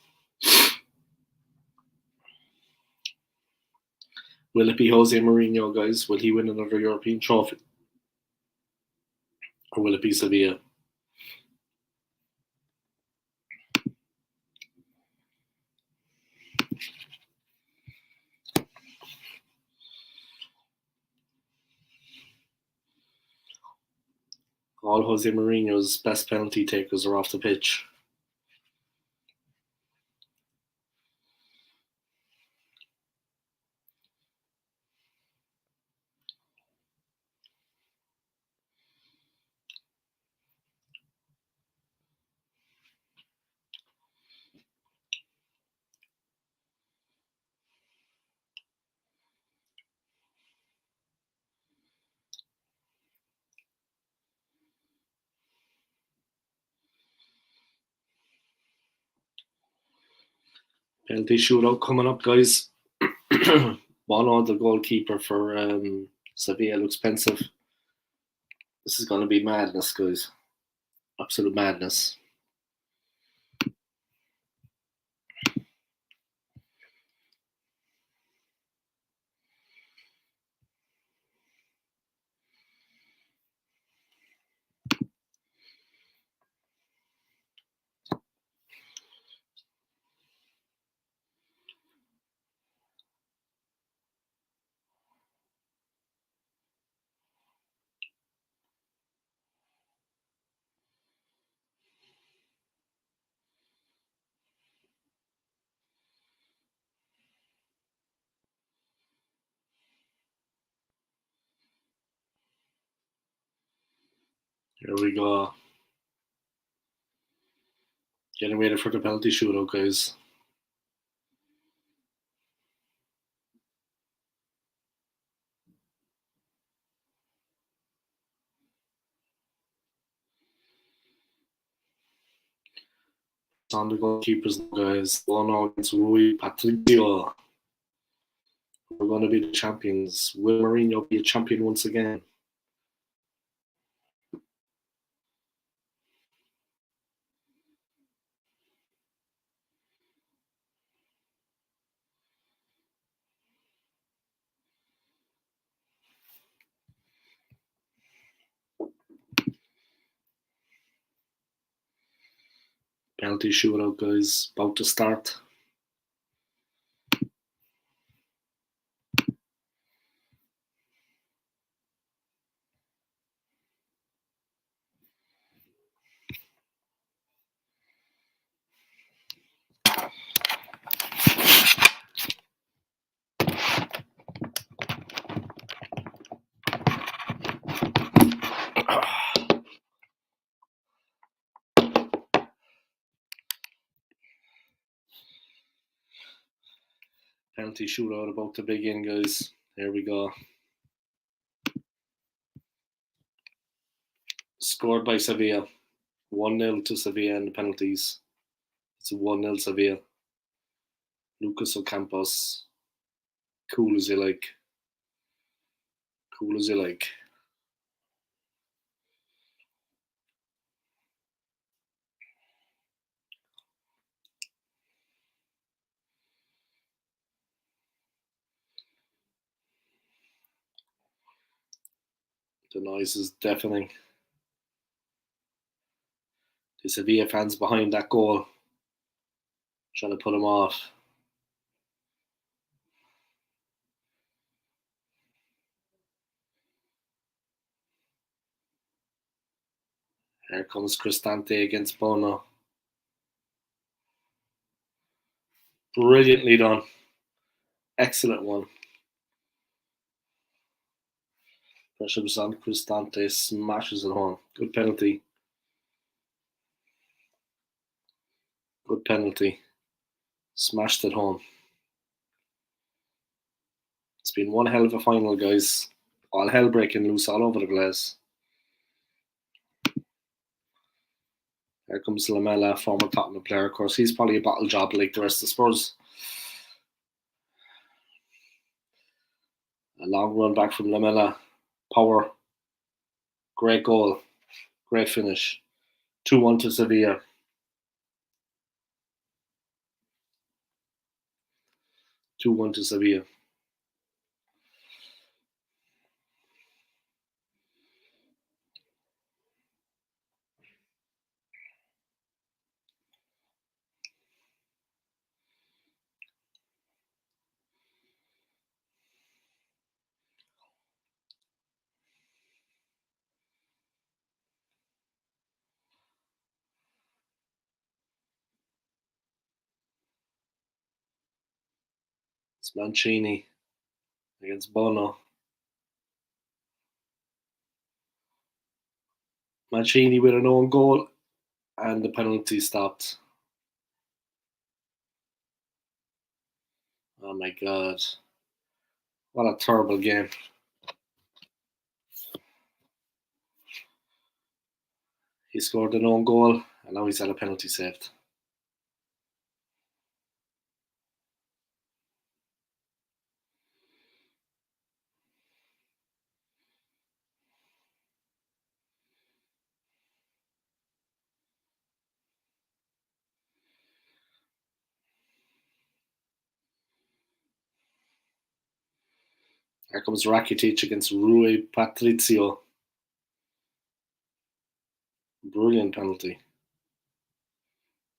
Will it be Jose Mourinho, guys? Will he win another European trophy? Or will it be Sevilla? All Jose Mourinho's best penalty takers are off the pitch. Penalty shootout coming up, guys. Bono, the goalkeeper for Sevilla, looks pensive. This is going to be madness, guys. Absolute madness. Here we go. Getting ready for the penalty shootout, guys. It's on the goalkeepers, guys. Bono against Rui Patricio. We're going to be the champions. Will Mourinho be a champion once again? Penalty shootout, guys. About to start. Penalty shootout about to begin, guys. Here we go. Scored by Sevilla. 1-0 to Sevilla in the penalties. It's a 1-0 Sevilla. Lucas Ocampos. Cool as you like. Cool as you like. The noise is deafening. The Sevilla fans behind that goal, trying to put him off. Here comes Cristante against Bono. Brilliantly done. Excellent one. Pressure was on. Cristante smashes it home. Good penalty. Good penalty. Smashed it home. It's been one hell of a final, guys. All hell breaking loose all over the place. Here comes Lamela, former Tottenham player. Of course, he's probably a bottle job like the rest of Spurs. A long run back from Lamela. Power. Great goal. Great finish. 2-1 to Sevilla. 2-1 to Sevilla. It's Mancini against Bono. Mancini with an own goal and the penalty stopped. Oh my god. What a terrible game. He scored an own goal and now he's had a penalty saved. Here comes Rakitic against Rui Patricio. Brilliant penalty.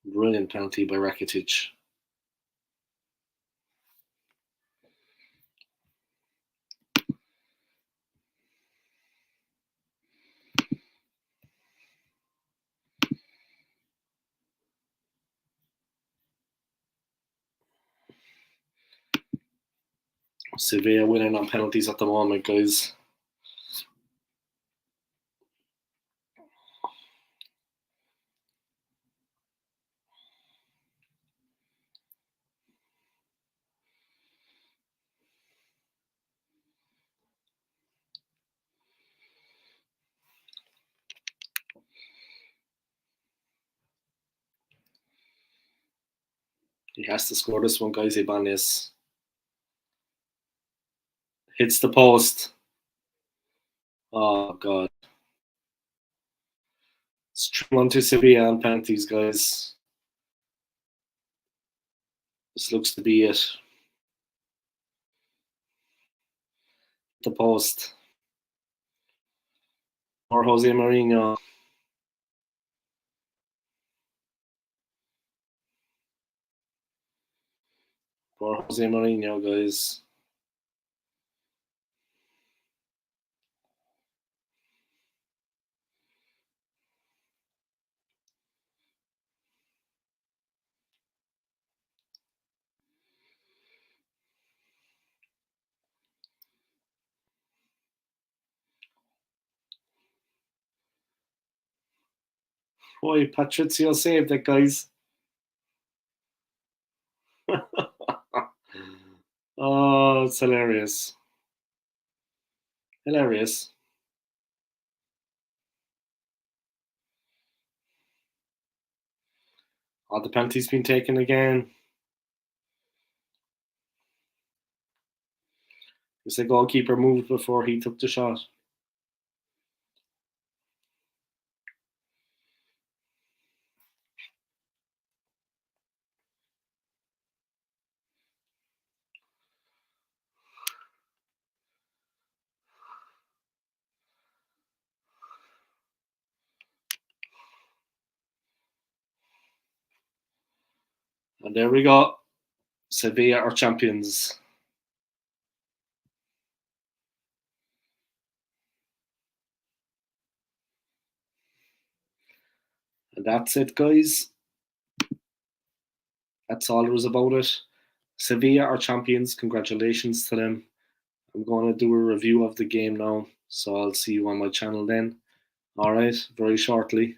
Brilliant penalty by Rakitic. Sevilla winning on penalties at the moment, guys. He has to score this one, guys. Ibanez hits the post. Oh god. It's 3-1 to Sevilla on penalties, guys. This looks to be it. The post. Or Jose Mourinho. Or Jose Mourinho, guys. Boy, Patricio saved it, guys. Oh, it's hilarious. Hilarious. Oh, the penalty's been taken again. Because the goalkeeper moved before he took the shot. And there we go. Sevilla are champions. And that's it, guys. That's all there was about it. Sevilla are champions. Congratulations to them. I'm going to do a review of the game now. So I'll see you on my channel then. All right, very shortly.